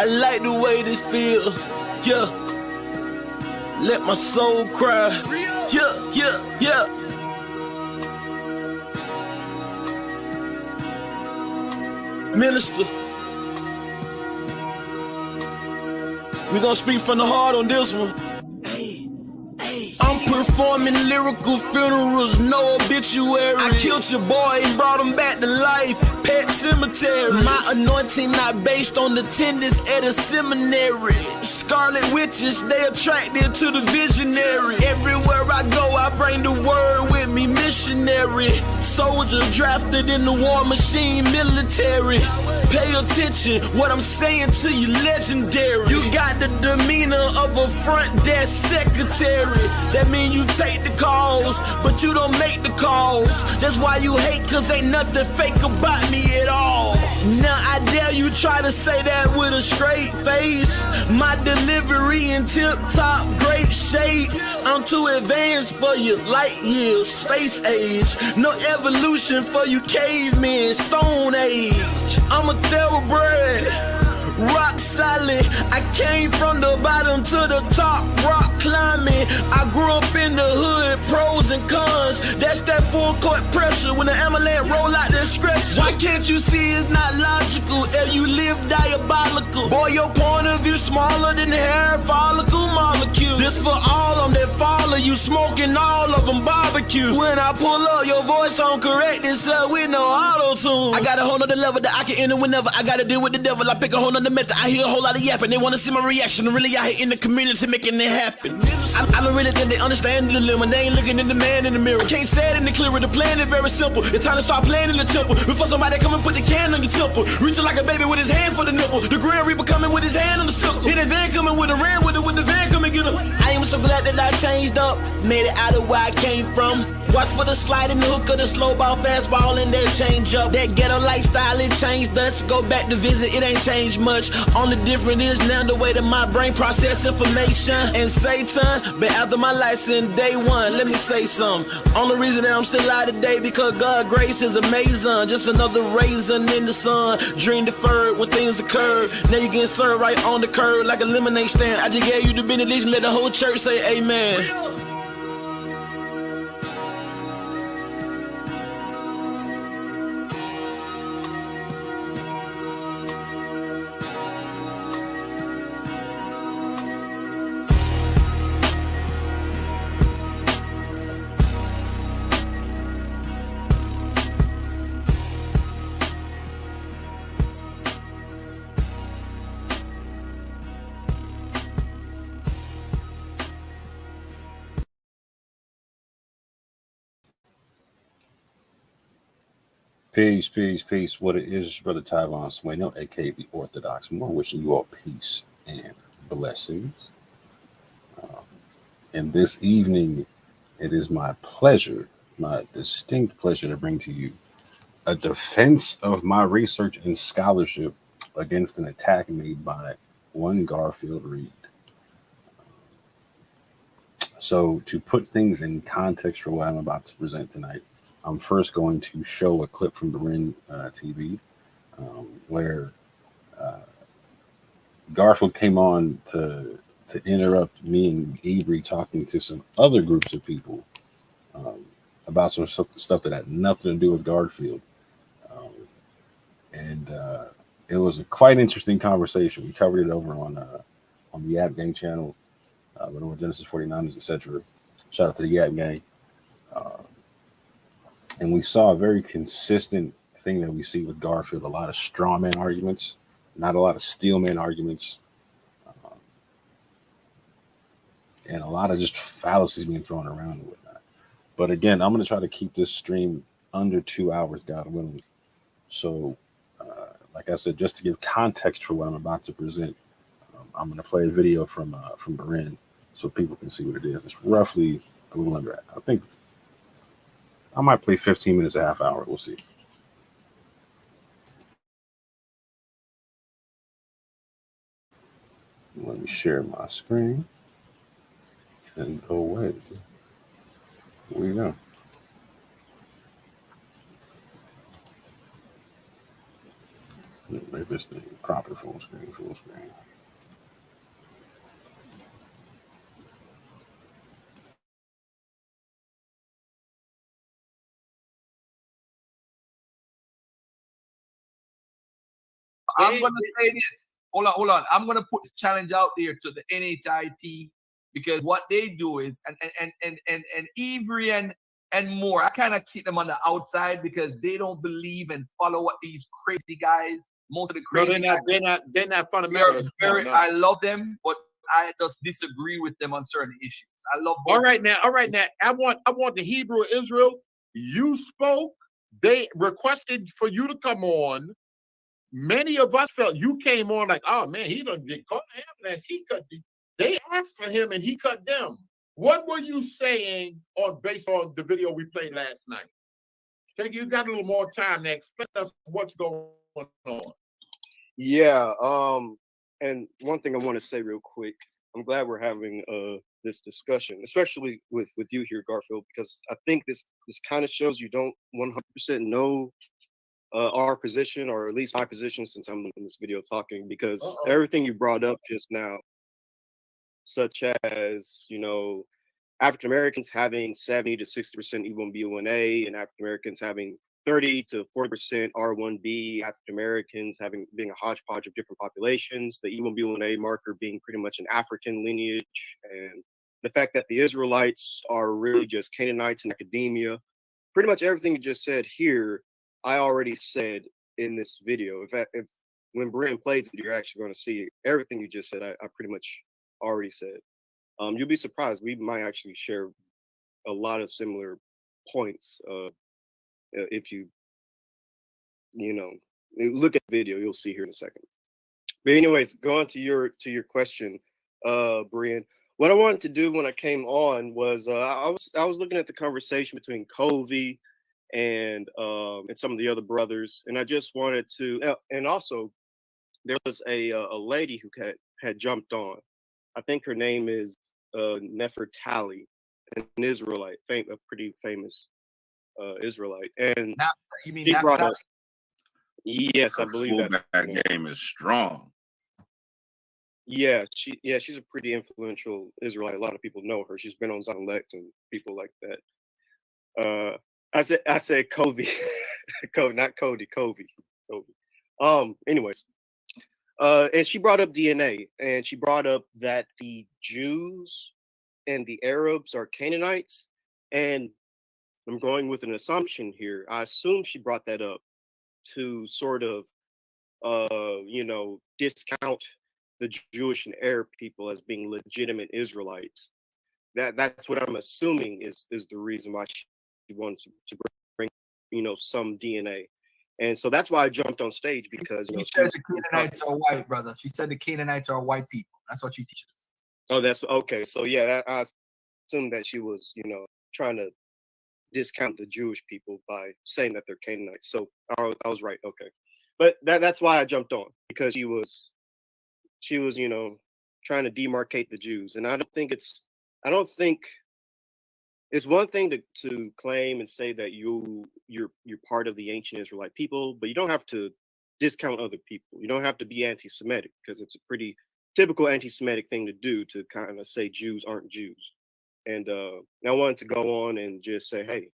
like the way this feel. Yeah. Let my soul cry. Yeah, yeah, yeah. Minister, we gonna speak from the heart on this one. I'm performing lyrical funerals, no obituary. I killed your boy and brought him back to life, pet cemetery. My anointing not based on attendance at a seminary. Scarlet witches, they attracted to the visionary. Everywhere I go, I bring the word with me, missionary. Soldier drafted in the war machine, military. Pay attention, what I'm saying to you, legendary. You got the demeanor of a front desk secretary. That mean you take the calls, but you don't make the calls. That's why you hate, cause ain't nothing fake about me at all. Now I dare you try to say that with a straight face. My delivery in tip-top great shape. I'm too advanced for you, light years, space age. No evolution for you cavemen, stone age. I'm a thoroughbred, rock solid. I came from the bottom to the top, rock climbing. I grew up in the hood, pros and cons. That's that full court pressure when the amalanche roll out that stretch. Why can't you see it's not logical? If you live diabolical. Boy, your point of view smaller than the hair follicle molecule. This for all of them that follow you, smoking all of them barbecue. When I pull up, your voice don't correct itself with no auto-tune. I got a whole nother level that I can enter whenever I gotta deal with the devil. I pick a whole nother method. I hear a whole lot of yapping. They wanna see my reaction. Really out here in the community making it happen. I don't really think they understand the dilemma. They ain't looking at the man in the mirror. I can't say it any clearer. The plan is very simple. It's time to start playing in the temple. Before somebody come and put the can on your temple. Reaching like a baby with his hand for the nipple. The Grand Reaper coming with his hand on the sickle. Hit the van coming with a ram with it. With the van coming get him. I am so glad that I changed up. Made it out of where I came from. Watch for the slide and the hook of the slow ball, fastball, and that change up. That ghetto lifestyle, it changed us. Go back to visit, it ain't changed much. Only difference is now the way that my brain process information. And Satan, but after my license, day one, let me say something. Only reason that I'm still alive today because God's grace is amazing. Just another raisin in the sun. Dream deferred when things occur. Now you getting served right on the curb like a lemonade stand. I just gave you the benediction, let the whole church say amen. Peace, peace, peace. What it is, Brother Tyvon Sueno, aka the Orthodox Moor, wishing you all peace and blessings. And this evening, it is my pleasure, my distinct pleasure, to bring to you a defense of my research and scholarship against an attack made by one Garfield Reed. So to put things in context for what I'm about to present tonight, I'm first going to show a clip from Barin TV where Garfield came on to interrupt me and Avery talking to some other groups of people about some stuff that had nothing to do with Garfield. And it was a quite interesting conversation. We covered it over on the Yap Gang channel, over Genesis 49ers, etc. Shout out to the Yap Gang. And we saw a very consistent thing that we see with Garfield, a lot of straw man arguments, not a lot of steel man arguments, and a lot of just fallacies being thrown around and whatnot. But again, I'm going to try to keep this stream under 2 hours, God willing. So, like I said, just to give context for what I'm about to present, I'm going to play a video from Barin so people can see what it is. It's roughly a little under, I think I might play 15 minutes, a half hour. We'll see. Let me share my screen and go away. Here we go. Maybe it's the crop it full screen, full screen. I'm gonna say this. Hold on. I'm gonna put the challenge out there to the NHIT because what they do is and Avery and Moore, I kind of keep them on the outside because they don't believe and follow what these crazy guys, most of the crazy guys, they're not fundamentalists. No. I love them, but I just disagree with them on certain issues. I love both. All right now. I want the Hebrew Israel. You spoke. They requested for you to come on. Many of us felt you came on like, oh man, he done get caught in ambulance. He cut. They asked for him and he cut them. What were you saying based on the video we played last night? Take you got a little more time to explain us what's going on. Yeah. And one thing I want to say real quick, I'm glad we're having this discussion, especially with you here, Garfield, because I think this kind of shows you don't 100% know our position, or at least my position, since I'm in this video talking, because everything you brought up just now, such as, African Americans having 70 to 60% E1B1A, and African Americans having 30 to 40% R1B, African Americans being a hodgepodge of different populations, the E1B1A marker being pretty much an African lineage, and the fact that the Israelites are really just Canaanites in academia. Pretty much everything you just said here, I already said in this video. If when Brian plays it, you're actually going to see everything you just said. I pretty much already said. You'll be surprised. We might actually share a lot of similar points. If you look at the video, you'll see here in a second. But anyways, going to your question, Brian. What I wanted to do when I came on was I was looking at the conversation between Covey and some of the other brothers, and I just wanted to, and also there was a lady who had jumped on. I think her name is Nefertali, an Israelite, a pretty famous Israelite, and you mean she brought up. Yes, I believe that game is strong. Yeah, she's a pretty influential Israelite. A lot of people know her. She's been on Zion Lex and people like that. I said Kobe, not Cody, Kobe. Anyways, and she brought up DNA, and she brought up that the Jews and the Arabs are Canaanites, and I'm going with an assumption here. I assume she brought that up to sort of, discount the Jewish and Arab people as being legitimate Israelites. That's what I'm assuming is the reason why she wanted to bring some DNA. And so that's why I jumped on stage, because she said the Canaanites are white, brother. She said the Canaanites are white people. That's what she teaches. Oh, that's okay. So yeah, I assumed that she was, trying to discount the Jewish people by saying that they're Canaanites. So I was right. Okay, but that's why I jumped on, because she was, trying to demarcate the Jews, and I don't think it's one thing to claim and say that you're part of the ancient Israelite people, but you don't have to discount other people. You don't have to be anti-Semitic, because it's a pretty typical anti-Semitic thing to do, to kind of say Jews aren't Jews. And I wanted to go on and just say, hey,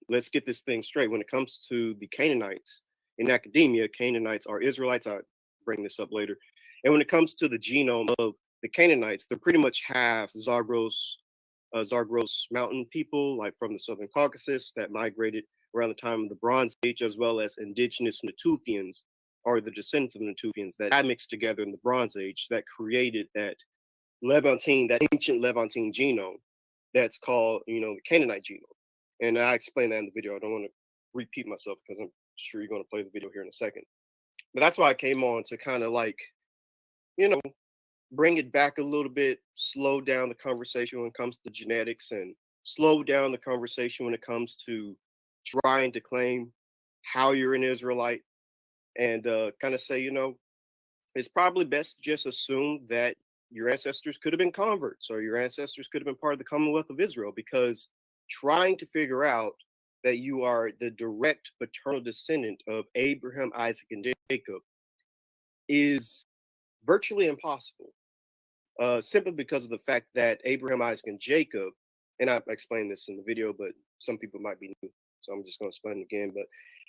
let's get this thing straight. When it comes to the Canaanites in academia, Canaanites are Israelites. I'll bring this up later. And when it comes to the genome of the Canaanites, they're pretty much half Zagros mountain people, like from the Southern Caucasus, that migrated around the time of the Bronze Age, as well as indigenous Natufians, or the descendants of the Natufians that mixed together in the Bronze Age, that created that ancient Levantine genome that's called, the Canaanite genome. And I explained that in the video. I don't want to repeat myself, because I'm sure you're going to play the video here in a second. But that's why I came on, to kind of like, bring it back a little bit, slow down the conversation when it comes to genetics, and slow down the conversation when it comes to trying to claim how you're an Israelite, and kind of say, it's probably best to just assume that your ancestors could have been converts, or your ancestors could have been part of the Commonwealth of Israel, because trying to figure out that you are the direct paternal descendant of Abraham, Isaac, and Jacob is virtually impossible. Simply because of the fact that Abraham, Isaac, and Jacob, and I've explained this in the video, but some people might be new, so I'm just going to explain it again. But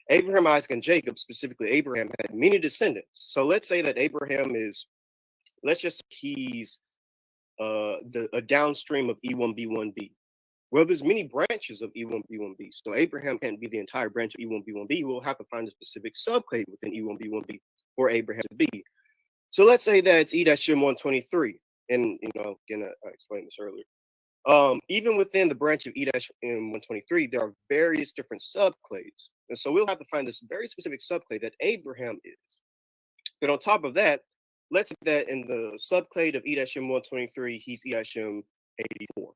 Abraham, Isaac, and Jacob, specifically Abraham, had many descendants. So let's say that Abraham is, let's just say he's a downstream of E1B1B. Well, there's many branches of E1B1B. So Abraham can't be the entire branch of E1B1B. We'll have to find a specific subclade within E1B1B for Abraham to be. So let's say that it's E-123. And, again, I explained this earlier. Even within the branch of E-123, there are various different subclades. And so we'll have to find this very specific subclade that Abraham is. But on top of that, let's say that in the subclade of E-123, he's E-84.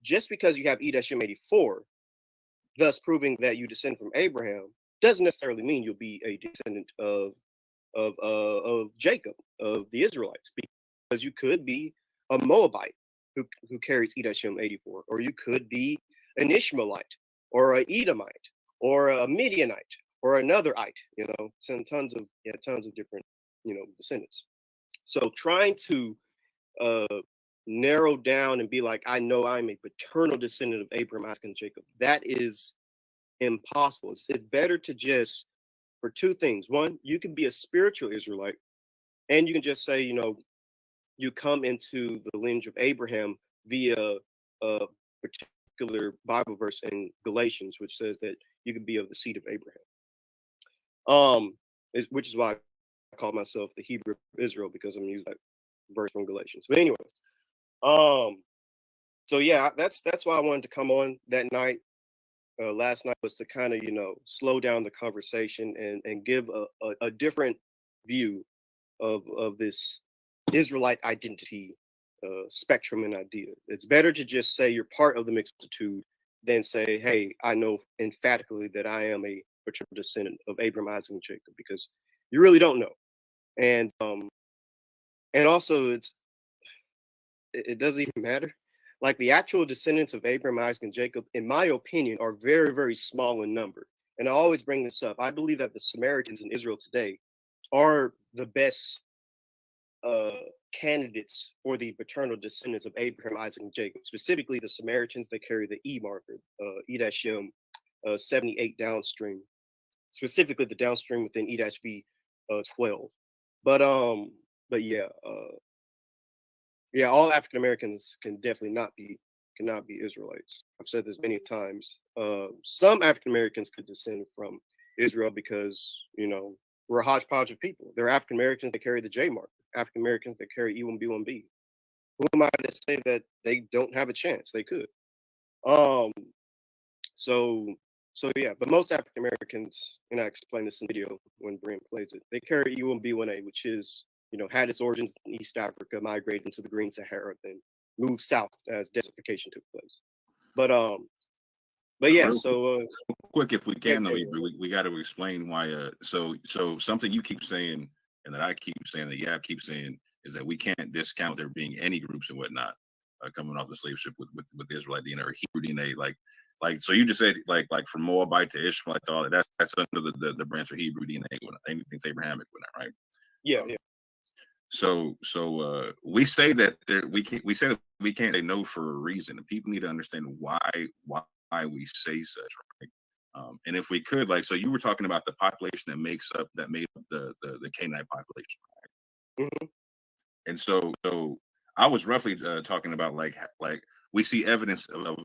Just because you have E-84, thus proving that you descend from Abraham, doesn't necessarily mean you'll be a descendant of Jacob, of the Israelites, because you could be a Moabite who carries E-84, or you could be an Ishmaelite, or an Edomite, or a Midianite, or another ite. Tons of different descendants. So trying to narrow down and be like, I know I'm a paternal descendant of Abraham, Isaac, and Jacob, that is impossible. It's better to just, for two things. One, you can be a spiritual Israelite, and you can just say, you come into the lineage of Abraham via a particular Bible verse in Galatians, which says that you can be of the seed of Abraham. Which is why I call myself the Hebrew of Israel, because I'm using that verse from Galatians. But anyways, so yeah, that's why I wanted to come on that night. Last night was to kind of slow down the conversation and give a different view of this Israelite identity spectrum and idea. It's better to just say you're part of the mixed multitude than say, hey, I know emphatically that I am a paternal descendant of Abraham, Isaac, and Jacob, because you really don't know. And also it doesn't even matter. Like, the actual descendants of Abraham, Isaac, and Jacob, in my opinion, are very, very small in number. And I always bring this up. I believe that the Samaritans in Israel today are the best candidates for the paternal descendants of Abraham, Isaac, and Jacob. Specifically, the Samaritans, they carry the E marker, E-78 downstream. Specifically, the downstream within E-V 12. But yeah, all African Americans cannot be Israelites. I've said this many times. Some African Americans could descend from Israel because we're a hodgepodge of people. There are African Americans that carry the J marker, African Americans that carry E1B1B. Who am I to say that they don't have a chance? They could. So yeah, but most African Americans, and I explain this in the video when Brian plays it, they carry E1B1A, which is had its origins in East Africa, migrated into the Green Sahara, then moved south as desertification took place. But yeah, real so quick, if we can, though, we got to explain why. So something you keep saying, and that I keep saying, that Yab keeps saying, is that we can't discount there being any groups and whatnot coming off the slave ship with Israelite DNA or Hebrew DNA, like so you just said like from Moabite to Ishmaelite to all that. That's under the branch of Hebrew DNA. Anything's Abrahamic with that, right? yeah. So we say that we say that we can't say no for a reason, and people need to understand why we say such, right? And if we could, so you were talking about the population that made up the Canaanite population, right? Mm-hmm. And so I was roughly talking about like we see evidence of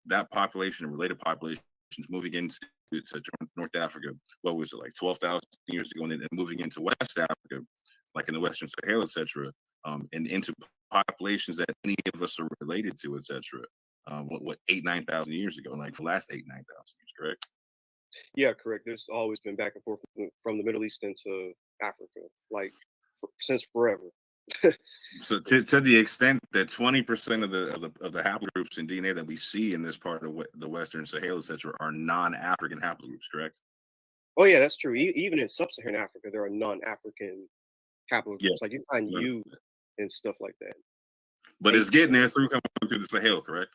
that population and related populations moving into North Africa. What was it, like 12,000 years ago, and then moving into West Africa, like in the Western Sahara, etc., and into populations that any of us are related to, etc. What 8,000-9,000 years ago, like the last 8,000-9,000 years, correct? Yeah, correct. There's always been back and forth from the Middle East into Africa, since forever. So to the extent that 20% of the haplogroups in DNA that we see in this part of the Western Sahara, etc., are non-African haplogroups, correct? Oh yeah, that's true. Even in sub-Saharan Africa, there are non-African haplogroups. Yeah. Like you find U and stuff like that. But it's getting there coming through the Sahel, correct?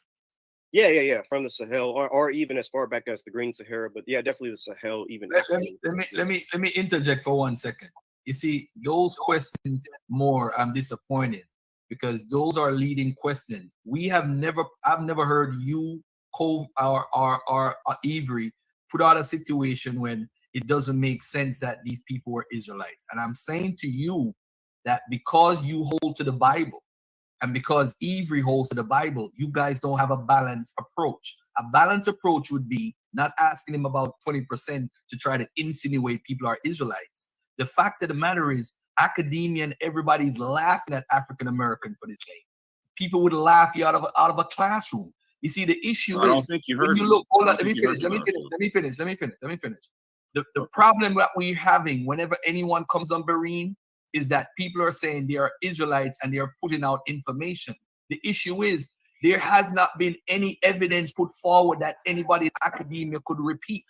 Yeah. From the Sahel, or even as far back as the Green Sahara, but yeah, definitely the Sahel. Even let me interject for 1 second. You see, those questions more, I'm disappointed because those are leading questions. I've never heard you, Cove, or Avery, put out a situation when it doesn't make sense that these people were Israelites. And I'm saying to you that because you hold to the Bible, and because Avery holds to the Bible, you guys don't have a balanced approach. A balanced approach would be not asking him about 20% to try to insinuate people are Israelites. The fact of the matter is, academia and everybody's laughing at African Americans for this game. People would laugh you out of a classroom. You see, the issue I don't is think you when heard you me. look. Hold I on, don't think you heard me, let me finish. The problem that we're having whenever anyone comes on Berean is that people are saying they are Israelites and they are putting out information. The issue is there has not been any evidence put forward that anybody in academia could repeat.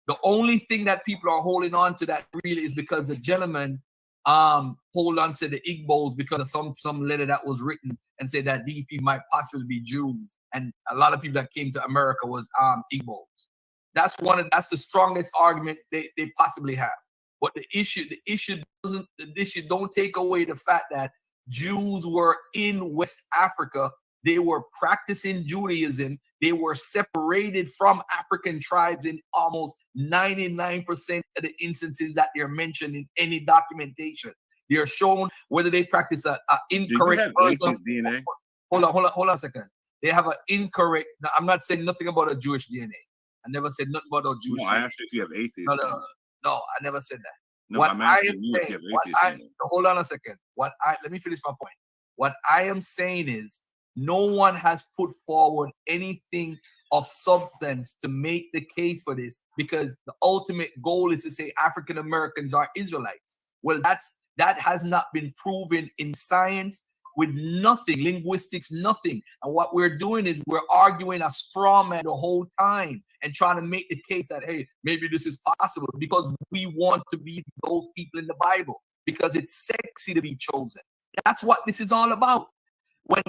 The only thing that people are holding on to that really is because the gentleman hold on to the Igbos because of some letter that was written and said that these people might possibly be Jews, and a lot of people that came to America was Igbos. That's the strongest argument they possibly have. But the issue don't take away the fact that Jews were in West Africa. They were practicing Judaism. They were separated from African tribes in almost 99% of the instances that they're mentioned in any documentation. They are shown whether they practice a incorrect version. DNA? Hold on a second. They have an incorrect. I'm not saying nothing about a Jewish DNA. I never said nothing about a Jewish DNA. I asked you if you have atheist. No, I never said that. No, I'm asking you if you have atheist. Hold on a second. Let me finish my point. What I am saying is no one has put forward anything of substance to make the case for this, because the ultimate goal is to say African Americans are Israelites. Well, that has not been proven in science with nothing, linguistics, nothing. And what we're doing is we're arguing a straw man the whole time and trying to make the case that, hey, maybe this is possible because we want to be those people in the Bible, because it's sexy to be chosen. That's what this is all about. When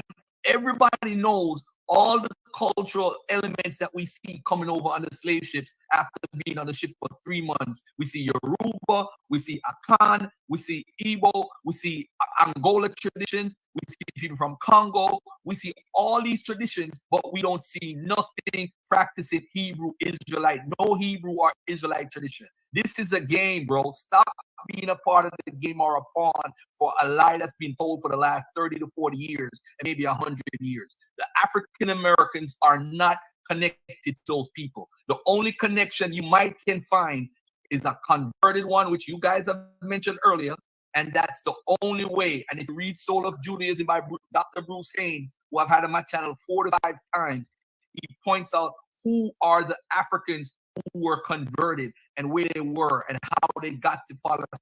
everybody knows all the cultural elements that we see coming over on the slave ships after being on the ship for 3 months. We see Yoruba, we see Akan, we see Igbo, we see Angola traditions, we see people from Congo, we see all these traditions, but we don't see nothing practicing Hebrew Israelite, no Hebrew or Israelite tradition. This is a game, bro. Stop being a part of the game or a pawn for a lie that's been told for the last 30 to 40 years and maybe 100 years. The African Americans are not connected to those people. The only connection you can find is a converted one, which you guys have mentioned earlier, and that's the only way. And if you read Soul of Judaism by Dr. Bruce Haynes, who I've had on my channel 4 to 5 times, he points out who are the Africans who were converted and where they were and how they got to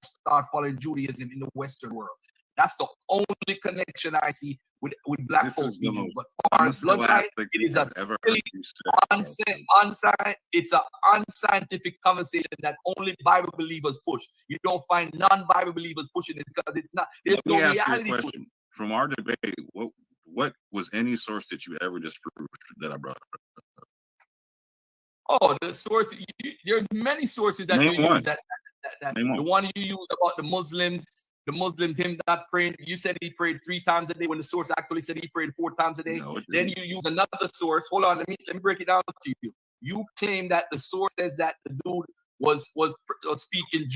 start following Judaism in the Western world. That's the only connection I see with black folks. But our bloodline, it is a silly, it's an unscientific conversation that only Bible believers push. You don't find non-Bible believers pushing it because it's not. There's no reality to it. From our debate, what was any source that you ever disproved that I brought up? Oh, the source. There's many sources that you use. The one you use about the Muslims, him not praying. You said he prayed 3 times a day when the source actually said he prayed 4 times a day. No, then you use another source. Hold on, let me break it down to you. You claim that the source says that the dude was speaking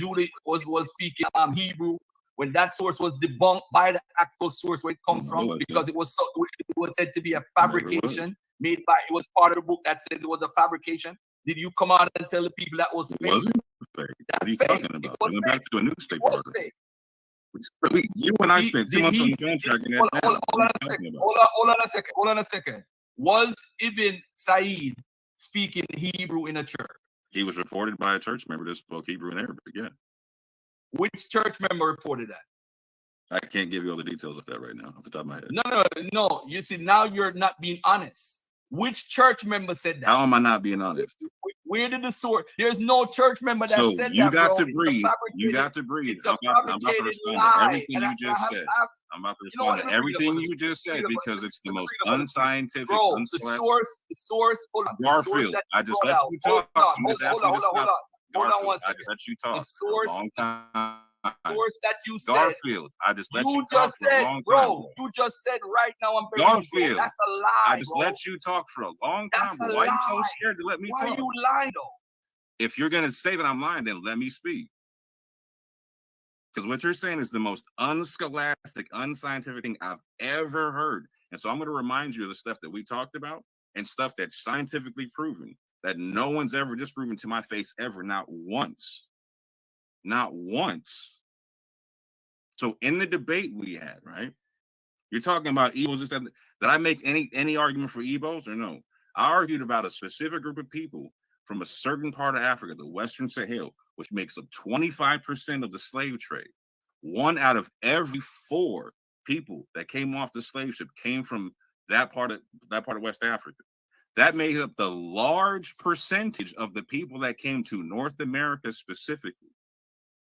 was speaking Hebrew, when that source was debunked by the actual source where it comes from, because it was said to be a fabrication made by. It was part of the book that says it was a fabrication. Did you come out and tell the people that was fake? Wasn't fake. What are you talking about? I went back to a newspaper article. You and I spent 2 months on the contract. Hold on a second. Was Ibn Said speaking Hebrew in a church? He was reported by a church member that spoke Hebrew and Arabic. Yeah. Which church member reported that? I can't give you all the details of that right now off the top of my head. No. You see, now you're not being honest. Which church member said that? How am I not being honest? Where did the source? There's no church member that So said you that, got bro. to breathe. You got to breathe. It's a I'm about to fabricated respond lie. to everything And you just said. I'm about to respond to everything you just said because it's the most unscientific, bro. The source. Hold on. Garfield, I just let you talk. You just asked me to stop. Hold on one I second. just let you talk The source, for a long time. source that you said. Garfield, I just let you You talk just for a said, long time. bro. You just said right now. I'm Garfield, that's a lie. I just bro. let you talk for a long time. That's a Why are you so lie. scared to let me Why talk? are you lying though? If you're gonna say that I'm lying, then let me speak. Because what you're saying is the most unscholastic, unscientific thing I've ever heard. And so I'm going to remind you of the stuff that we talked about and stuff that's scientifically proven that no one's ever disproven to my face ever, not once. Not once. So in the debate we had, right? You're talking about Igbos. Did I make any argument for Igbos or no? I argued about a specific group of people from a certain part of Africa, the Western Sahel, which makes up 25% of the slave trade. 1 out of every 4 people that came off the slave ship came from that part of West Africa. That made up the large percentage of the people that came to North America specifically.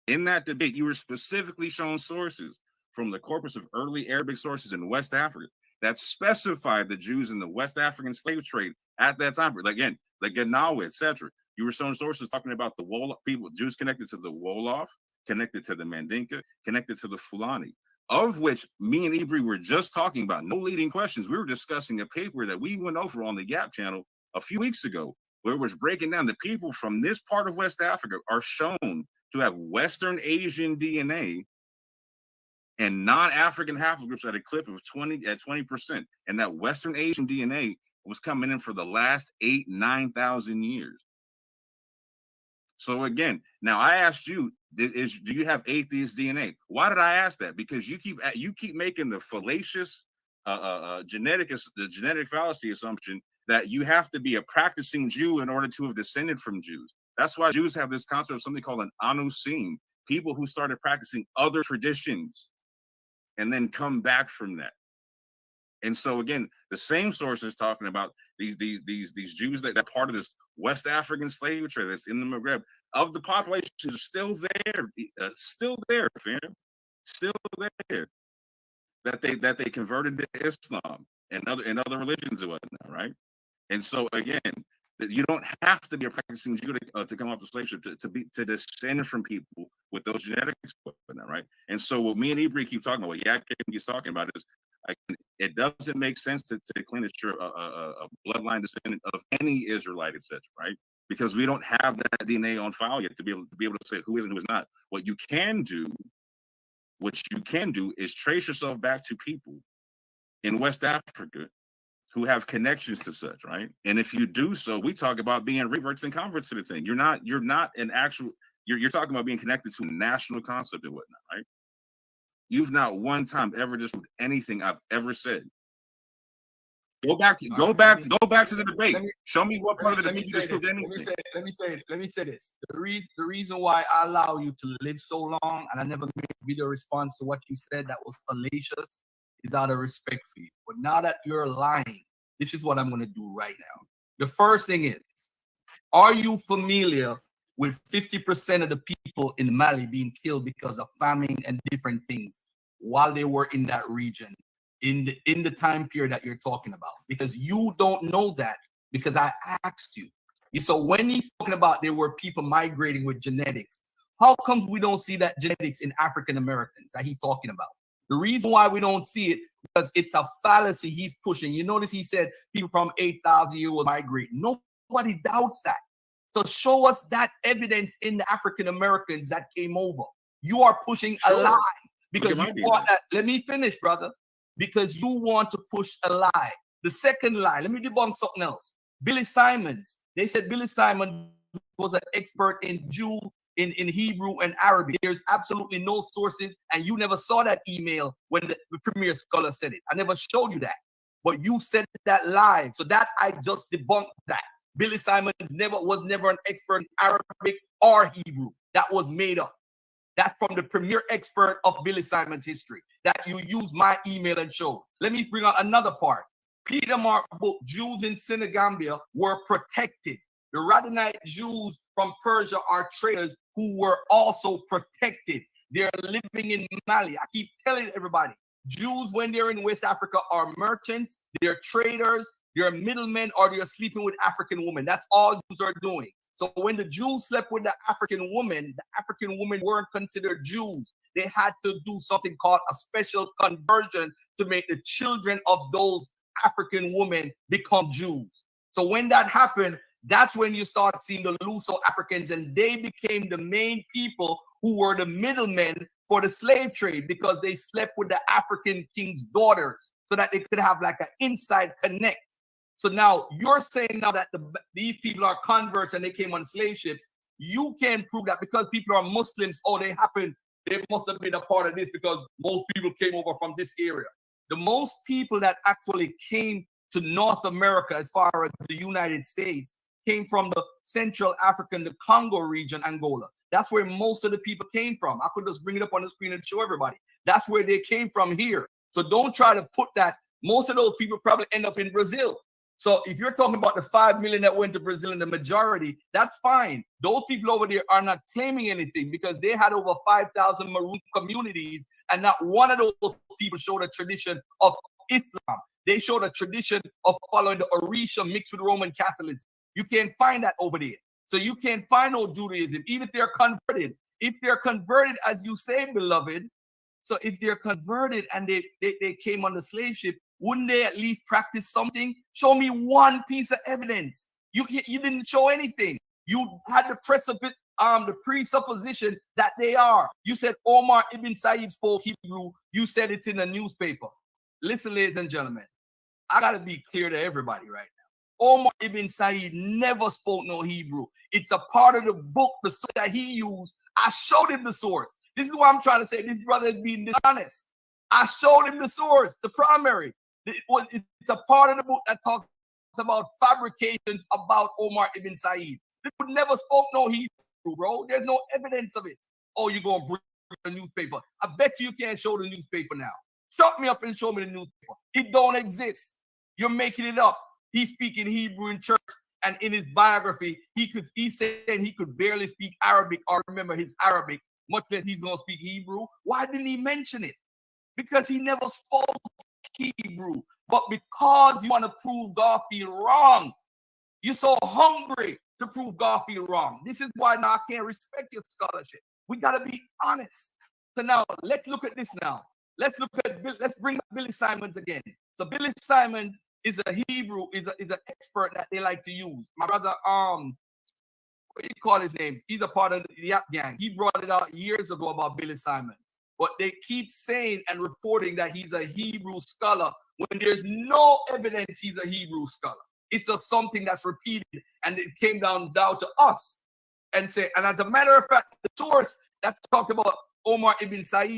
In that debate, you were specifically shown sources from the corpus of early Arabic sources in West Africa that specified the Jews in the West African slave trade at that time. Again, the Ganawa, etc. You were shown sources talking about the Wolof people, Jews connected to the Wolof, connected to the Mandinka, connected to the Fulani, of which me and Ibri were just talking about. No leading questions. We were discussing a paper that we went over on the Gap channel a few weeks ago, where it was breaking down the people from this part of West Africa are shown to have Western Asian DNA and non-African haplogroups at a clip of 20%. And that Western Asian DNA was coming in for the last 8,000-9,000 years. So again, now I asked you, do you have atheist DNA? Why did I ask that? Because you keep making the fallacious the genetic fallacy assumption that you have to be a practicing Jew in order to have descended from Jews. That's why Jews have this concept of something called an anusim, people who started practicing other traditions and then come back from that. And so again, the same source is talking about these Jews that are part of this West African slave trade that's in the Maghreb. Of the population is still there, fam, still there. That they converted to Islam and other religions and whatnot, right? And so again, you don't have to be a practicing Jew to come off the slave ship to descend from people with those genetics, right? And so what me and Ibri keep talking about, what Yak keeps talking about is, it doesn't make sense to claim that you're a bloodline descendant of any Israelite, etc., right? Because we don't have that DNA on file yet to be able to say who is and who is not. What you can do is trace yourself back to people in West Africa who have connections to such, right? And if you do so, we talk about being reverts and converts to the thing. You're not an actual. You're talking about being connected to a national concept and whatnot, right? You've not one time ever disproved anything I've ever said. Go back to the debate. Show me what part of the debate you disproved anything. Let me say this. The reason why I allow you to live so long and I never made a video response to what you said that was fallacious is out of respect for you. But now that you're lying, this is what I'm going to do right now. The first thing is, are you familiar with 50% of the people in Mali being killed because of famine and different things while they were in that region in the time period that you're talking about? Because you don't know that, because I asked you. So when he's talking about there were people migrating with genetics, how come we don't see that genetics in African Americans that he's talking about? The reason why we don't see it, because it's a fallacy he's pushing. You notice he said people from 8,000 years old migrate. Nobody doubts that. So show us that evidence in the African Americans that came over. You are pushing a lie because you want that. Let me finish, brother. Because you want to push a lie. The second lie, let me debunk something else. Billy Simons. They said Billy Simon was an expert in Jew, in Hebrew and Arabic. There's absolutely no sources, and you never saw that email when the premier scholar said it. I never showed you that. But you said that live. So that I just debunked that. Billy Simons was never an expert in Arabic or Hebrew. That was made up. That's from the premier expert of Billy Simons' history that you use my email and show. Let me bring out another part. Peter Mark book, Jews in Senegambia were protected. The Radhanite Jews from Persia are traders who were also protected. They're living in Mali. I keep telling everybody, Jews, when they're in West Africa, are merchants, they're traders, they're middlemen, or they're sleeping with African women. That's all Jews are doing. So when the Jews slept with the African women weren't considered Jews. They had to do something called a special conversion to make the children of those African women become Jews. So when that happened, that's when you start seeing the Luso Africans, and they became the main people who were the middlemen for the slave trade, because they slept with the African king's daughters so that they could have like an inside connect. So now you're saying now that these people are converts and they came on slave ships. You can prove that because people are Muslims. Oh, they must have been a part of this because most people came over from this area. The most people that actually came to North America, as far as the United States, came from the Central African, the Congo region, Angola. That's where most of the people came from. I could just bring it up on the screen and show everybody. That's where they came from here. So don't try to put that. Most of those people probably end up in Brazil. So if you're talking about the 5 million that went to Brazil in the majority, that's fine. Those people over there are not claiming anything because they had over 5,000 Maroon communities, and not one of those people showed a tradition of Islam. They showed a tradition of following the Orisha mixed with Roman Catholicism. You can't find that over there. So you can't find no Judaism, even if they're converted. If they're converted, as you say, beloved, so if they're converted and they came on the slave ship, wouldn't they at least practice something? Show me one piece of evidence. You didn't show anything. You had the presupposition that they are. You said Omar ibn Said spoke Hebrew. You said it's in the newspaper. Listen, ladies and gentlemen, I gotta be clear to everybody right now. Omar ibn Said never spoke no Hebrew. It's a part of the book, the source that he used. I showed him the source. This is what I'm trying to say. This brother is being dishonest. I showed him the source, the primary. It's a part of the book that talks about fabrications about Omar ibn Said. This book never spoke no Hebrew, bro. There's no evidence of it. Oh, you're going to bring the newspaper. I bet you can't show the newspaper now. Shut me up and show me the newspaper. It don't exist. You're making it up. He's speaking Hebrew in church, and in his biography, he said he could barely speak Arabic or remember his Arabic, much less he's going to speak Hebrew. Why didn't he mention it? Because he never spoke Hebrew. But because you want to prove Garfield wrong, you're so hungry to prove Garfield wrong. This is why now I can't respect your scholarship. We got to be honest. So now let's look at this now. Let's bring up Billy Simons again. So Billy Simons is a Hebrew, is an expert that they like to use. My brother, what do you call his name? He's a part of the Yap Gang. He brought it out years ago about Billy Simons. But they keep saying and reporting that he's a Hebrew scholar when there's no evidence he's a Hebrew scholar. It's just something that's repeated, and it came down to us. And as a matter of fact, the source that talked about Omar ibn Said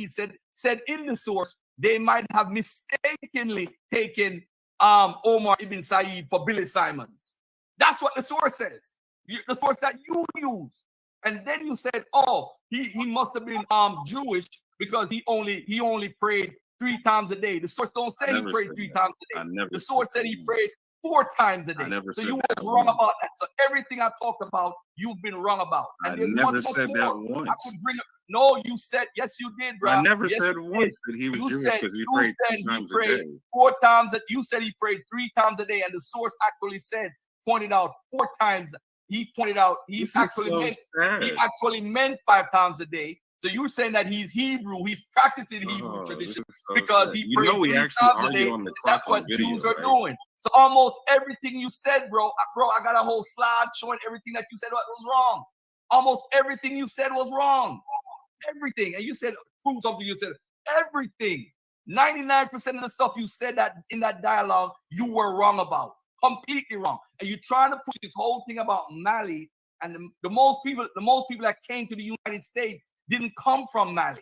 said in the source, they might have mistakenly taken Omar ibn Said for Billy Simons. That's what the source says. The source that you use. And then you said, oh, he must have been Jewish because he only prayed 3 times a day. The source don't say he prayed 3 times a day. The source said he prayed 4 times a day. So you was wrong about that. So everything I talked about, you've been wrong about. And I never said that once. I could bring up. No, you said, yes, you did, bro. I never said once that he was Jewish because he prayed 3 times a day. 4 times. You said he prayed 3 times a day, and the source actually pointed out 4 times. He pointed out he actually meant 5 times a day. So you're saying that he's Hebrew, he's practicing Hebrew tradition because he prayed 3 times a day. That's what Jews are doing. So almost everything you said, bro, I got a whole slide showing everything that you said was wrong. Almost everything you said was wrong. Everything. And you said, prove something, you said everything. 99% of the stuff you said that in that dialogue, you were wrong about. Completely wrong. And you're trying to push this whole thing about Mali, and the most people that came to the United States didn't come from Mali.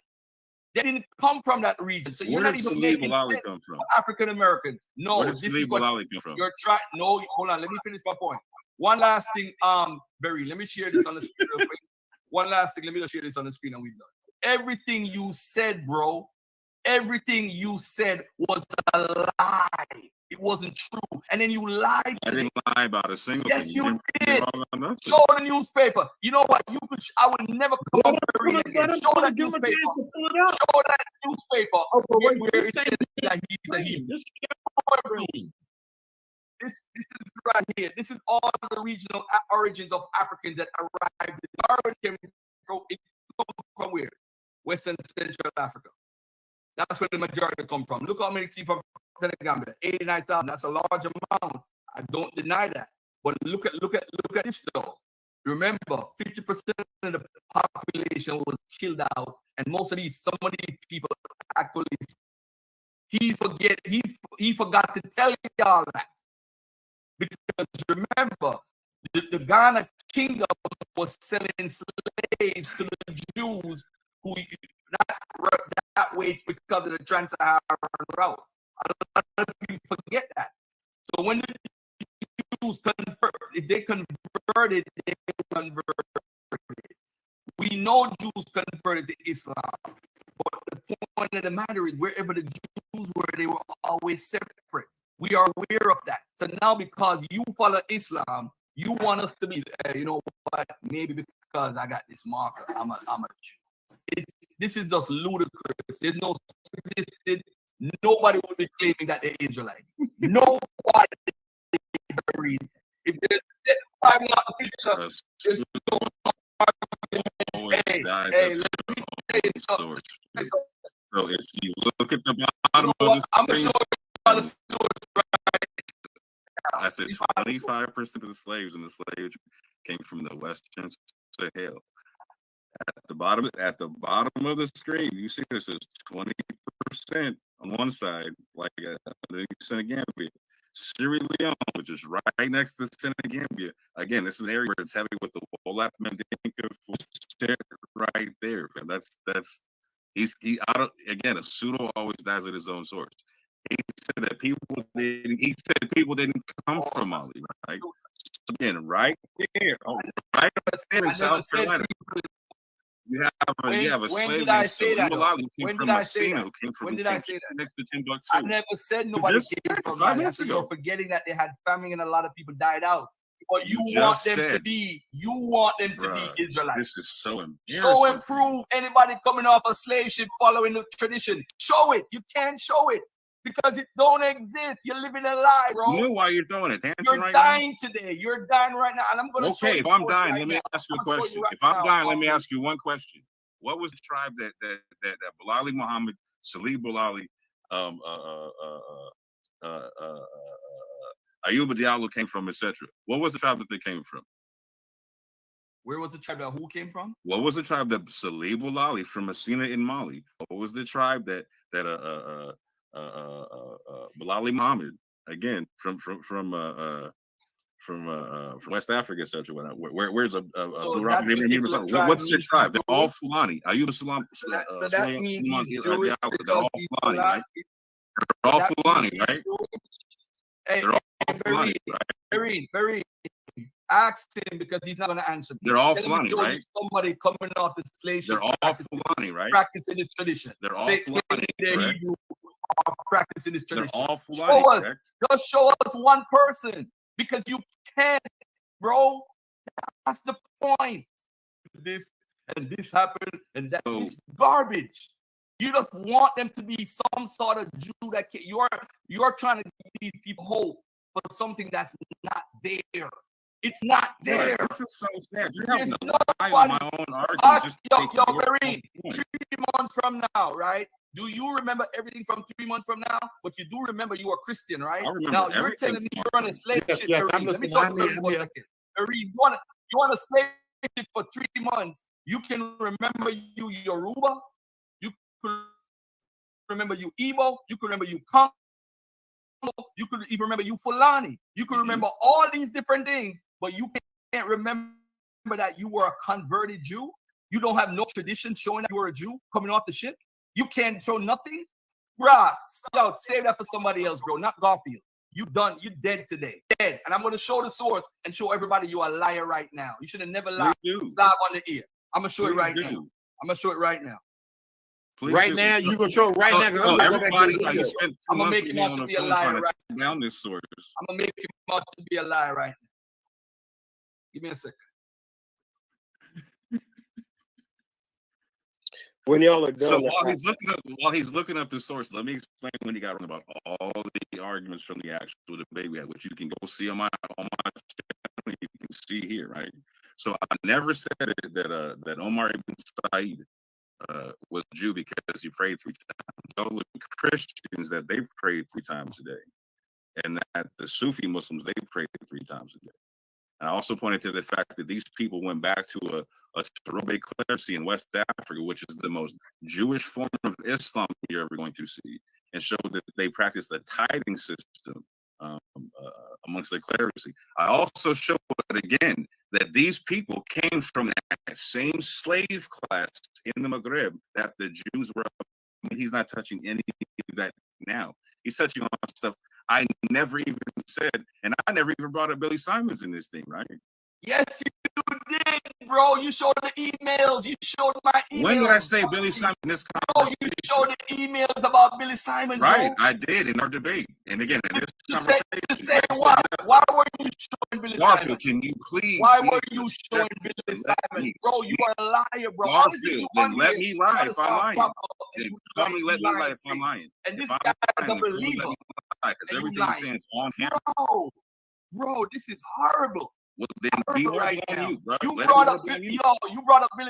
They didn't come from that region. So you're not even making sense come from? African Americans. No, where did Salib Bilali come from? You're trying. No, hold on. Let me finish my point. One last thing, Barry. Let me share this on the screen real quick. One last thing. Let me just share this on the screen, and we're done. Everything you said, bro, Everything you said was a lie. It wasn't true. And then you lied. I didn't lie about a single Yes, thing. you did. did. Show the newspaper. You know what? You could. I would never come up with it again. Show that newspaper. Show that newspaper. Where it says that he's a heathen. This is right here. This is all the regional origins of Africans that arrived. Darwin came from where? Western Central Africa. That's where the majority come from. Look how many people from Senegal, 89,000. That's a large amount. I don't deny that. But look at this though. Remember, 50% of the population was killed out, and some of these people actually he forgot to tell y'all that. Because remember, the Ghana kingdom was selling slaves to the Jews who that way because of the Trans-Saharan route. A lot of people forget that. So when the Jews if they converted, they converted. We know Jews converted to Islam, but the point of the matter is wherever the Jews were, they were always separate. We are aware of that. So now because you follow Islam, you want us to be, you know what, maybe because I got this marker, I'm a Jew. This is just ludicrous. There's no existed. Nobody would be claiming that they're Israelites. Nobody. If there's I'm not a picture, there's no hey, let me tell you something. So if you look at the bottom of the I'm going to show you all the source right. I said 25% of the slaves in the slave came from the Western Sahel. At the bottom of the screen, you see this is 20% on one side, like Senegambia. Sierra Leone, which is right next to Senegambia. Again, this is an area where it's heavy with the Wolap Mandinka right there. Again, a pseudo always dies at his own source. He said that people didn't come from Mali, right? So again, right there, right there in South Carolina. You have a slave when did I say that? When did I say that? When did I say that? Next to Timbuktu. I never said nobody came from Mali. I said you're forgetting that they had famine and a lot of people died out. But you want them to be Israelites. This is so embarrassing. Show and prove anybody coming off a slave ship following the tradition. Show it. You can't show it because it don't exist. You're living a lie, bro. You know why you're doing it. You're dying today. You're dying right now. And I'm going to show you. Okay, if I'm dying, let me ask you a question. If I'm dying, let me ask you one question. What was the tribe that Bilali Muhammad, Salih Bilali, Ayuba Diallo came from, etc.? What was the tribe that they came from? Where was the tribe that who came from? What was the tribe that Salih Bilali from Messina in Mali? What was the tribe that Bilali Muhammad, again from West Africa, etc. Where's what's the tribe? They're all Fulani. Ayuba Salam. So that means they're all Fulani, right? They're all Fulani, right? They're all Fulani, right? Very. Ask him because he's not going to answer me. They're all Fulani, right? Somebody coming off the slave ship. They're all Fulani, right? Practicing this tradition. They're all Fulani, correct? Practicing this tradition. They're all Fulani, correct? Just show us one person because you can't, bro. That's the point. This and this happened and that is garbage. You just want them to be some sort of Jew that you're trying to give these people hope for something that's not there. It's not there. This is so sad. You have to lie on my own argument. Yo, Marine, 3 months from now, right? Do you remember everything from 3 months from now? But you do remember you are Christian, right? Now you're telling me you're on a slave ship. Yes, Marine. Let me talk to you for a second. Marine, you want a slave ship for 3 months. You can remember you Yoruba. You can remember you Igbo. You can remember you Congo. You could even remember you Fulani. You can remember all these different things, but you can't remember that you were a converted Jew. You don't have no tradition showing that you were a Jew coming off the ship. You can't show nothing. Bruh, yo, save that for somebody else, bro, not Garfield. You done. You dead today. Dead. And I'm going to show the source and show everybody you're a liar right now. You should have never lied. Live on the ear. I'm going to show it right now. I'm going to show it right now. Please Right do. now, you gonna show right now. 'Cause So I'm gonna go back to everybody, the I video. spent 2 I'm gonna months make with him me out on to the be a phone liar trying to right track down this source. I'm gonna make him out to be a liar right now. Give me a second. When y'all are done, So while he's looking up the source, let me explain when he got wrong about all the arguments from the actual debate we had, which you can go see on my channel. You can see here, right? So I never said that Omar ibn Said was a Jew because he prayed 3 times. Those are Christians that they prayed 3 times a day, and that the Sufi Muslims they prayed 3 times a day. And I also pointed to the fact that these people went back to a Tarobe clerisy in West Africa, which is the most Jewish form of Islam you're ever going to see, and showed that they practiced a tithing system amongst the clerisy. I also showed again that these people came from that same slave class in the Maghreb that the Jews were. I mean, he's not touching any of that now. He's touching on stuff I never even said, and I never even brought up Billy Simons in this thing, right? Yes, you did, bro. You showed the emails. You showed my emails. When did I say Billy Simon in this Bro, you showed the emails about Billy Simons, right, bro. I did in our debate. And again, in this You conversation, say why? Why were you showing Billy Garfield, Simons? can you please? Why were you showing Billy Simons? Bro, you are a liar, bro. Garfield, then let me lie if I'm lying. Then tell me, let me lie if I'm lying. And this guy is a believer. Because everything you're saying is on him. Bro, this is horrible. Well, then be right on you, bro. You brought up Billy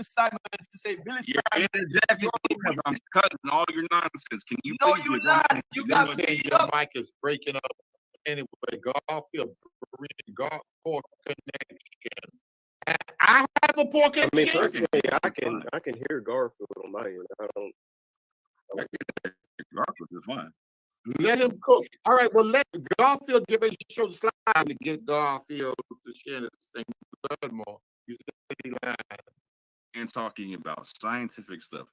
Simons to say Billy You're Simons. interjecting because I'm cutting all your nonsense. Can you No, please you're get not. one? You got saying beat your up. mic is breaking up. Anyway, Garfield, poor connection. And I have a poor I mean, connection. personally, I can hear Garfield on my end. I don't. Garfield is fine. Let him cook. All right, well, let Garfield show the slide to get Garfield to share this thing more. You said he lied. And talking about scientific stuff.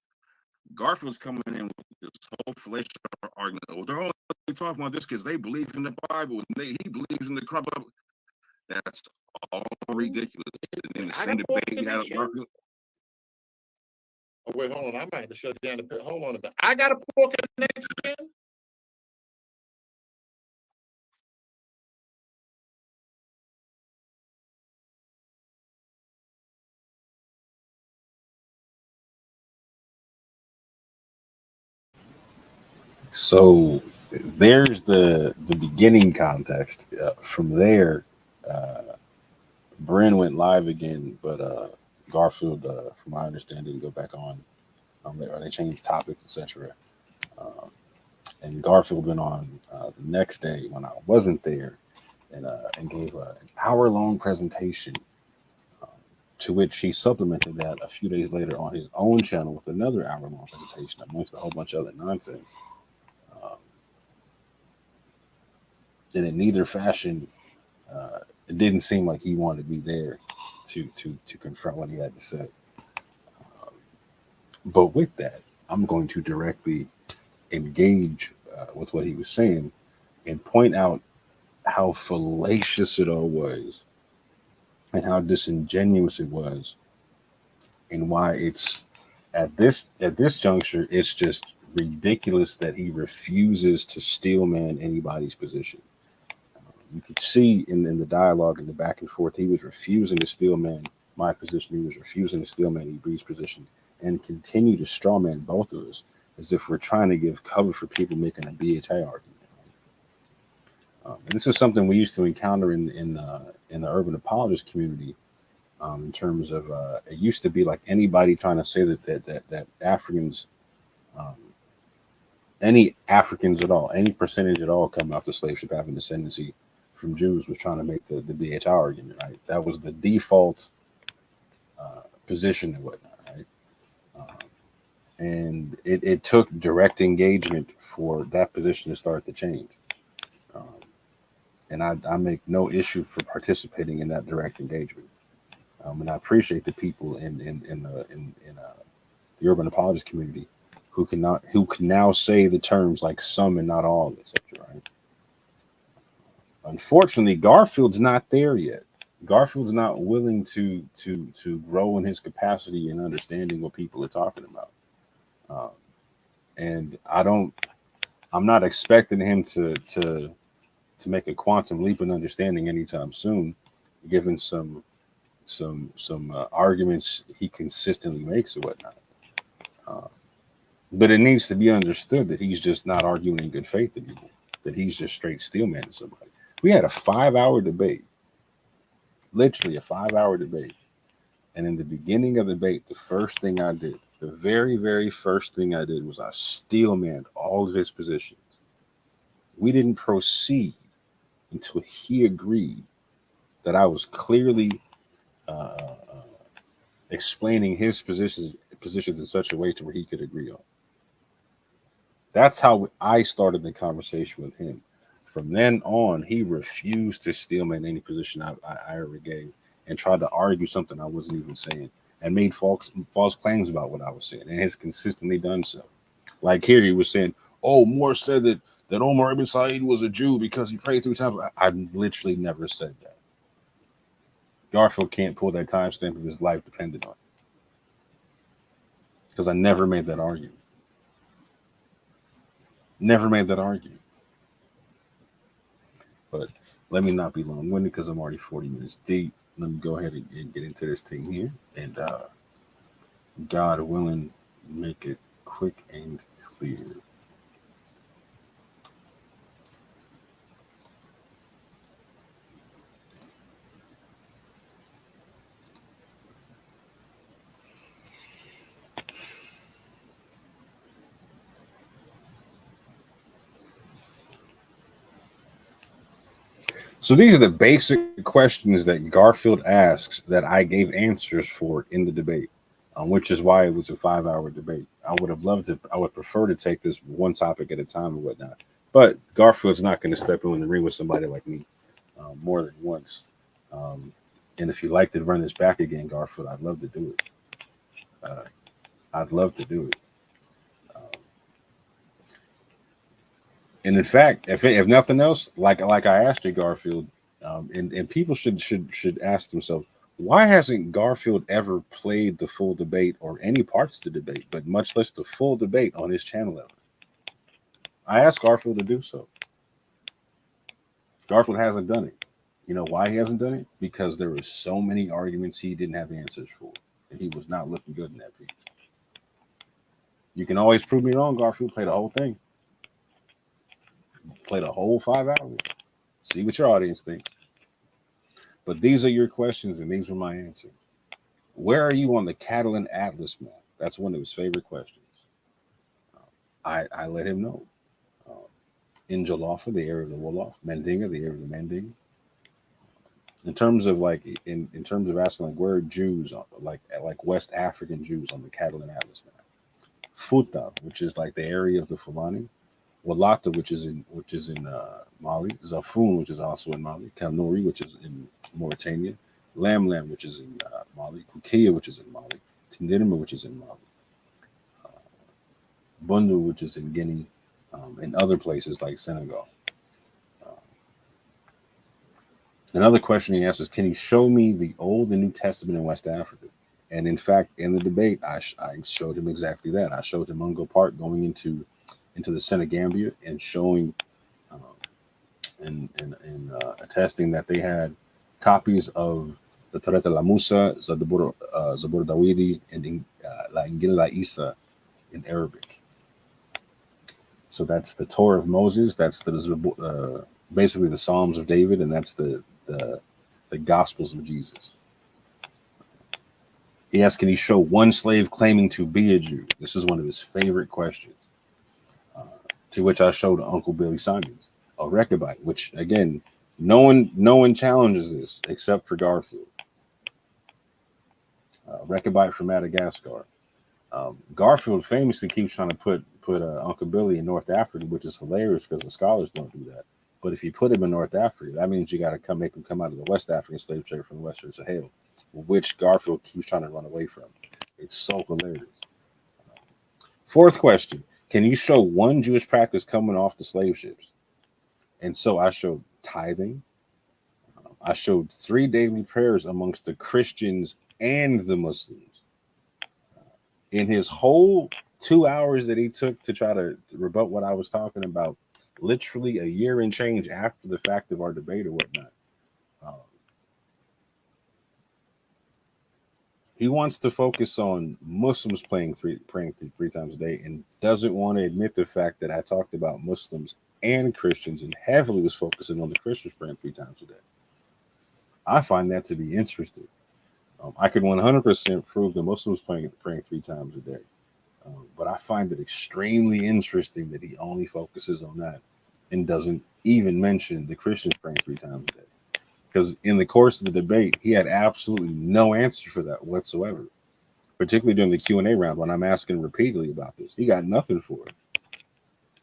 Garfield's coming in with this whole fallacious argument. Oh, they're only talking about this because they believe in the Bible and he believes in the crap. That's all ridiculous. In the same debate we had with Garfield. Oh, wait, hold on. I might have to shut down the bit. Hold on a minute. I got a poor connection. So there's the beginning context. From there, Bryn went live again, but Garfield, from my understanding, go back on. They changed topics, etc. And Garfield went on the next day when I wasn't there, and gave an hour-long presentation, to which he supplemented that a few days later on his own channel with another hour-long presentation amongst a whole bunch of other nonsense. And in neither fashion, it didn't seem like he wanted to be there to confront what he had to say. But with that, I'm going to directly engage with what he was saying and point out how fallacious it all was and how disingenuous it was, and why it's at this juncture it's just ridiculous that he refuses to steelman anybody's position. You could see in the dialogue and the back and forth, he was refusing to steelman my position. He was refusing to steelman Ebrie's position, and continue to strawman both of us as if we're trying to give cover for people making a BHA argument. And this is something we used to encounter in the urban apologist community, in terms of it used to be like anybody trying to say that Africans, any Africans at all, any percentage at all coming off the slave ship having descendancy from Jews was trying to make the BHI argument, right? That was the default position and whatnot, right? And it took direct engagement for that position to start to change. And I make no issue for participating in that direct engagement. And I appreciate the people in the urban apologist community who can now say the terms like some and not all, etc. Right? Unfortunately, Garfield's not there yet. Garfield's not willing to grow in his capacity and understanding what people are talking about. And I'm not expecting him to make a quantum leap in understanding anytime soon, given some arguments he consistently makes or whatnot. But it needs to be understood that he's just not arguing in good faith anymore. That he's just straight steelmanning somebody. We had a 5-hour debate, literally a 5-hour debate. And in the beginning of the debate, the first thing I did, the very, very first thing I did was I steelmanned all of his positions. We didn't proceed until he agreed that I was clearly explaining his positions in such a way to where he could agree on. That's how I started the conversation with him. From then on, he refused to steelman any position I ever gave and tried to argue something I wasn't even saying and made false claims about what I was saying and has consistently done so. Like here, he was saying, oh, Moore said that Omar ibn Said was a Jew because he prayed 3 times. I literally never said that. Garfield can't pull that timestamp if his life depended on it. Because I never made that argument. Never made that argument. But let me not be long-winded because I'm already 40 minutes deep. Let me go ahead and get into this thing here. And God willing, make it quick and clear. So these are the basic questions that Garfield asks that I gave answers for in the debate, which is why it was a 5-hour debate. I would prefer to take this one topic at a time and whatnot. But Garfield's not going to step in the ring with somebody like me more than once. And if you'd like to run this back again, Garfield, I'd love to do it. I'd love to do it. And in fact, if nothing else, like I asked you, Garfield, and people should ask themselves, why hasn't Garfield ever played the full debate or any parts of the debate, but much less the full debate on his channel ever? I asked Garfield to do so. Garfield hasn't done it. You know why he hasn't done it? Because there were so many arguments he didn't have answers for, and he was not looking good in that piece. You can always prove me wrong, Garfield. Play the whole thing. Play the whole 5 hours. See what your audience thinks. But these are your questions, and these were my answers. Where are you on the Catalan Atlas map? That's one of his favorite questions. I let him know. In Jalafa, the area of the Wolof. Mandinga, the area of the Mandinga. In terms of in terms of asking where are Jews like West African Jews on the Catalan Atlas map. Futa, which is like the area of the Fulani. Walata, which is in Mali, Zafun, which is also in Mali, Kanuri, which is in Mauritania, Lamlam, which is in Mali, Kukia, which is in Mali, Tindirima, which is in Mali, Bundu, which is in Guinea, and other places like Senegal. Another question he asked is, can you show me the Old and New Testament in West Africa? And in fact, in the debate, I showed him exactly that. I showed him Mungo Park going into the Senegambia and showing and attesting that they had copies of the Taret la Musa, Zabur Dawidi, and La Ingil la Isa in Arabic. So that's the Torah of Moses. That's the basically the Psalms of David, and that's the Gospels of Jesus. He asked, can he show one slave claiming to be a Jew? This is one of his favorite questions. To which I showed Uncle Billy Simons, a Rechabite, which again, no one challenges this except for Garfield. Rechabite from Madagascar. Garfield famously keeps trying to put Uncle Billy in North Africa, which is hilarious because the scholars don't do that. But if you put him in North Africa, that means you got to make him come out of the West African slave trade from the Western Sahel, which Garfield keeps trying to run away from. It's so hilarious. Fourth question. Can you show one Jewish practice coming off the slave ships? And so I showed tithing. I showed 3 daily prayers amongst the Christians and the Muslims. In his whole 2 hours that he took to try to rebut what I was talking about, literally a year and change after the fact of our debate or whatnot. He wants to focus on Muslims praying three times a day and doesn't want to admit the fact that I talked about Muslims and Christians and heavily was focusing on the Christians praying 3 times a day. I find that to be interesting. I could 100% prove the Muslims praying 3 times a day. But I find it extremely interesting that he only focuses on that and doesn't even mention the Christians praying 3 times a day. Because in the course of the debate, he had absolutely no answer for that whatsoever, particularly during the Q&A round when I'm asking repeatedly about this. He got nothing for it.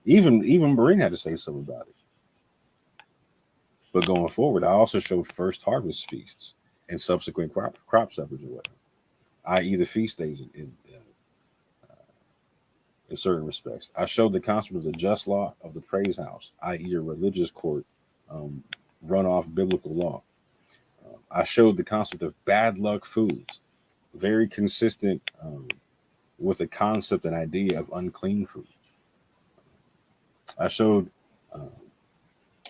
Even Marine had to say something about it. But going forward, I also showed first harvest feasts and subsequent crop suppers or whatever, i.e. the feast days in certain respects. I showed the concept of the just law of the praise house, i.e. a religious court run off biblical law. I showed the concept of bad luck foods, very consistent with the concept and idea of unclean foods. I showed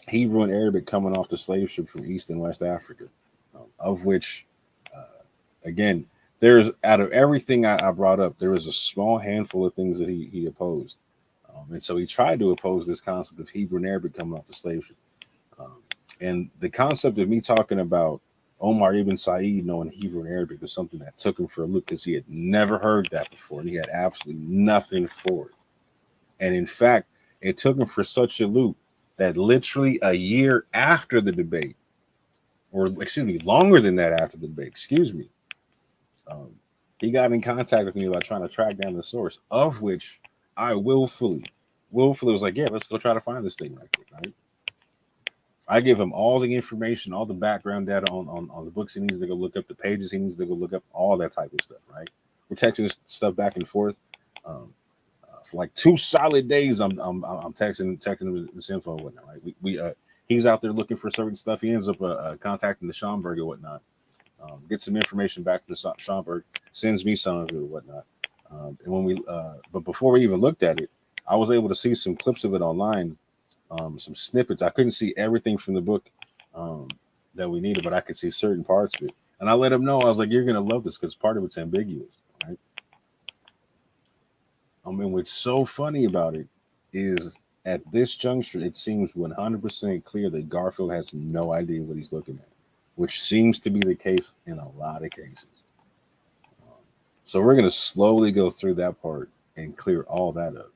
Hebrew and Arabic coming off the slave ship from East and West Africa, of which, again, there's out of everything I brought up, there was a small handful of things that he opposed. And so he tried to oppose this concept of Hebrew and Arabic coming off the slave ship. And the concept of me talking about Omar ibn Said knowing Hebrew and Arabic was something that took him for a loop because he had never heard that before. And he had absolutely nothing for it. And in fact, it took him for such a loop that literally a year after the debate, or excuse me, longer than that after the debate, he got in contact with me about trying to track down the source, of which I willfully was like, yeah, let's go try to find this thing right quick, right? I give him all the information, all the background data on the books he needs to go look up, the pages he needs to go look up, all that type of stuff, right? We're texting this stuff back and forth. For like 2 solid days, I'm texting him this info and whatnot, right? He's out there looking for certain stuff. He ends up contacting the Schomburg or whatnot. Get some information back from the Schomburg, sends me some of it or whatnot. And when but before we even looked at it, I was able to see some clips of it online, some snippets. I couldn't see everything from the book that we needed, but I could see certain parts of it. And I let him know, I was like, you're going to love this because part of it's ambiguous, right? And what's so funny about it is at this juncture, it seems 100% clear that Garfield has no idea what he's looking at, which seems to be the case in a lot of cases. So we're going to slowly go through that part and clear all that up.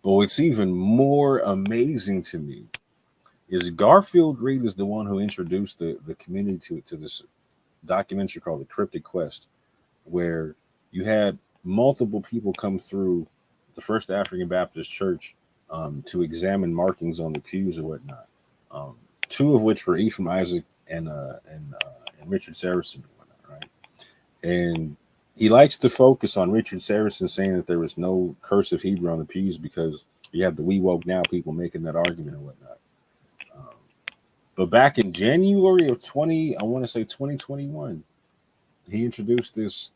But what's even more amazing to me is Garfield Reed is the one who introduced the community to this documentary called The Cryptic Quest, where you had multiple people come through the First African Baptist Church to examine markings on the pews or whatnot. 2 of which were Ephraim Isaac and Richard Saracen and whatnot, right? And he likes to focus on Richard Saracen saying that there was no cursive Hebrew on the pews because you have the We Woke Now people making that argument and whatnot. But back in January of 2021, he introduced this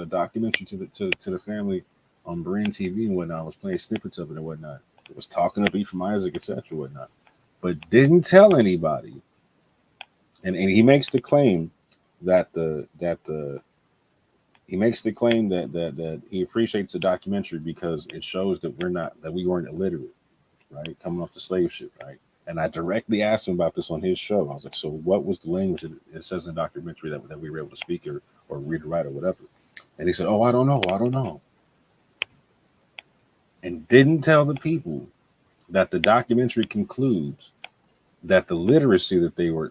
documentary to the family on Berean TV and whatnot. I was playing snippets of it and whatnot. It was talking up Ephraim Isaac, etc. whatnot, but didn't tell anybody. And he makes the claim that he appreciates the documentary because it shows that we weren't illiterate, right? Coming off the slave ship, right? And I directly asked him about this on his show. I was like, so what was the language that it says in the documentary that we were able to speak or read or write or whatever? And he said, oh, I don't know. And didn't tell the people that the documentary concludes that the literacy that they were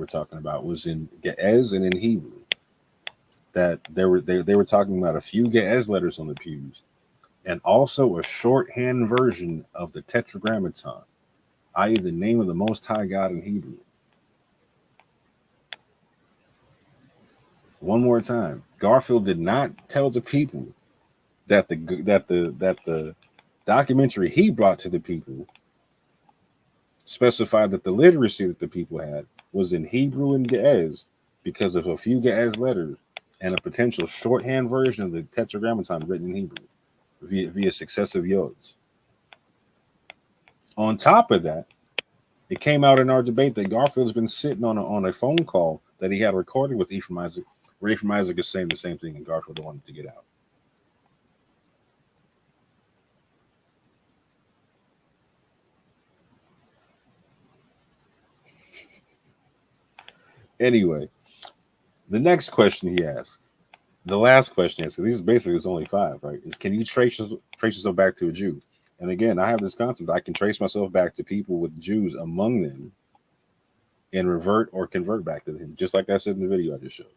talking about was in Ge'ez and in Hebrew. That they were talking about a few Ge'ez letters on the pews, and also a shorthand version of the Tetragrammaton, i.e., the name of the Most High God in Hebrew. One more time, Garfield did not tell the people that the documentary he brought to the people specified that the literacy that the people had was in Hebrew and Ge'ez because of a few Ge'ez letters and a potential shorthand version of the Tetragrammaton written in Hebrew. via successive yods. On top of that, it came out in our debate that Garfield's been sitting on a phone call that he had recorded with Ephraim Isaac, where Ephraim Isaac is saying the same thing, and Garfield wanted to get out. Anyway, the next question he asked, the last question is, these basically is only 5, right? Is can you trace yourself back to a Jew? And again, I have this concept. I can trace myself back to people with Jews among them and revert or convert back to them, just like I said in the video I just showed.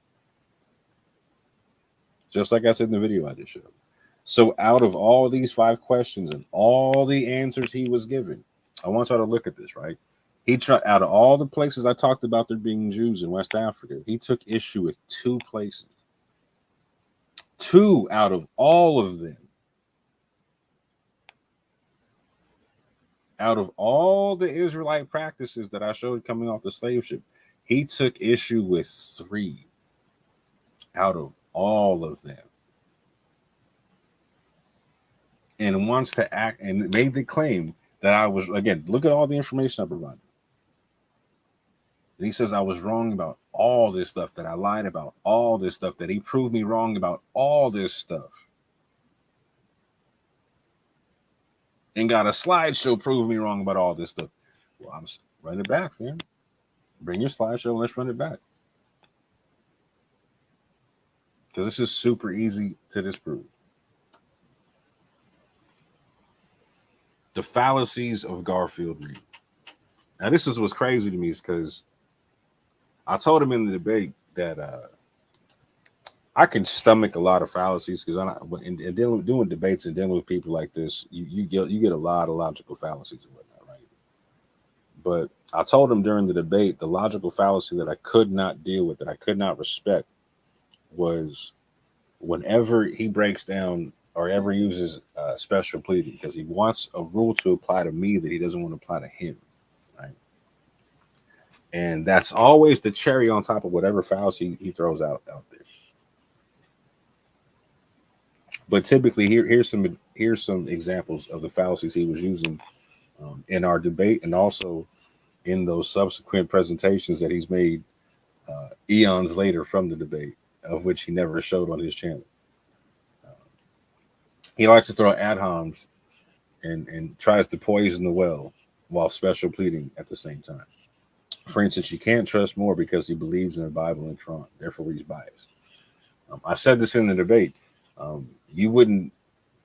Just like I said in the video I just showed. So out of all these 5 questions and all the answers he was given, I want y'all to look at this, right? He tried, out of all the places I talked about there being Jews in West Africa, he took issue with 2 places. 2 out of all of them. Out of all the Israelite practices that I showed coming off the slave ship, he took issue with 3 out of all of them. And wants to act and made the claim that I was, again, look at all the information I provided. And he says I was wrong about all this stuff, that I lied about all this stuff, that he proved me wrong about all this stuff. And got a slideshow proving me wrong about all this stuff. Well, I'm run it back, man. Bring your slideshow and let's run it back. Because this is super easy to disprove. The fallacies of Garfield Reed. Now, this is what's crazy to me, is because I told him in the debate that I can stomach a lot of fallacies, because in doing debates and dealing with people like this, you get a lot of logical fallacies and whatnot, right? But I told him during the debate, the logical fallacy that I could not deal with, that I could not respect, was whenever he breaks down or ever uses special pleading, because he wants a rule to apply to me that he doesn't want to apply to him, right? And that's always the cherry on top of whatever fallacy he throws out there. But typically, here's some examples of the fallacies he was using in our debate, and also in those subsequent presentations that he's made eons later from the debate, of which he never showed on his channel. He likes to throw ad homs and tries to poison the well while special pleading at the same time. For instance, you can't trust Moore because he believes in the Bible and Quran, therefore he's biased. I said this in the debate. You wouldn't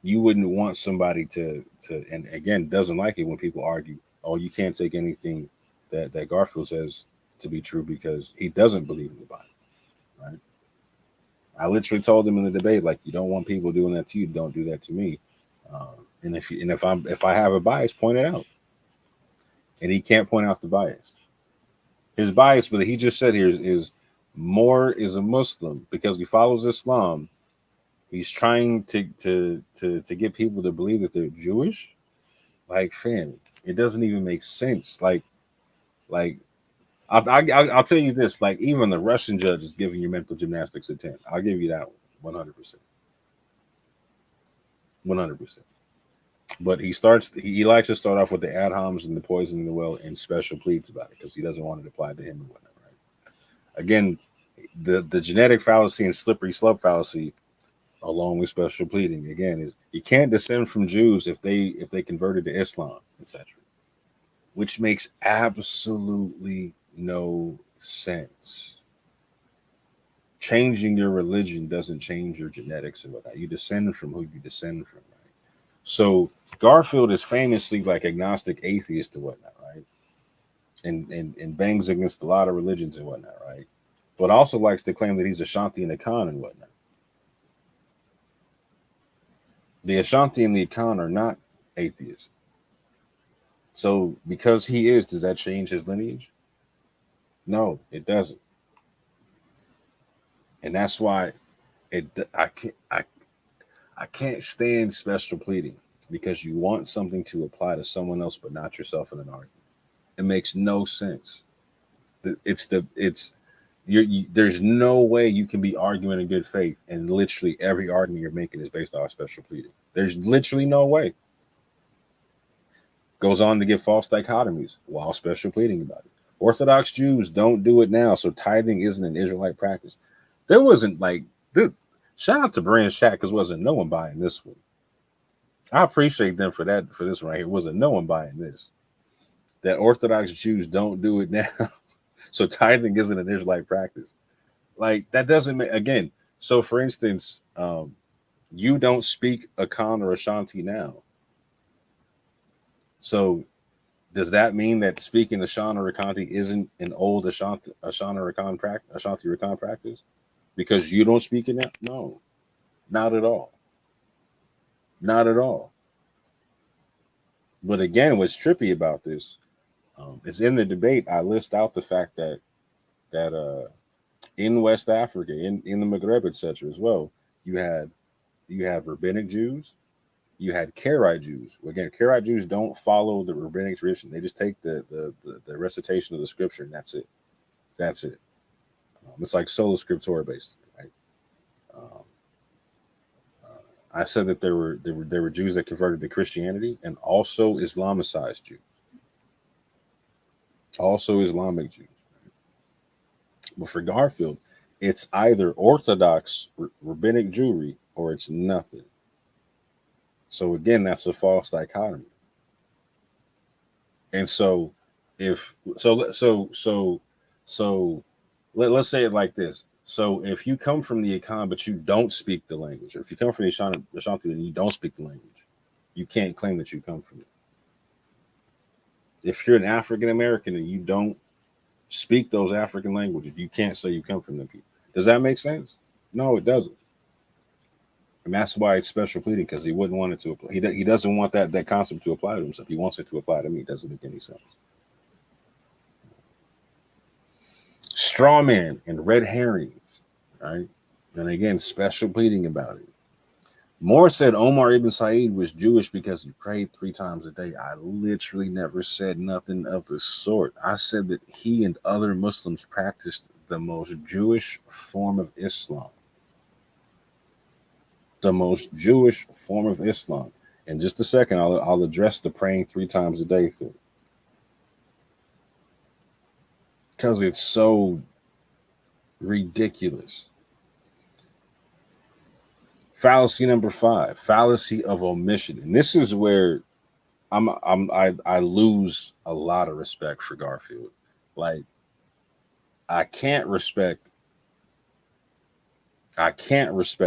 want somebody to and again, doesn't like it when people argue, oh, you can't take anything that Garfield says to be true because he doesn't believe in the Bible, right? I literally told him in the debate, like, you don't want people doing that to you, don't do that to me. And if I have a bias, point it out. And he can't point out the bias. His bias, but he just said here is Moore is a Muslim because he follows Islam. He's trying to get people to believe that they're Jewish. Like, fam, it doesn't even make sense. Like I'll tell you this. Like, even the Russian judge is giving you mental gymnastics a 10. I'll give you that one, 100%. 100%. But he likes to start off with the ad homs and the poisoning the well and special pleads about it because he doesn't want it applied to him and whatnot, right? Again, the genetic fallacy and slippery slope fallacy, along with special pleading, again, is you can't descend from Jews if they converted to Islam, etc., which makes absolutely no sense. Changing your religion doesn't change your genetics and whatnot. You descend from who you descend from, right? So Garfield is famously like agnostic atheist and whatnot, right? And bangs against a lot of religions and whatnot, right? But also likes to claim that he's Ashanti and Akan and whatnot. The Ashanti and the Akan are not atheists. So because he is, does that change his lineage? No, it doesn't. And that's why I can't stand special pleading, because you want something to apply to someone else but not yourself in an argument. It makes no sense. There's no way you can be arguing in good faith and literally every argument you're making is based on special pleading. There's literally no way. Goes on to give false dichotomies while special pleading about it. Orthodox Jews don't do it now, so tithing isn't an Israelite practice. There wasn't like this. Shout out to Brand Shack because wasn't no one buying this one. I appreciate them for that, for this right here. Wasn't no one buying this. That Orthodox Jews don't do it now, so tithing isn't an Israelite practice. Like that doesn't make, again. So for instance, you don't speak Akan or Ashanti now. So does that mean that speaking Ashan or Akanti isn't an old Ashanti or Akan practice, Ashanti or Akan practice? Because you don't speak it now? No, not at all. Not at all. But again, what's trippy about this is in the debate, I list out the fact that in West Africa, in the Maghreb, etc., as well, you have rabbinic Jews, you had Karaite Jews. Again, Karaite Jews don't follow the rabbinic tradition; they just take the recitation of the scripture, and that's it. That's it. It's like sola scriptura based, right? I said that there were Jews that converted to Christianity and also Islamicized Jews, also Islamic Jews. But for Garfield, it's either Orthodox rabbinic Jewry or it's nothing. So again, that's a false dichotomy. And so let's say it like this. So if you come from the Akan but you don't speak the language, or if you come from the Ashanti and you don't speak the language, you can't claim that you come from it. If you're an African American and you don't speak those African languages, you can't say you come from them people. Does that make sense? No, it doesn't. And that's why it's special pleading, because he wouldn't want it to apply. He doesn't want that concept to apply to himself. He wants it to apply to me. It doesn't make any sense. Straw man and red herrings, right? And again, special pleading about it. Moore said Omar ibn Said was Jewish because he prayed 3 times a day. I literally never said nothing of the sort. I said that he and other Muslims practiced the most Jewish form of Islam. The most Jewish form of Islam. In just a second, I'll address the praying 3 times a day thing, because it's so ridiculous. Fallacy number 5, fallacy of omission, and this is where I lose a lot of respect for Garfield. Like, I can't respect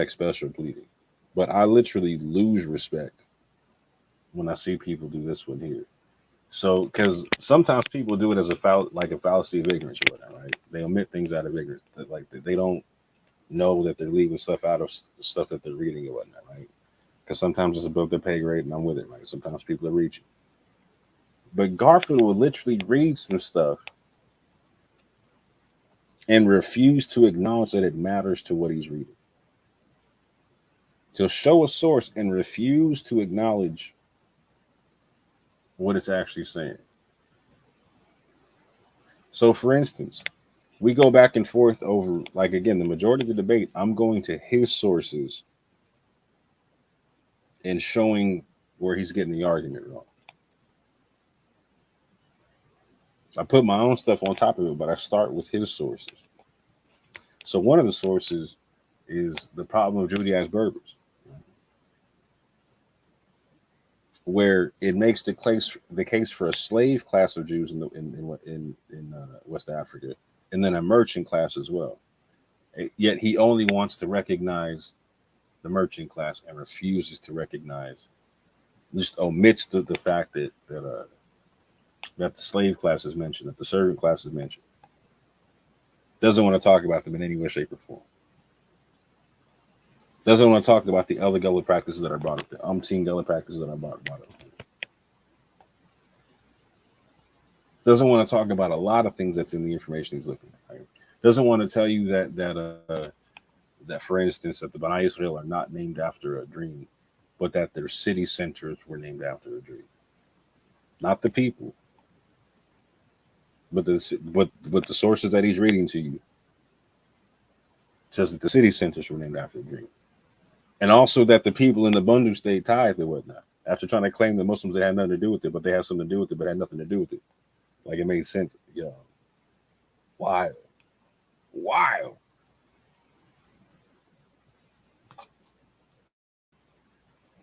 special pleading, but I literally lose respect when I see people do this one here. So, because sometimes people do it as a fallacy of ignorance or whatnot, right? They omit things out of ignorance, like they don't know that they're leaving stuff out of stuff that they're reading and whatnot, right? Because sometimes it's above their pay grade, and I'm with it, right? Sometimes people are reaching, but Garfield will literally read some stuff and refuse to acknowledge that it matters to what he's reading. He'll show a source and refuse to acknowledge what it's actually saying. So, for instance, we go back and forth over, like, again, the majority of the debate, I'm going to his sources and showing where he's getting the argument wrong. I put my own stuff on top of it, but I start with his sources. So one of the sources is the problem of Judaized Berbers, where it makes the case for a slave class of Jews in West Africa, and then a merchant class as well. Yet he only wants to recognize the merchant class and refuses to recognize, just omits the fact that the slave class is mentioned, that the servant class is mentioned. Doesn't want to talk about them in any way, shape, or form. Doesn't want to talk about the other gullah practices that are brought up, the umpteen gullah practices that are brought up. Doesn't want to talk about a lot of things that's in the information he's looking at. Right? Doesn't want to tell you that for instance, that the B'nai Israel are not named after a dream, but that their city centers were named after a dream. Not the people, but the sources that he's reading to you says that the city centers were named after a dream. And also that the people in the Bundu state tithed and whatnot. After trying to claim the Muslims that had nothing to do with it, but they had something to do with it, but had nothing to do with it. Like it made sense. Yo. Wild. Wild.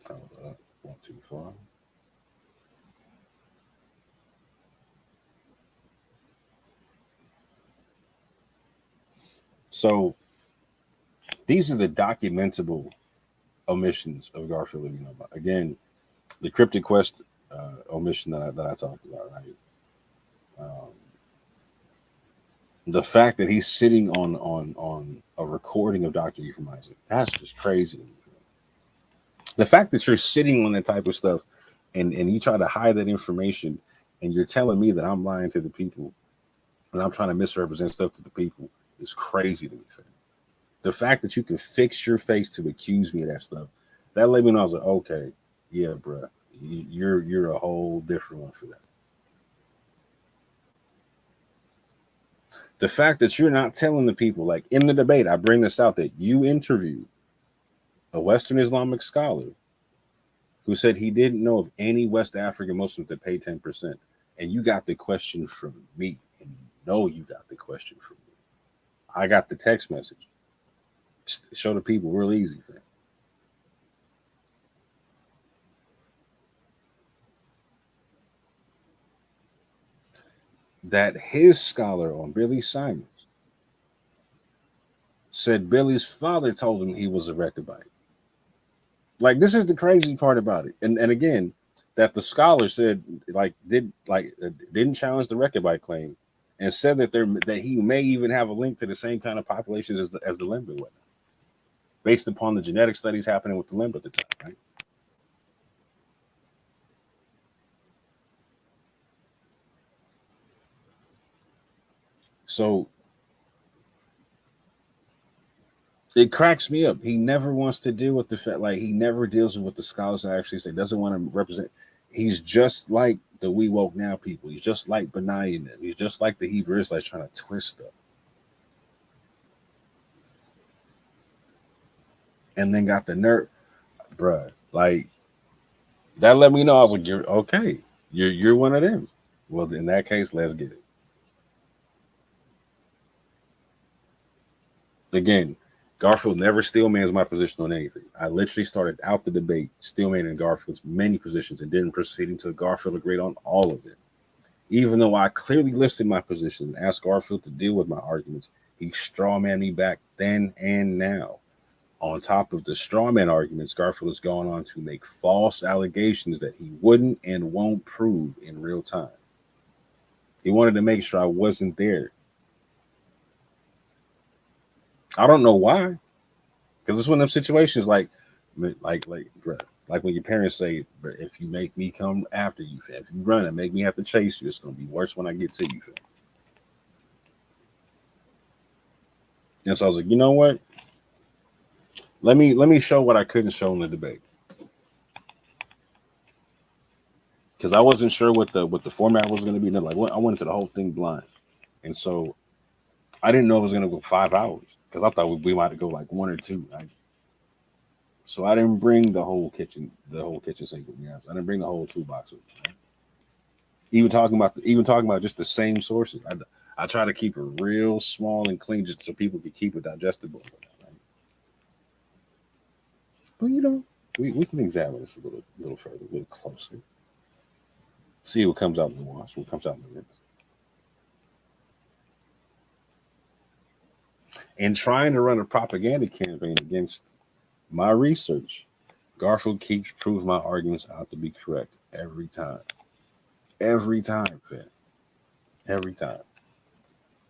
Hold up. 1, 2, 4. So these are the documentable omissions of Garfield. You know, again, the cryptic quest omission that I talked about, right? The fact that he's sitting on a recording of Dr. Ephraim Isaac, that's just crazy. The fact that you're sitting on that type of stuff and you try to hide that information and you're telling me that I'm lying to the people and I'm trying to misrepresent stuff to the people is crazy to me. The fact that you can fix your face to accuse me of that stuff, that let me know. I was like, okay, yeah, bro, you're a whole different one for that. The fact that you're not telling the people, like in the debate, I bring this out that you interviewed a Western Islamic scholar who said he didn't know of any West African Muslims that pay 10%. And you got the question from me. And you know you got the question from me. I got the text message. Show the people real easy, fam. That his scholar on Billy Simons said Billy's father told him he was a Rechabite. Like, this is the crazy part about it. And again, that the scholar said, didn't challenge the Rechabite claim and said that he may even have a link to the same kind of populations as the Lemba were, based upon the genetic studies happening with the Lemba at the time, right? So it cracks me up. He never wants to deal with the fact, like he never deals with what the scholars actually say. Doesn't want to represent. He's just like the We Woke Now people. He's just like Benai and them. He's just like the Hebrew Israelites trying to twist stuff. And then got the nerve, bruh. Like that let me know. I was like, you're okay. You're one of them. Well, in that case, let's get it. Again, Garfield never steelmans my position on anything. I literally started out the debate steelmaning Garfield's many positions and didn't proceed until Garfield agreed on all of them. Even though I clearly listed my position and asked Garfield to deal with my arguments, he strawmanned me back then and now. On top of the strawman arguments, Garfield has gone on to make false allegations that he wouldn't and won't prove in real time. He wanted to make sure I wasn't there. I don't know why, because it's one of them situations like when your parents say, if you make me come after you, fam, if you run and make me have to chase you, it's gonna be worse when I get to you, fam. And so I was like, you know what? Let me show what I couldn't show in the debate, because I wasn't sure what the format was going to be. Like, I went into the whole thing blind, and so I didn't know it was going to go 5 hours, because I thought we might go like 1 or 2. So I didn't bring the whole kitchen sink with me. I didn't bring the whole toolbox with me. Right? Even talking about just the same sources, I try to keep it real small and clean, just so people can keep it digestible. Right? But you know, we can examine this a little further, a little closer. See what comes out in the wash, what comes out in the rinse. And trying to run a propaganda campaign against my research, Garfield keeps proving my arguments out to be correct every time. Every time, fam. Every time.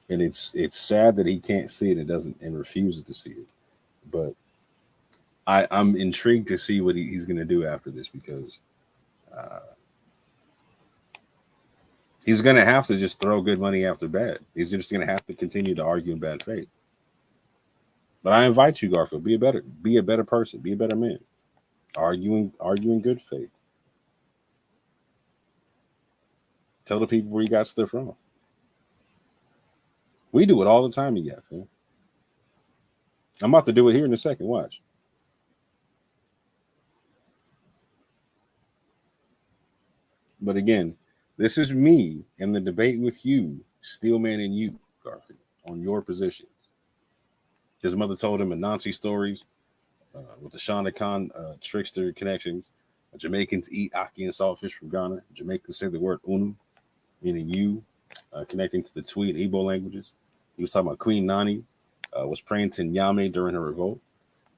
And it's sad that he can't see it and refuses to see it. But I'm intrigued to see what he's going to do after this, because he's going to have to just throw good money after bad. He's just going to have to continue to argue in bad faith. But I invite you, Garfield, be a better person, be a better man. Argue in good faith. Tell the people where you got stuff wrong. We do it all the time, fam. I'm about to do it here in a second. Watch. But again, this is me in the debate with you, Steelman and you, Garfield, on your positions. His mother told him Anansi stories with the Shonda Khan trickster connections. Jamaicans eat ackee and saltfish from Ghana. Jamaicans say the word unu, meaning you, connecting to the Tweed Igbo languages. He was talking about Queen Nani was praying to Nyame during her revolt.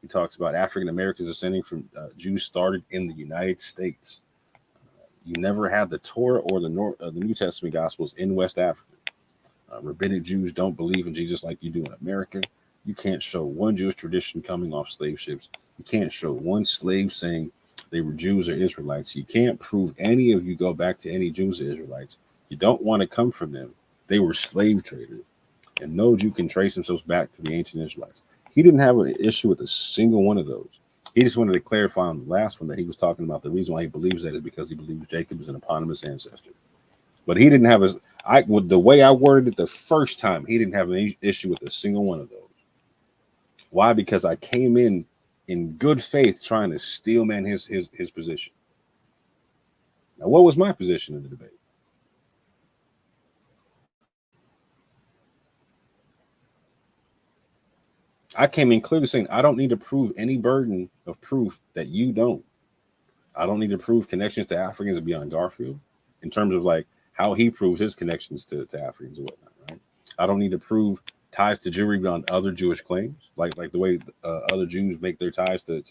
He talks about African Americans ascending from Jews started in the United States. You never had the Torah or the New Testament Gospels in West Africa. Rabbinic Jews don't believe in Jesus like you do in America. You can't show one Jewish tradition coming off slave ships. You can't show one slave saying they were Jews or Israelites. You can't prove any of you go back to any Jews or Israelites. You don't want to come from them. They were slave traders. And no Jew can trace themselves back to the ancient Israelites. He didn't have an issue with a single one of those. He just wanted to clarify on the last one that he was talking about the reason why he believes that is because he believes Jacob is an eponymous ancestor. But he didn't have with the way I worded it the first time, he didn't have an issue with a single one of those. Why? Because I came in good faith trying to steelman his position. Now, what was my position in the debate? I came in clearly saying I don't need to prove any burden of proof that you don't. I don't need to prove connections to Africans beyond Garfield in terms of like how he proves his connections to Africans and whatnot, right? I don't need to prove ties to Jewry beyond other Jewish claims, like the way other Jews make their ties to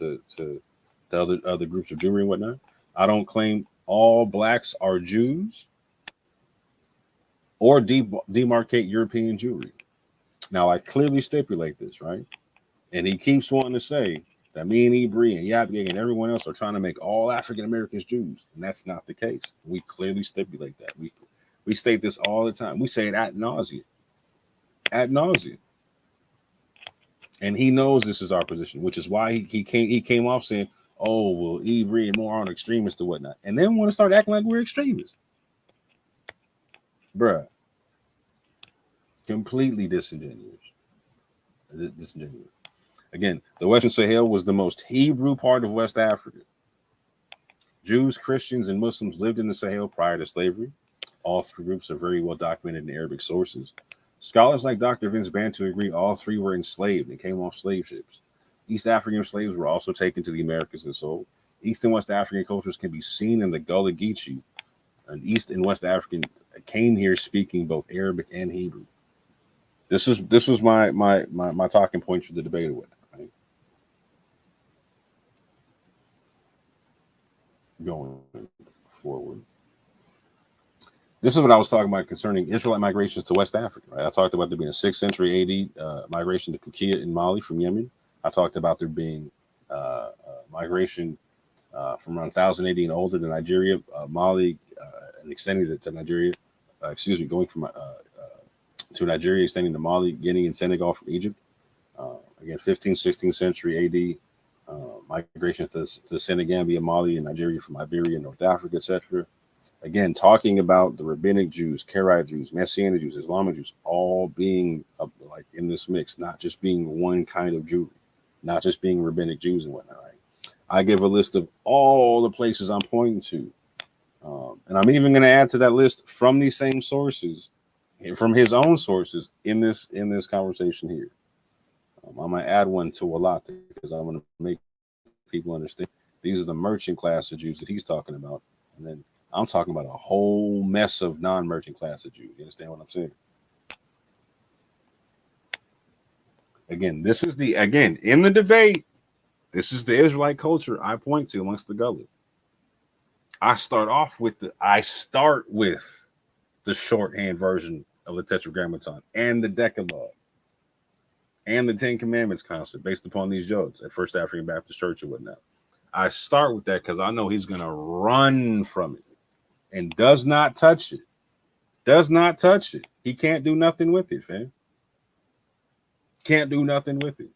other groups of Jewry and whatnot. I don't claim all blacks are Jews or demarcate European Jewry. Now, I clearly stipulate this, right? And he keeps wanting to say that me and Ibri and Yabig and everyone else are trying to make all African Americans Jews. And that's not the case. We clearly stipulate that. We state this all the time. We say it ad nauseum. Ad nauseum. And he knows this is our position, which is why he came off saying, oh, well, Ibri and more aren't extremists or whatnot. And then want to start acting like we're extremists. Bruh. Completely disingenuous. Again, the Western Sahel was the most Hebrew part of West Africa. Jews, Christians, and Muslims lived in the Sahel prior to slavery. All three groups are very well documented in Arabic sources. Scholars like Dr. Vince Bantu agree all three were enslaved and came off slave ships. East African slaves were also taken to the Americas and sold. East and West African cultures can be seen in the Gullah Geechee. And East and West African came here speaking both Arabic and Hebrew. This was my talking points for the debate with. Right? Going forward. This is what I was talking about concerning Israelite migrations to West Africa. Right? I talked about there being a 6th century AD migration to Kukia in Mali from Yemen. I talked about there being migration from around 1000 AD and older to Nigeria, Mali, and extending to Nigeria. Going from to Nigeria, extending to Mali, Guinea, and Senegal from Egypt. Again, 15th, 16th century AD, migration to Senegambia, Mali, and Nigeria from Iberia, North Africa, etc. Again, talking about the Rabbinic Jews, Karaite Jews, Messianic Jews, Islamic Jews, all being like in this mix, not just being one kind of Jew, not just being Rabbinic Jews and whatnot. Right? I give a list of all the places I'm pointing to. And I'm even going to add to that list from these same sources, from his own sources in this conversation here. I'm going to add one to a lot because I want to make people understand these are the merchant class of Jews that he's talking about. And then I'm talking about a whole mess of non-merchant class of Jews. You understand what I'm saying? Again, in the debate, this is the Israelite culture I point to amongst the gullah. I start with the shorthand version of the Tetragrammaton and the Decalogue and the 10 Commandments concept based upon these Jodes at First African Baptist Church and whatnot. I start with that because I know he's going to run from it and does not touch it. Does not touch it. He can't do nothing with it, fam. Can't do nothing with it.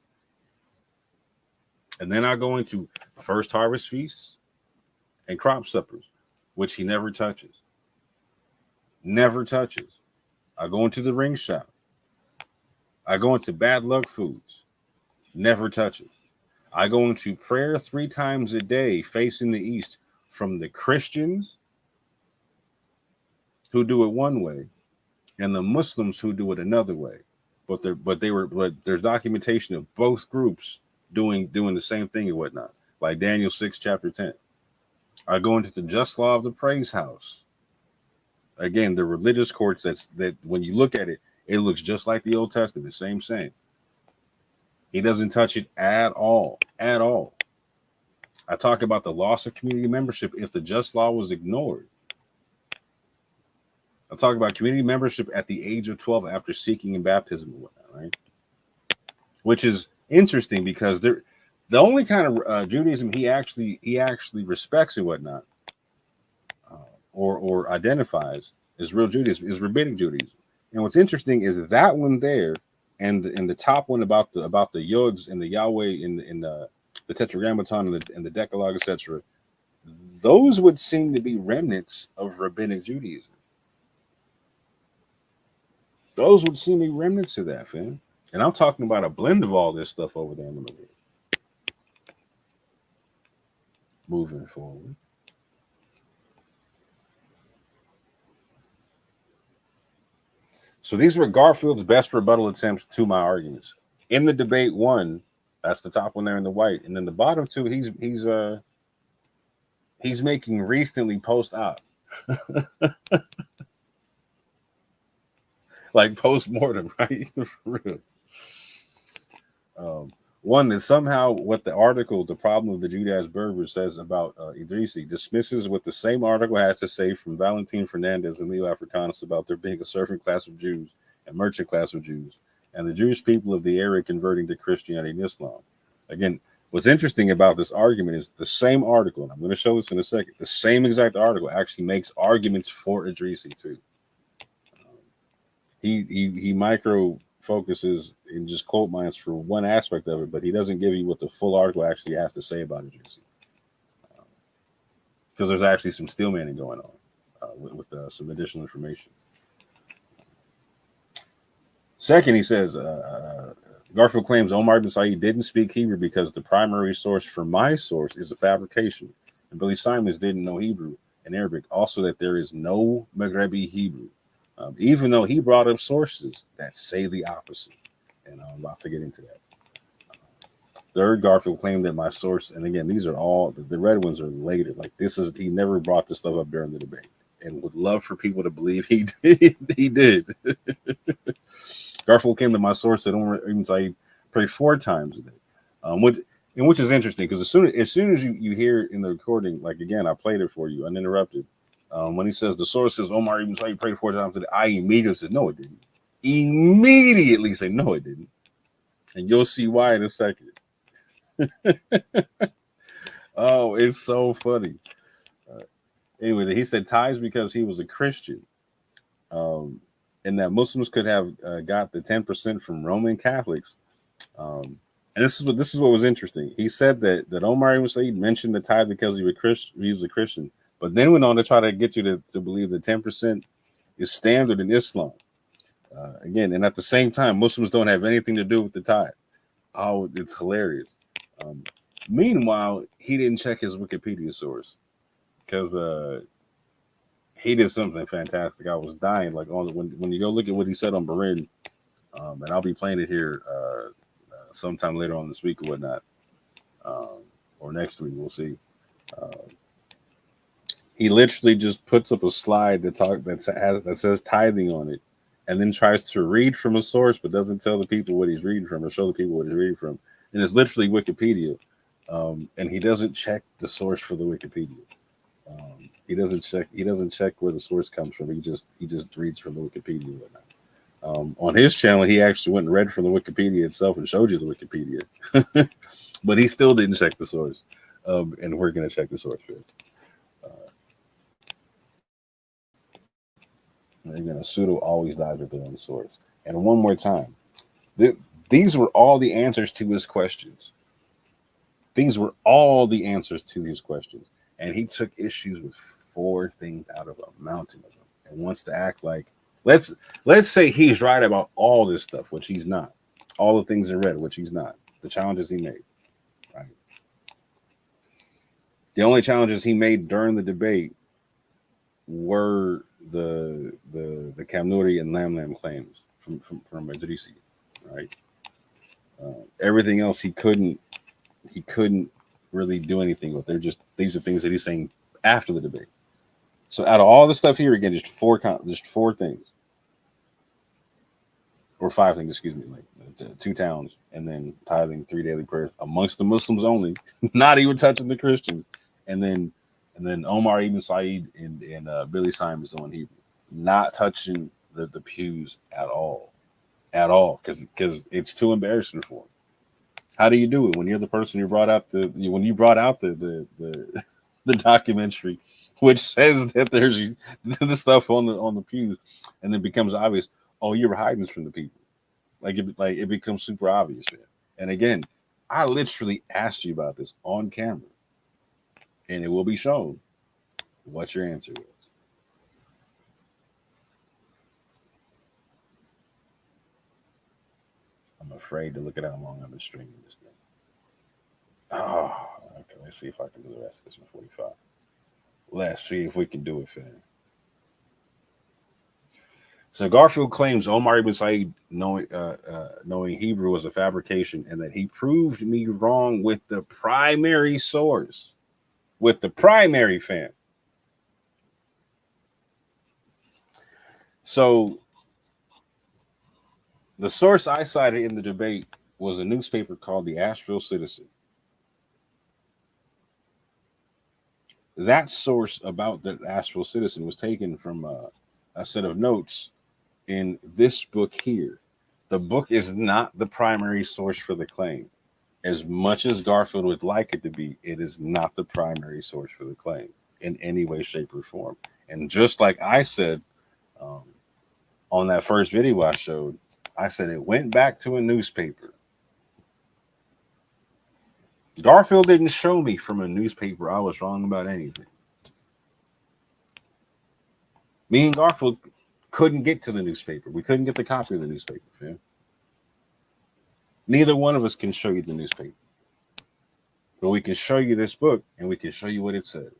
And then I go into first harvest feasts and crop suppers, which he never touches. Never touches. I go into the ring shop. I go into bad luck foods. Never touches. I go into prayer 3 times a day facing the east from the Christians who do it one way, and the Muslims who do it another way. But there's documentation of both groups doing the same thing and whatnot. Like Daniel 6, chapter 10. I go into the just law of the praise house. Again, the religious courts that when you look at it, it looks just like the Old Testament, same. He doesn't touch it at all. At all. I talk about the loss of community membership if the just law was ignored. I talk about community membership at the age of 12 after seeking and baptism and whatnot, right? Which is interesting because the only kind of Judaism he actually respects and whatnot, or identifies as real Judaism is rabbinic Judaism. And what's interesting is that one there, and the top one about the yods and the Yahweh in the Tetragrammaton and the Decalogue, etc. Those would seem to be remnants of rabbinic Judaism. Those would seem to be remnants of that, fam. And I'm talking about a blend of all this stuff over there in the middle. Moving forward. So these were Garfield's best rebuttal attempts to my arguments. In the debate one, that's the top one there in the white, and then the bottom two, he's making recently post-op. Like post-mortem, right? For real. One that somehow what the article, the problem of the Judas Berber says about Idrisi dismisses what the same article has to say from Valentin Fernandez and Leo Africanus about there being a servant class of Jews and merchant class of Jews and the Jewish people of the area converting to Christianity and Islam. Again, what's interesting about this argument is the same article, and I'm going to show this in a second, the same exact article actually makes arguments for Idrisi too. He micro focuses in just quote mines for one aspect of it, but he doesn't give you what the full article actually has to say about Idrisi. Because there's actually some steelmanning going on with some additional information. Second, he says, Garfield claims Omar ibn Said didn't speak Hebrew because the primary source for my source is a fabrication. And Billy Simons didn't know Hebrew and Arabic. Also that there is no Maghrebi Hebrew. Even though he brought up sources that say the opposite. And I'm about to get into that. Third, Garfield claimed that my source, and again, these are all, the red ones are later. Like he never brought this stuff up during the debate and would love for people to believe he did. He did. Garfield came to my source that Omar ibn Said prayed 4 times a day. Which is interesting because as soon as you hear in the recording, like again, I played it for you uninterrupted. When he says the source says Omar ibn Said prayed 4 times a day, I immediately said, no, it didn't. Immediately say, no, it didn't. And you'll see why in a second. Oh, it's so funny. Anyway, he said tithes because he was a Christian. And that Muslims could have got the 10% from Roman Catholics. And this is what was interesting. He said that Omar ibn Said mentioned the tithe because he was a Christian. But then went on to try to get you to believe that 10% is standard in Islam. Again, and at the same time, Muslims don't have anything to do with the tithe. Oh, it's hilarious. Meanwhile, he didn't check his Wikipedia source because he did something fantastic. I was dying. Like when you go look at what he said on Barin, and I'll be playing it here sometime later on this week or whatnot, or next week. We'll see. He literally just puts up a slide that says tithing on it, and then tries to read from a source, but doesn't tell the people what he's reading from or show the people what he's reading from. And it's literally Wikipedia, and he doesn't check the source for the Wikipedia. He doesn't check where the source comes from. He just reads from the Wikipedia and whatnot. On his channel, he actually went and read from the Wikipedia itself and showed you the Wikipedia, but he still didn't check the source. And we're gonna check the source for it. Again, a pseudo always dies at their own source. And one more time, these were all the answers to his questions. These were all the answers to these questions. And he took issues with 4 things out of a mountain of them and wants to act like, let's say he's right about all this stuff, which he's not. All the things in red, which he's not. The challenges he made, right? The only challenges he made during the debate were the Kamnuri and Lam claims from Idrisi, right? Everything else he couldn't really do anything with. These are things that he's saying after the debate. So out of all the stuff here, again, just four things or five things, excuse me, like 2 towns, and then tithing, 3 daily prayers amongst the Muslims only, not even touching the Christians, and then Omar ibn Said and Billy Simons on Hebrew, not touching the pews at all, because it's too embarrassing for him. How do you do it when you're the person who brought out the documentary, which says that there's the stuff on the pews, and then becomes obvious? Oh, you were hiding from the people. Like it becomes super obvious, man. And again, I literally asked you about this on camera, and it will be shown what your answer was. I'm afraid to look at how long I've been streaming this thing. Oh, okay. Let's see if I can do the rest of this in 45. Let's see if we can do it, fam. So Garfield claims Omar ibn Said knowing Hebrew was a fabrication, and that he proved me wrong with the primary source, with the primary fan. So the source I cited in the debate was a newspaper called the Asheville Citizen. That source about the Asheville Citizen was taken from a set of notes in this book here. The book is not the primary source for the claim. As much as Garfield would like it to be, it is not the primary source for the claim in any way, shape, or form. And just like I said on that first video I showed, I said it went back to a newspaper. Garfield didn't show me from a newspaper I was wrong about anything. Me and Garfield couldn't get to the newspaper. We couldn't get the copy of the newspaper, fam. Neither one of us can show you the newspaper. But we can show you this book, and we can show you what it said.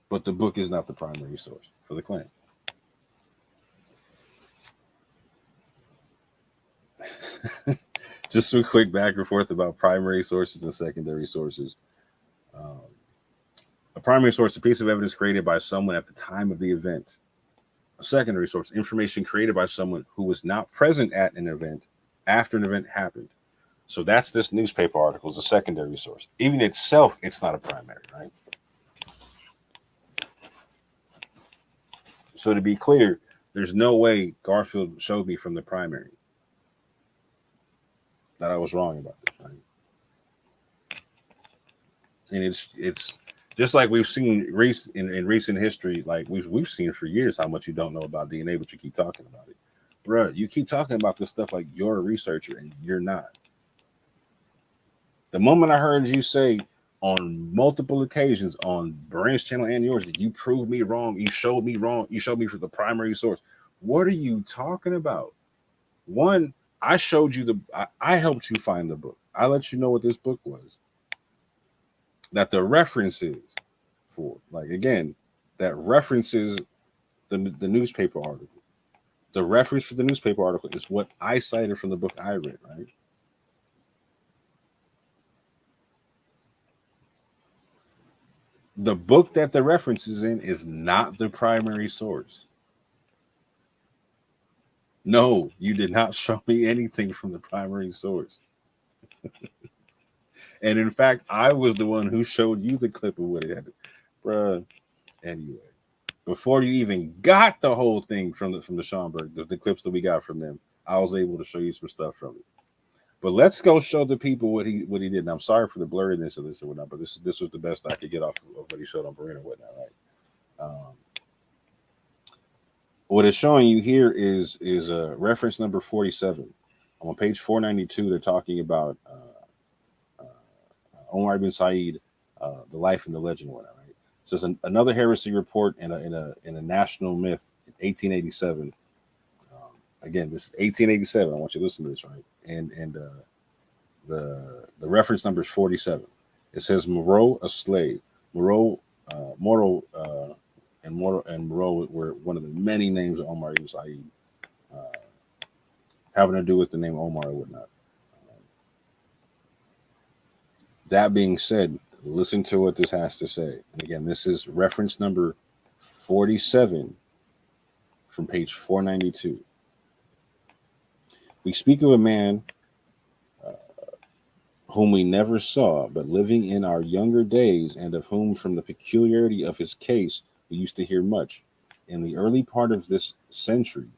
But the book is not the primary source for the claim. Just a quick back and forth about primary sources and secondary sources. A primary source, a piece of evidence created by someone at the time of the event. A secondary source, information created by someone who was not present at an event after an event happened. So that's this newspaper article is a secondary source. Even itself, it's not a primary, right? So to be clear, there's no way Garfield showed me from the primary that I was wrong about this, right? And it's just like we've seen in recent history, like we've seen for years how much you don't know about DNA, but you keep talking about it. Bruh, you keep talking about this stuff like you're a researcher and you're not. The moment I heard you say on multiple occasions on Brian's channel and yours that you proved me wrong, you showed me wrong, you showed me for the primary source. What are you talking about? One, I showed you I helped you find the book. I let you know what this book was. That the references for, like, again, that references the newspaper article. The reference for the newspaper article is what I cited from the book I read, right? The book that the reference is in is not the primary source. No, you did not show me anything from the primary source. And in fact, I was the one who showed you the clip of what it had. Bruh. Anyway, before you even got the whole thing from the Schomburg, the clips that we got from them, I was able to show you some stuff from it. But let's go show the people what he did. And I'm sorry for the blurriness of this or whatnot, but this was the best I could get off of what he showed on Barina and whatnot, right? What it's showing you here is reference number 47. On page 492, they're talking about Omar ibn Said, the life and the legend, or whatnot, right? It says another heresy report in a national myth in 1887. Again, this is 1887. I want you to listen to this, right? And the reference number is 47. It says Moreau, a slave. Moreau and Moreau were one of the many names of Omar ibn Said, having to do with the name Omar or whatnot. That being said, listen to what this has to say. And again, this is reference number 47 from page 492. We speak of a man whom we never saw, but living in our younger days, and of whom, from the peculiarity of his case, we used to hear much. In the early part of this century,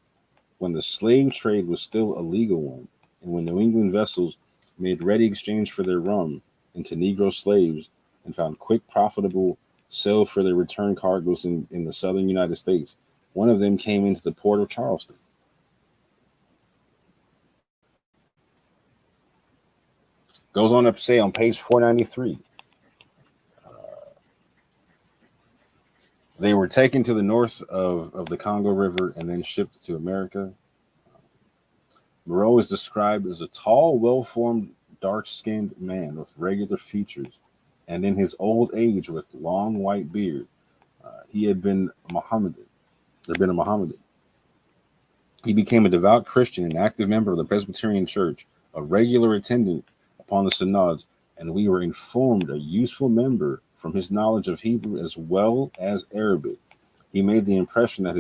when the slave trade was still a legal one, and when New England vessels made ready exchange for their rum into Negro slaves and found quick, profitable sale for their return cargoes in the southern United States, one of them came into the port of Charleston. Goes on to say on page 493, they were taken to the north of the Congo River and then shipped to America. Moreau is described as a tall, well-formed, dark-skinned man with regular features, and in his old age with long white beard. He had been a Mohammedan. He became a devout Christian and active member of the Presbyterian Church, a regular attendant upon the synods, and we were informed a useful member from his knowledge of Hebrew as well as Arabic. He made the impression that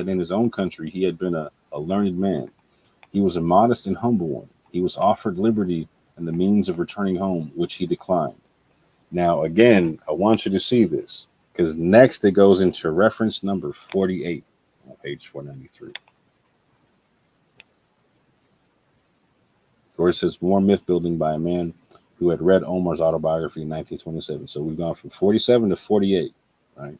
in his own country he had been a learned man. He was a modest and humble one. He was offered liberty and the means of returning home, which he declined. Now, again, I want you to see this, because next it goes into reference number 48 on page 493. Where it says more myth building by a man who had read Omar's autobiography in 1927. So we've gone from 47 to 48, right?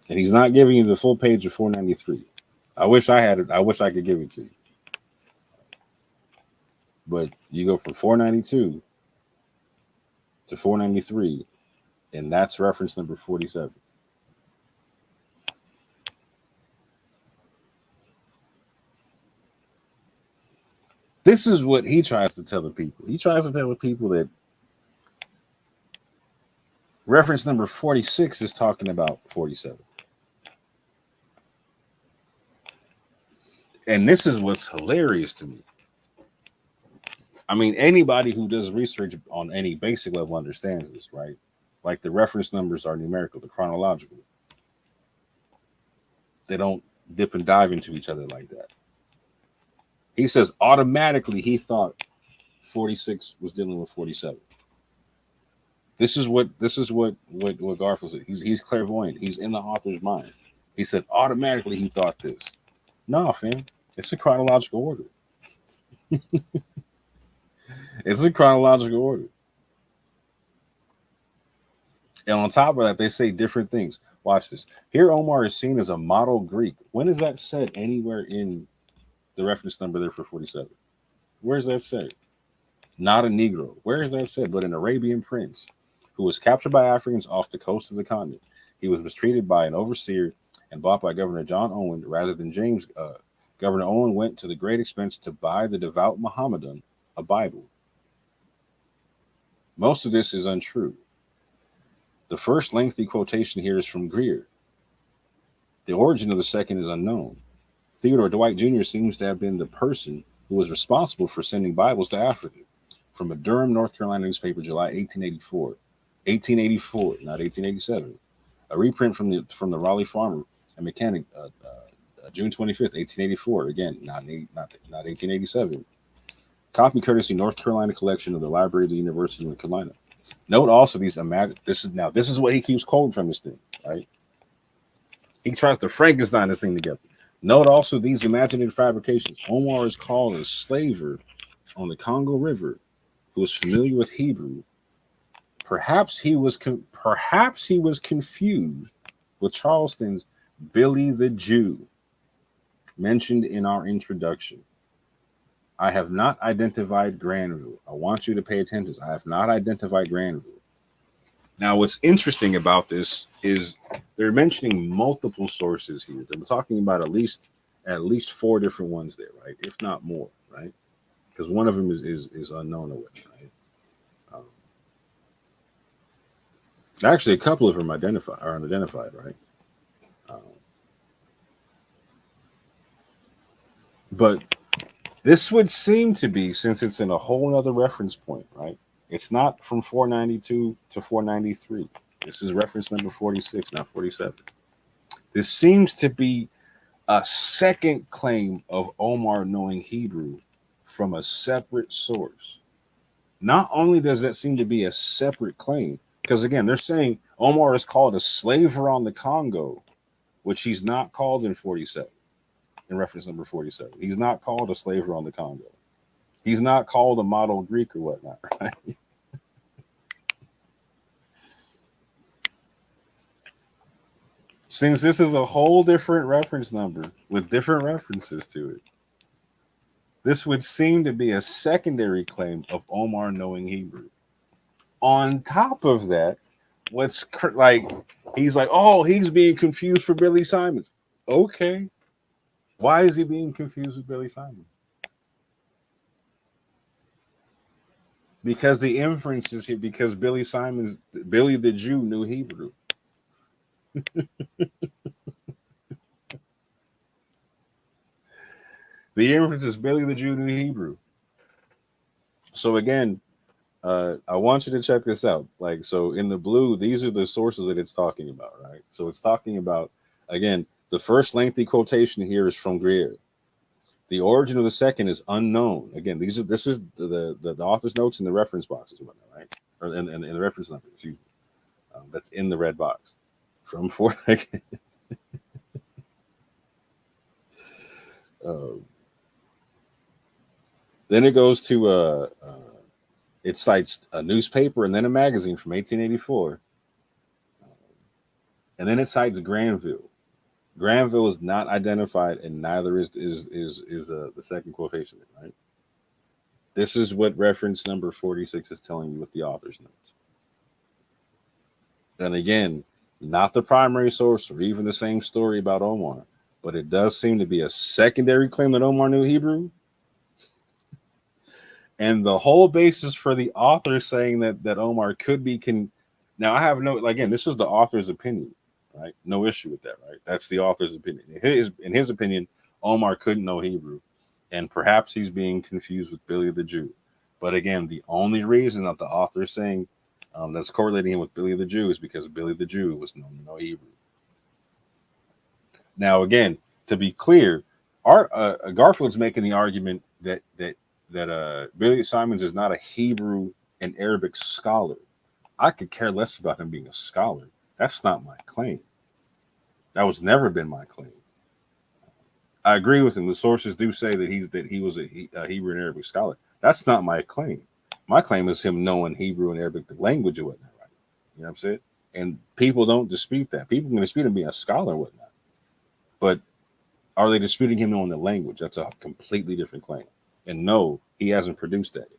And he's not giving you the full page of 493. I wish I had it. I wish I could give it to you. But you go from 492 to 493, and that's reference number 47. This is what he tries to tell the people. He tries to tell the people that reference number 46 is talking about 47. And this is what's hilarious to me. I mean, anybody who does research on any basic level understands this, right? Like the reference numbers are numerical, they're chronological. They don't dip and dive into each other like that. He says automatically he thought 46 was dealing with 47. This is what Garfield said. He's clairvoyant. He's in the author's mind. He said automatically he thought this. No, fam, it's a chronological order. It's a chronological order. And on top of that, they say different things. Watch this. Here, Omar is seen as a model Greek. When is that said anywhere in the reference number there for 47? Where's that said? Not a Negro. Where is that said? But an Arabian prince who was captured by Africans off the coast of the continent. He was mistreated by an overseer and bought by Governor John Owen rather than James. Governor Owen went to the great expense to buy the devout Mohammedan a Bible. Most of this is untrue. The first lengthy quotation here is from Greer. The origin of the second is unknown. Theodore Dwight Jr. seems to have been the person who was responsible for sending Bibles to Africa. From a Durham, North Carolina newspaper, July 1884. 1884, not 1887. A reprint from the Raleigh Farmer and Mechanic, June 25th, 1884. Again, not 1887. Copy courtesy North Carolina collection of the Library of the University of North Carolina. Note also these this is what he keeps quoting from this thing, right? He tries to Frankenstein this thing together. Note also these imaginative fabrications. Omar is called a slaver on the Congo River who was familiar with Hebrew. Perhaps he was confused with Charleston's Billy the Jew mentioned in our introduction. I have not identified Granville. I want you to pay attention. I have not identified Granville. Now, what's interesting about this is they're mentioning multiple sources here. They're talking about at least 4 different ones there, right? If not more, right? Because one of them is unknown or what, right? Actually, a couple of them are unidentified, right? But this would seem to be, since it's in a whole other reference point, right? It's not from 492 to 493. This is reference number 46, not 47. This seems to be a second claim of Omar knowing Hebrew from a separate source. Not only does that seem to be a separate claim, because again, they're saying Omar is called a slaver on the Congo, which he's not called in 47, in reference number 47. He's not called a slaver on the Congo. He's not called a model Greek or whatnot, right? Since this is a whole different reference number with different references to it, this would seem to be a secondary claim of Omar knowing Hebrew. On top of that, he's like, oh, he's being confused for Billy Simons. Okay. Why is he being confused with Billy Simon? Because the inference is here, because Billy the Jew knew Hebrew. The inference is Billy the Jew knew Hebrew. So again, I want you to check this out. Like, so in the blue, these are the sources that it's talking about, right? So it's talking about, again, the first lengthy quotation here is from Greer. The origin of the second is unknown. Again, this is the author's notes in the reference boxes, whatnot, right? Or in the reference number, excuse me. That's in the red box. From four. Then it goes to it cites a newspaper and then a magazine from 1884, and then it cites Granville. Granville is not identified, and neither is the second quotation, right? This is what reference number 46 is telling you with the author's notes. And again, not the primary source or even the same story about Omar, but it does seem to be a secondary claim that Omar knew Hebrew. And the whole basis for the author saying that Omar could be now I have again, this is the author's opinion, right? No issue with that, right? That's the author's opinion. In his opinion, Omar couldn't know Hebrew, and perhaps he's being confused with Billy the Jew. But again, the only reason that the author is saying that's correlating him with Billy the Jew is because Billy the Jew was known to know Hebrew. Now, again, to be clear, Garfield's making the argument that Billy Simons is not a Hebrew and Arabic scholar. I could care less about him being a scholar. That's not my claim. That was never been my claim. I agree with him. The sources do say that he was a Hebrew and Arabic scholar. That's not my claim. My claim is him knowing Hebrew and Arabic, the language or whatnot, right? You know what I'm saying? And people don't dispute that. People can dispute him being a scholar and whatnot. But are they disputing him knowing the language? That's a completely different claim. And no, he hasn't produced that yet.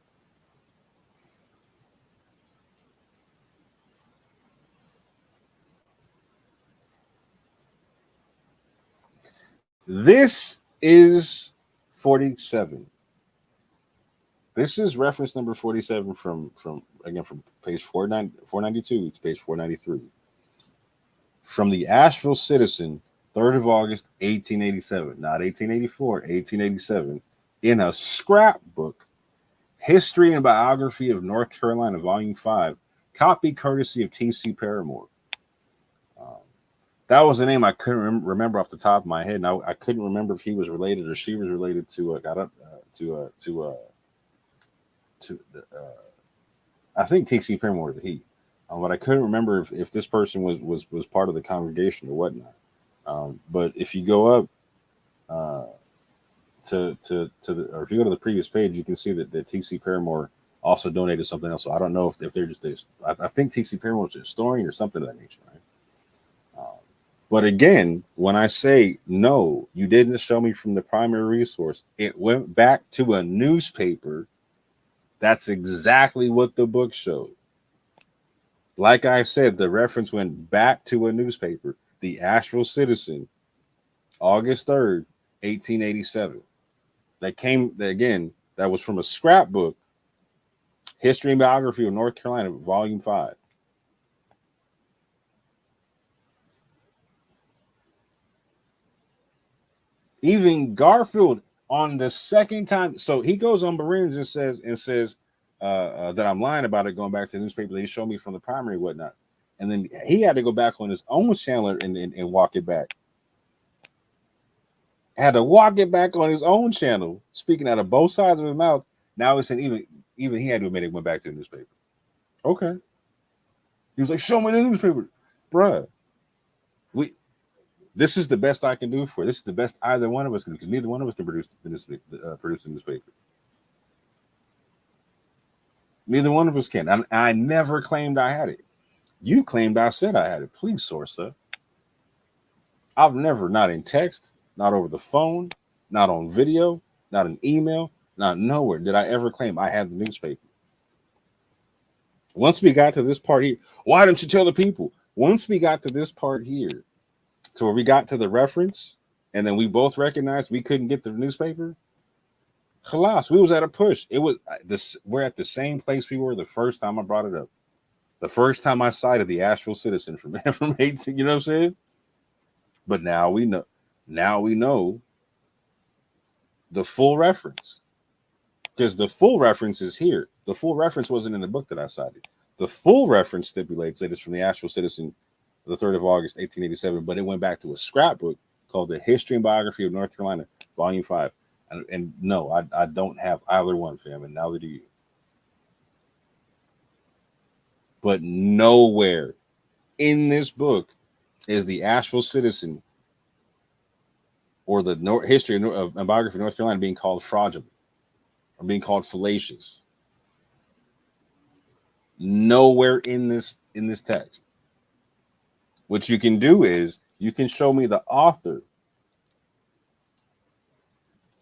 This is 47. This is reference number 47 from page 492 to page 493. From the Asheville Citizen, 3rd of August, 1887. Not 1884, 1887. In a scrapbook, History and Biography of North Carolina, Volume 5, copy courtesy of T.C. Paramore. That was a name I couldn't remember off the top of my head, and I couldn't remember if he was related or she was related to I think T.C. Paramore, he. But I couldn't remember if this person was part of the congregation or whatnot. But if you go up or if you go to the previous page, you can see that T.C. Paramore also donated something else. So I don't know if they're just this. I think T.C. Paramore is a historian or something of that nature, right? But again, when I say no, you didn't show me from the primary resource, it went back to a newspaper. That's exactly what the book showed. Like I said, the reference went back to a newspaper, the Asheville Citizen, August 3rd, 1887. That was from a scrapbook, History and Biography of North Carolina, Volume 5. Even Garfield on the second time, so he goes on Bereans and says that I'm lying about it, going back to the newspaper they showed me from the primary and whatnot. And then he had to go back on his own channel and walk it back. Had to walk it back on his own channel, speaking out of both sides of his mouth. Now it's even he had to admit it went back to the newspaper. Okay. He was like, show me the newspaper. Bruh. This is the best I can do for it. This is the best either one of us can do, because neither one of us can produce a newspaper. Neither one of us can. I never claimed I had it. You claimed I said I had it. Please source up. I've never, not in text, not over the phone, not on video, not in email, not nowhere did I ever claim I had the newspaper. Once we got to this part here, why didn't you tell the people? Once we got to this part here, to where we got to the reference, and then we both recognized we couldn't get the newspaper. Khalas, we was at a push. It was this. We're at the same place we were the first time I brought it up. The first time I cited the Asheville Citizen from 18, you know what I'm saying? But now we know. Now we know the full reference, because the full reference is here. The full reference wasn't in the book that I cited. The full reference stipulates that it's from the Asheville Citizen, the 3rd of August, 1887, but it went back to a scrapbook called The History and Biography of North Carolina, Volume 5. And no, I don't have either one, fam, and neither do you. But nowhere in this book is the Asheville Citizen or the history and biography of North Carolina being called fraudulent or being called fallacious. Nowhere in this text. What you can do is you can show me the author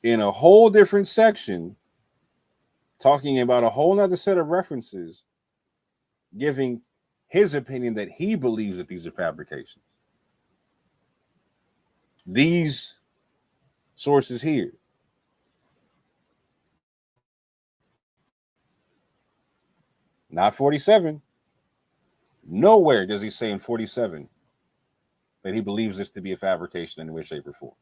in a whole different section talking about a whole other set of references, giving his opinion that he believes that these are fabrications. These sources here. Not 47. Nowhere does he say in 47 that he believes this to be a fabrication in any way, shape, or form.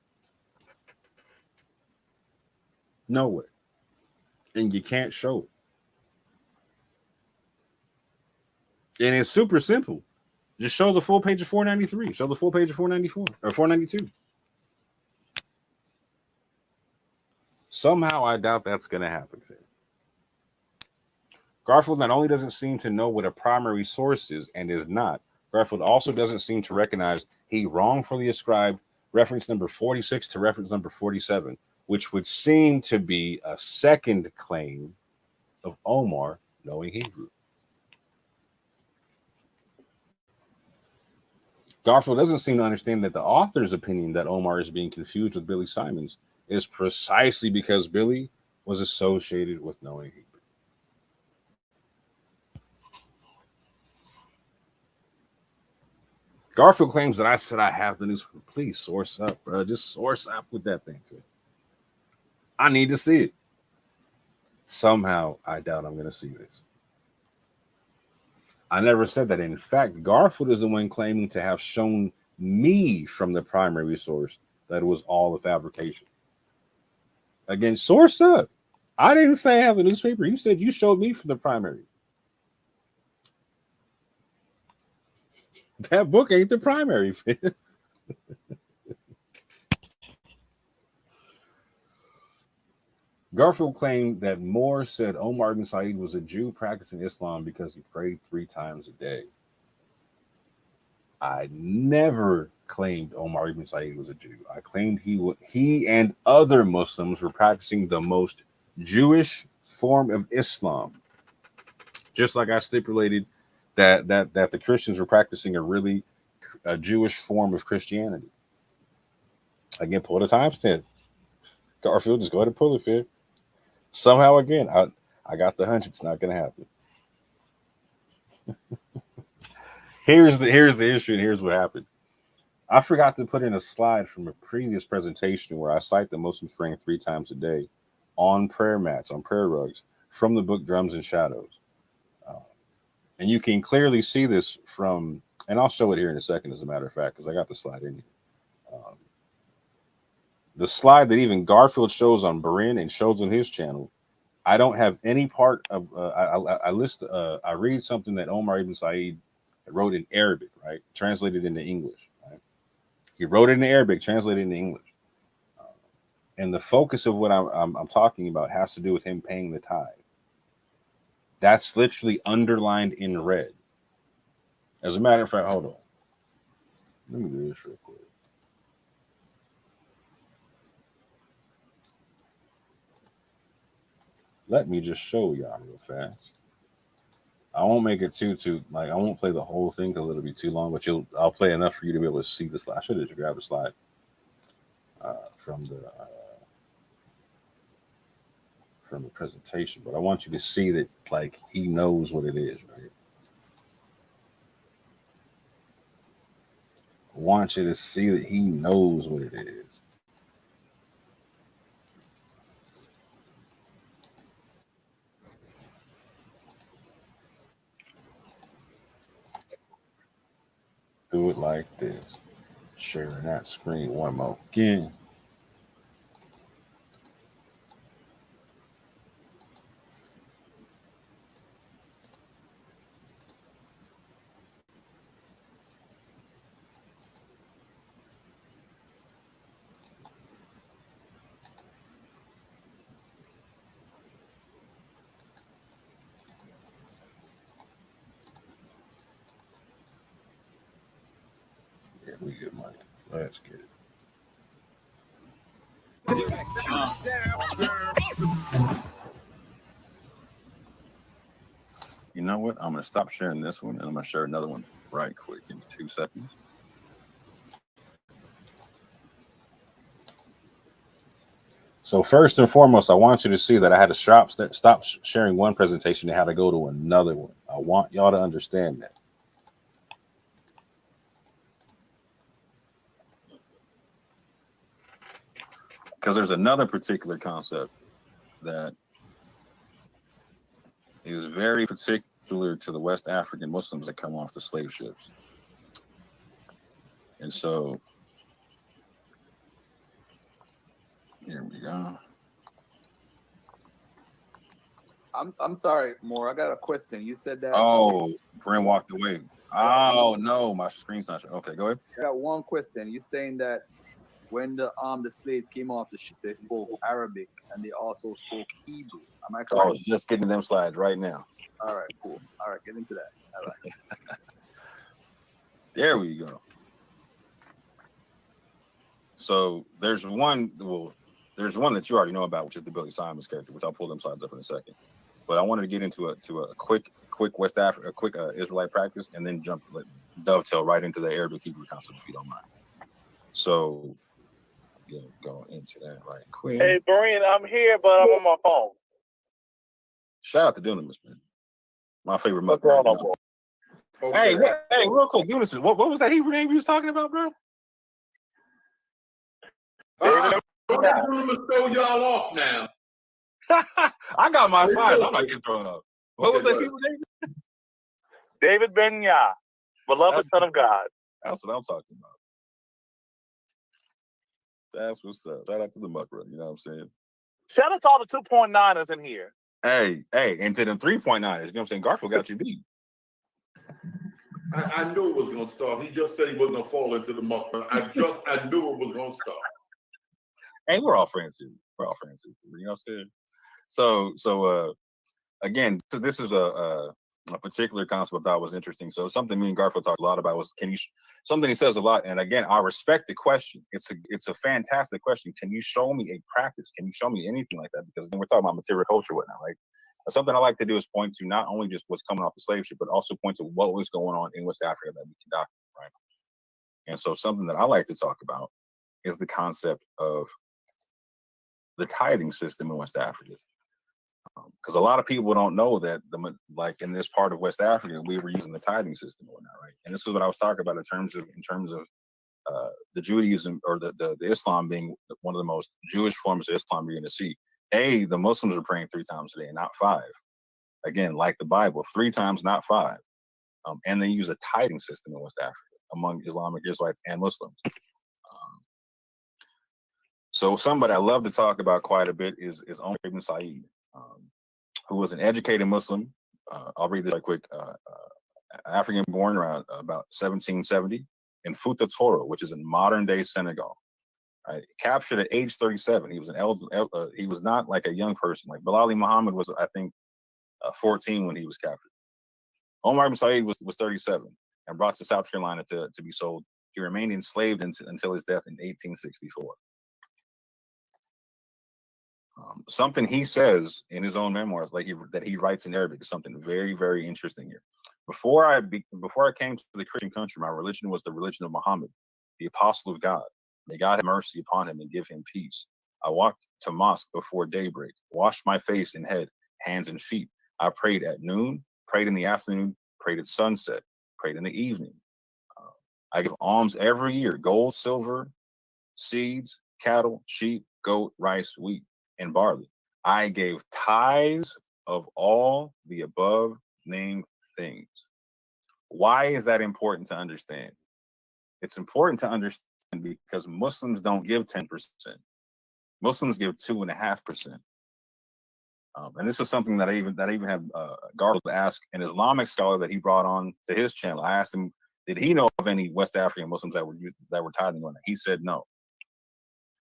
Nowhere. And you can't show it. And it's super simple. Just show the full page of 493. Show the full page of 494 or 492. Somehow I doubt that's going to happen, fam. Garfield not only doesn't seem to know what a primary source is and is not, Garfield also doesn't seem to recognize he wrongfully ascribed reference number 46 to reference number 47, which would seem to be a second claim of Omar knowing Hebrew. Garfield doesn't seem to understand that the author's opinion that Omar is being confused with Billy Simons is precisely because Billy was associated with knowing Hebrew. Garfield claims that I said I have the news. Please source up, bro. Just source up with that thing. I need to see it. Somehow, I doubt I'm going to see this. I never said that. In fact, Garfield is the one claiming to have shown me from the primary source that it was all a fabrication. Again, source up. I didn't say I have a newspaper. You said you showed me from the primary. That book ain't the primary. Garfield claimed that Moore said Omar ibn Said was a Jew practicing Islam because he prayed 3 times a day. I never claimed Omar ibn Said was a Jew. I claimed he and other Muslims were practicing the most Jewish form of Islam. Just like I stipulated that the Christians were practicing a Jewish form of Christianity. Again, pull the timestamp. Garfield, just go ahead and pull it, Fib. Somehow, again, I got the hunch it's not going to happen. Here's the issue, and here's what happened. I forgot to put in a slide from a previous presentation where I cite the Muslims praying 3 times a day on prayer mats, on prayer rugs, from the book Drums and Shadows. And you can clearly see this from, and I'll show it here in a second, as a matter of fact, because I got the slide in here. the slide that even Garfield shows on Berin and shows on his channel, I don't have any part of. I read something that Omar Ibn Said wrote in Arabic, right? Translated into English. Right? He wrote it in Arabic, translated into English. And the focus of what I'm talking about has to do with him paying the tithe. That's literally underlined in red. As a matter of fact, hold on. Let me do this real quick. Let me just show y'all real fast. I won't make it too like I won't play the whole thing because it'll be too long, but I'll play enough for you to be able to see the slide. I should have just grabbed a slide from the presentation, but I want you to see that like he knows what it is, right? I want you to see that he knows what it is. Do it like this. Sharing that screen one more again. Yeah, we get money. Let's get it. You know what? I'm going to stop sharing this one and I'm going to share another one right quick. Give me 2 seconds. So first and foremost, I want you to see that I had to stop sharing one presentation and had to go to another one. I want y'all to understand that. Because there's another particular concept that is very particular to the West African Muslims that come off the slave ships. And so, here we go. I'm sorry, Moore. I got a question. You said that. Oh, Brent walked away. Oh no, my screen's not. Okay, go ahead. I got one question. You're saying that when the slaves came off the ship, they spoke Arabic and they also spoke Hebrew. Am I correct? I was just getting them slides right now. All right, cool. All right, get into that. All right. There we go. So there's one that you already know about, which is the Billy Simons character, which I'll pull them slides up in a second. But I wanted to get into a quick West Africa, Israelite practice, and then dovetail right into the Arabic Hebrew concept, if you don't mind. So, go into that right quick. Hey, Brian, I'm here, but I'm on my phone. Shout out to Dunamis, man. My favorite What's mother. going on, bro? Okay. Hey, real quick, Dunamis, what was that Hebrew name you was talking about, bro? Don't let them throw y'all off now. I got my slides. I'm not getting thrown up. What was that Hebrew name? David Ben Yah, beloved son of God. That's what I'm talking about. That's what's up. Shout out to the muck brother, you know what I'm saying? Shout out to all the 2.9ers in here. Hey, and to them 3.9ers, you know what I'm saying? Garfield got you beat. I knew it was gonna start. He just said he wasn't gonna fall into the muck. I knew it was gonna start. Hey, we're all friends here. You know what I'm saying? So again, so this is a particular concept I thought was interesting. So something me and Garfield talked a lot about was something he says a lot. And again, I respect the question. It's a fantastic question. Can you show me a practice? Can you show me anything like that? Because then we're talking about material culture, whatnot, right? Something I like to do is point to not only just what's coming off the slave ship, but also point to what was going on in West Africa that we can document, right? And so something that I like to talk about is the concept of the tithing system in West Africa. Because a lot of people don't know that like in this part of West Africa, we were using the tithing system and whatnot, right? And this is what I was talking about in terms of the Judaism or the Islam being one of the most Jewish forms of Islam you're going to see. The Muslims are praying 3 times a day, not 5. Again, like the Bible, 3 times, not 5. And they use a tithing system in West Africa among Islamic Israelites and Muslims. So somebody I love to talk about quite a bit is Omar ibn Said, who was an educated Muslim. I'll read this right quick. African born around about 1770 in Futa Toro, which is in modern day Senegal. Right? Captured at age 37. He was he was not like a young person. Like Bilal Muhammad was, I think, 14 when he was captured. Omar ibn Said was 37 and brought to South Carolina to be sold. He remained enslaved until his death in 1864. Something he says in his own memoirs, that he writes in Arabic, is something very, very interesting here. Before I came to the Christian country, my religion was the religion of Muhammad, the apostle of God. May God have mercy upon him and give him peace. I walked to mosque before daybreak, washed my face and head, hands and feet. I prayed at noon, prayed in the afternoon, prayed at sunset, prayed in the evening. I give alms every year: gold, silver, seeds, cattle, sheep, goat, rice, wheat, and barley. I gave tithes of all the above named things. Why is that important to understand? It's important to understand because Muslims don't give 10%. Muslims give 2.5%. And this is something that I even have Garfield ask an Islamic scholar that he brought on to his channel. I asked him, did he know of any West African Muslims that were tithing on it? He said no.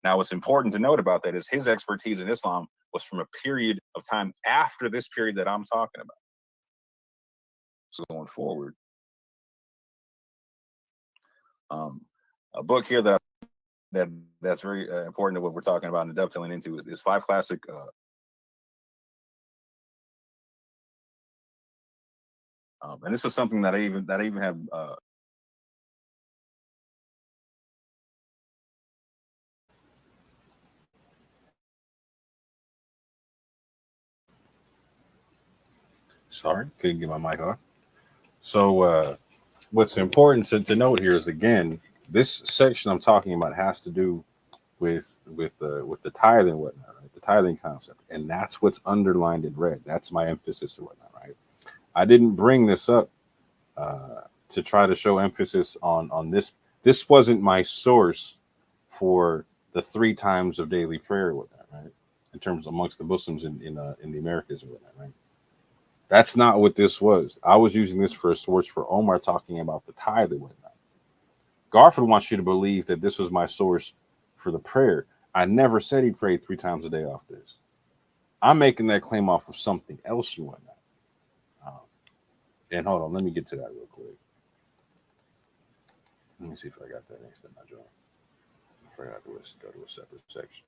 Now, what's important to note about that is his expertise in Islam was from a period of time after this period that I'm talking about. So going forward, a book here that's very important to what we're talking about and dovetailing into is 5 classic. And this is something that I even have. Sorry, couldn't get my mic off. So what's important to note here is, again, this section I'm talking about has to do with the tithing and whatnot, right? The tithing concept, and that's what's underlined in red. That's my emphasis and whatnot, right? I didn't bring this up to try to show emphasis on this. This wasn't my source for the 3 times of daily prayer and whatnot, right? In terms amongst the Muslims in the Americas and whatnot, right? That's not what this was. I was using this for a source for Omar talking about the tithe and whatnot. Garfield wants you to believe that this was my source for the prayer. I never said he prayed 3 times a day off this. I'm making that claim off of something else and whatnot. And hold on, let me get to that real quick. Let me see if I got that next in my joint. I forgot to go to a separate section.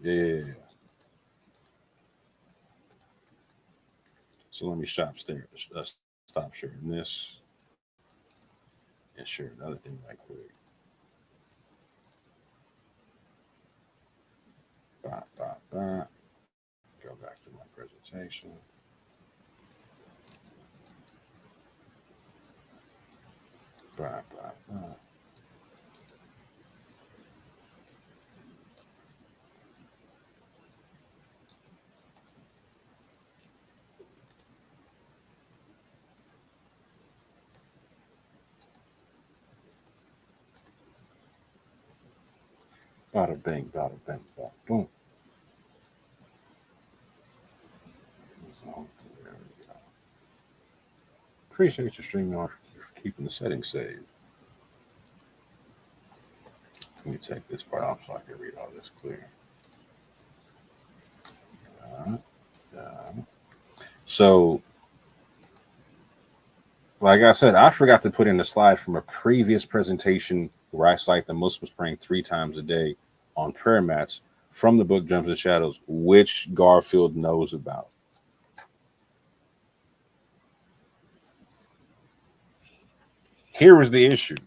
Yeah. So let me stop sharing this and share another thing right quick. Go back to my presentation. Bada bang, bada bang, bada boom. There we go. Appreciate your streaming for keeping the settings saved. Let me take this part off so I can read all this clear. So, like I said, I forgot to put in a slide from a previous presentation where I cite the Muslims praying 3 times a day on prayer mats from the book Gems and Shadows, which Garfield knows about. Here was the issue.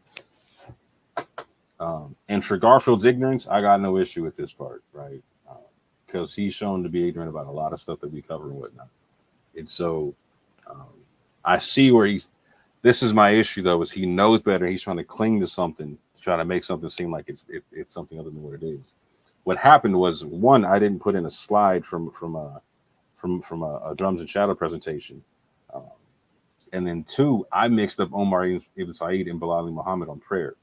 And for Garfield's ignorance, I got no issue with this part, right? Because he's shown to be ignorant about a lot of stuff that we cover and whatnot. And so I see where this is my issue, though, is he knows better. He's trying to cling to something to try to make something seem like it's something other than what it is. What happened was, one, I didn't put in a slide from a Drums and Shadow presentation. And then 2, I mixed up Omar ibn Said and Bilal Muhammad on prayer.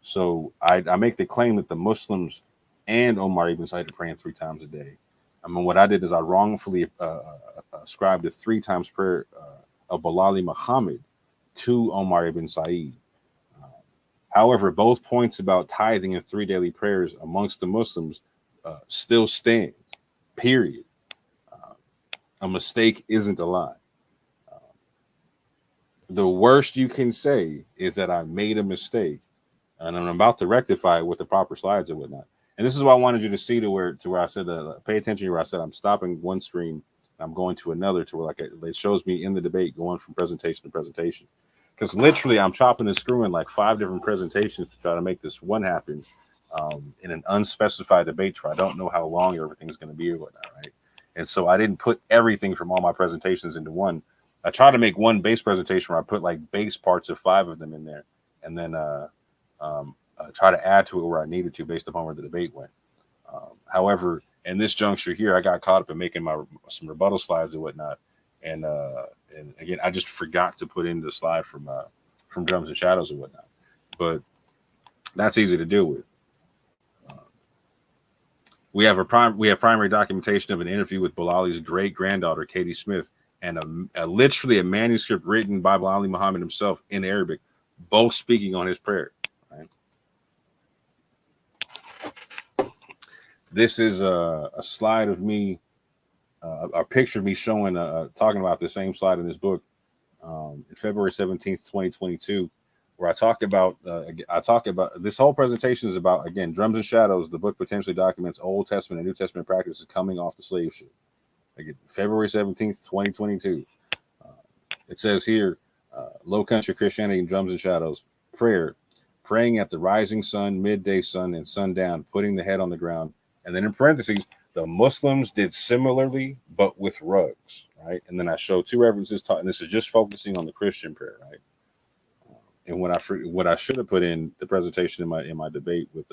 So I make the claim that the Muslims and Omar ibn Said are praying 3 times a day. I mean, what I did is I wrongfully ascribed the 3 times prayer of Bilal Muhammad to Omar ibn Said. However, both points about tithing and 3 daily prayers amongst the Muslims still stands, period. A mistake isn't a lie. The worst you can say is that I made a mistake, and I'm about to rectify it with the proper slides and whatnot. And this is what I wanted you to see to where I said, pay attention where I said I'm stopping one stream, I'm going to another to where it shows me in the debate going from presentation to presentation. Because literally I'm chopping and screwing like 5 different presentations to try to make this one happen in an unspecified debate where I don't know how long everything's going to be or whatnot, right? And so I didn't put everything from all my presentations into one. I tried to make one base presentation where I put like base parts of 5 of them in there, and then try to add to it where I needed to based upon where the debate went. However, in this juncture here, I got caught up in making some rebuttal slides and whatnot, and again, I just forgot to put in the slide from Drums and Shadows and whatnot. But that's easy to deal with. We have primary documentation of an interview with Bilali's great granddaughter, Katie Smith, and literally a manuscript written by Bilal Muhammad himself in Arabic, both speaking on his prayer. Right? This is a slide of me, a picture of me showing, talking about the same slide in this book, February 17th, 2022, where I talk about this whole presentation is about, again, Drums and Shadows. The book potentially documents Old Testament and New Testament practices coming off the slave ship. Again, February 17th, 2022. It says here, Low Country Christianity and Drums and Shadows, praying at the rising sun, midday sun, and sundown, putting the head on the ground. And then in parentheses, the Muslims did similarly, but with rugs, right? And then I show 2 references, and this is just focusing on the Christian prayer, right? And what I should have put in the presentation in my debate with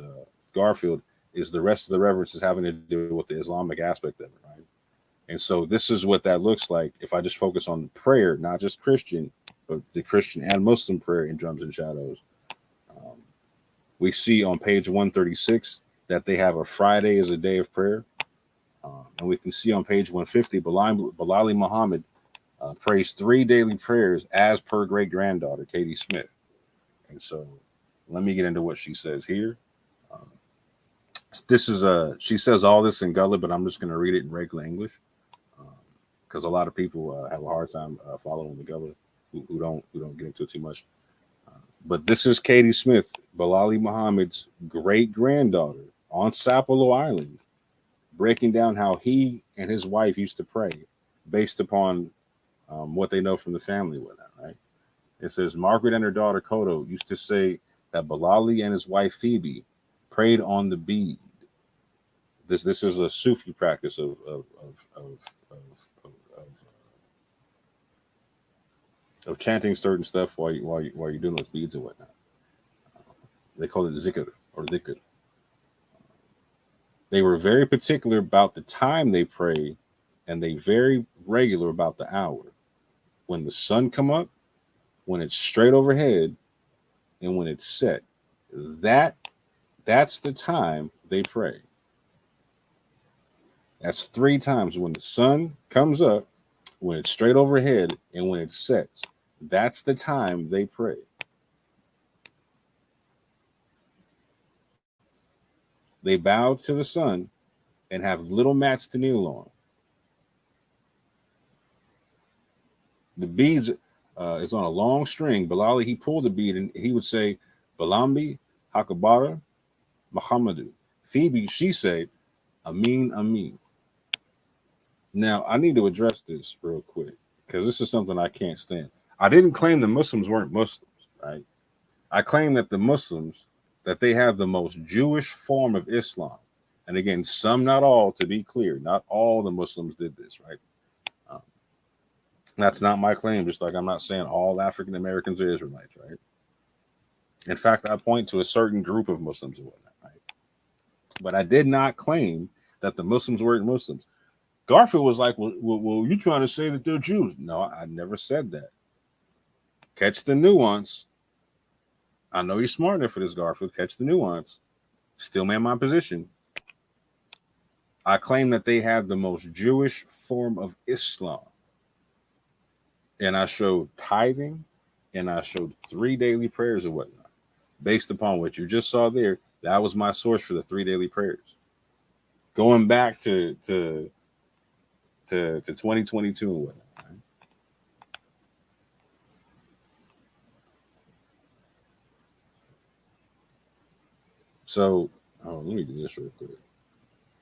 Garfield is the rest of the references having to do with the Islamic aspect of it, right? And so this is what that looks like if I just focus on prayer, not just Christian, but the Christian and Muslim prayer in Drums and Shadows. We see on page 136 that they have a Friday as a day of prayer. And we can see on page 150, Bilal Muhammad prays 3 daily prayers as per great granddaughter, Katie Smith. And so let me get into what she says here. She says all this in Gullah, but I'm just going to read it in regular English because a lot of people have a hard time following the Gullah who don't get into it too much. But this is Katie Smith, Bilal Muhammad's great granddaughter on Sapelo Island, breaking down how he and his wife used to pray based upon what they know from the family with that, right? It says Margaret and her daughter Kodo used to say that Bilal and his wife Phoebe prayed on the bead. This is a Sufi practice of chanting certain stuff while you're doing those beads and whatnot. They call it zikr or dhikr. They were very particular about the time they pray, and they very regular about the hour. When the sun come up, when it's straight overhead, and when it's set. That's the time they pray. That's 3 times: when the sun comes up, when it's straight overhead, and when it sets. That's the time they pray. They bow to the sun and have little mats to kneel on. The beads is on a long string. Bilal, he pulled the bead and he would say, Balambi, Hakabara, Muhammadu. Phoebe, she said, Amin, Amin. Now, I need to address this real quick because this is something I can't stand. I didn't claim the Muslims weren't Muslims, right? I claim that the Muslims, that they have the most Jewish form of Islam. And again, some, not all, to be clear, not all the Muslims did this, right? That's not my claim, just like I'm not saying all African Americans are Israelites, right? In fact, I point to a certain group of Muslims and whatnot, right? But I did not claim that the Muslims weren't Muslims. Garfield was like, well, you trying to say that they're Jews? No, I never said that. Catch the nuance. I know you're smart enough for this, Garfield. Catch the nuance. Still man my position. I claim that they have the most Jewish form of Islam. And I showed tithing and I showed 3 daily prayers and whatnot. Based upon what you just saw there, that was my source for the 3 daily prayers. Going back to 2022 and whatnot. Right? So, let me do this real quick.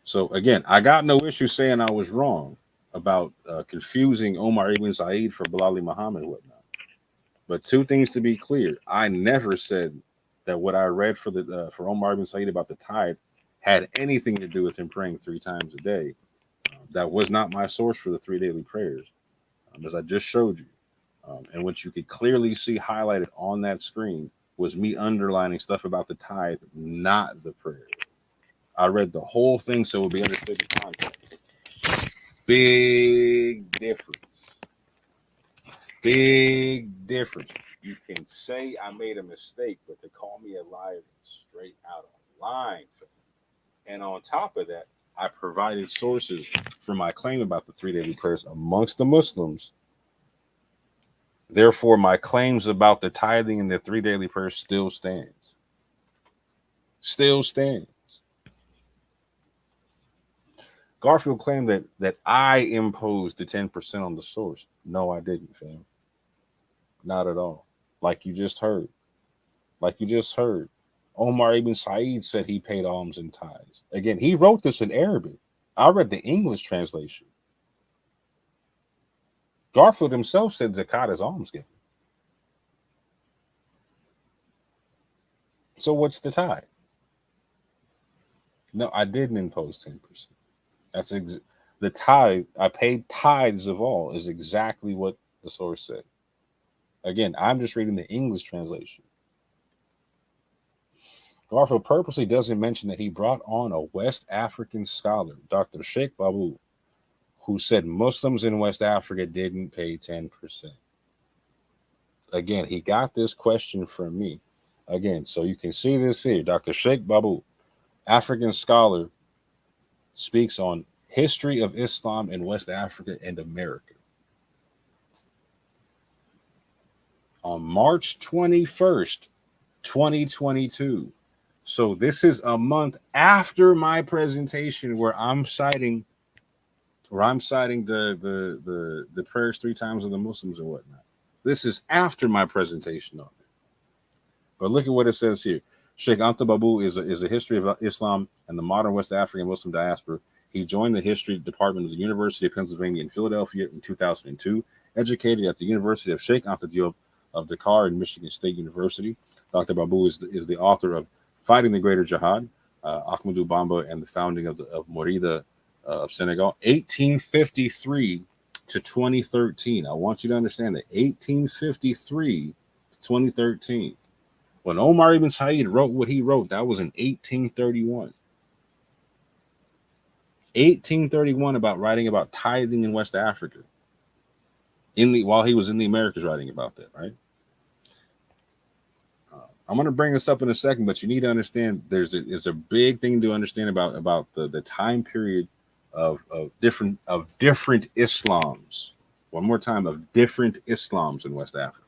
So again, I got no issue saying I was wrong about confusing Omar ibn Said for Bilal Muhammad and whatnot. But 2 things to be clear: I never said that what I read for Omar ibn Said about the tithe had anything to do with him praying 3 times a day. That was not my source for the 3 daily prayers, as I just showed you. And what you could clearly see highlighted on that screen was me underlining stuff about the tithe, not the prayer. I read the whole thing so it would be understood in context. Big difference. Big difference. You can say I made a mistake, but to call me a liar is straight out of line. And on top of that, I provided sources for my claim about the 3 daily prayers amongst the Muslims. Therefore, my claims about the tithing and the 3 daily prayers still stands. Still stands. Garfield claimed that I imposed the 10% on the source. No, I didn't, fam. Not at all. Like you just heard. Omar ibn Said said he paid alms and tithes. Again, he wrote this in Arabic. I read the English translation. Garfield himself said zakat is almsgiving. So what's the tithe? No, I didn't impose 10%. That's the tithe. I paid tithes of all is exactly what the source said. Again, I'm just reading the English translation. Garfield purposely doesn't mention that he brought on a West African scholar, Dr. CHEIKH BABOU, who said Muslims in West Africa didn't pay 10%. Again, he got this question from me. Again, so you can see this here. Dr. CHEIKH BABOU, African scholar, speaks on history of Islam in West Africa and America. On March 21st, 2022. So this is a month after my presentation where I'm citing the prayers 3 times of the Muslims and whatnot. This is after my presentation on it. But look at what it says here. Sheikh Anta Babou is a history of Islam and the modern West African Muslim diaspora. He joined the history department of the University of Pennsylvania in Philadelphia in 2002, educated at the University of Sheikh Anta Diop of Dakar and Michigan State University. Dr. Babou is the author of Fighting the Greater Jihad, Ahmadou Bamba and the founding of Mourida of Senegal, 1853 to 2013. I want you to understand that 1853 to 2013. When Omar ibn Said wrote what he wrote, that was in 1831. 1831 about writing about tithing in West Africa. While he was in the Americas writing about that, right? I'm going to bring this up in a second, but you need to understand there's a big thing to understand about the time period of different Islams. One more time, of different Islams in West Africa.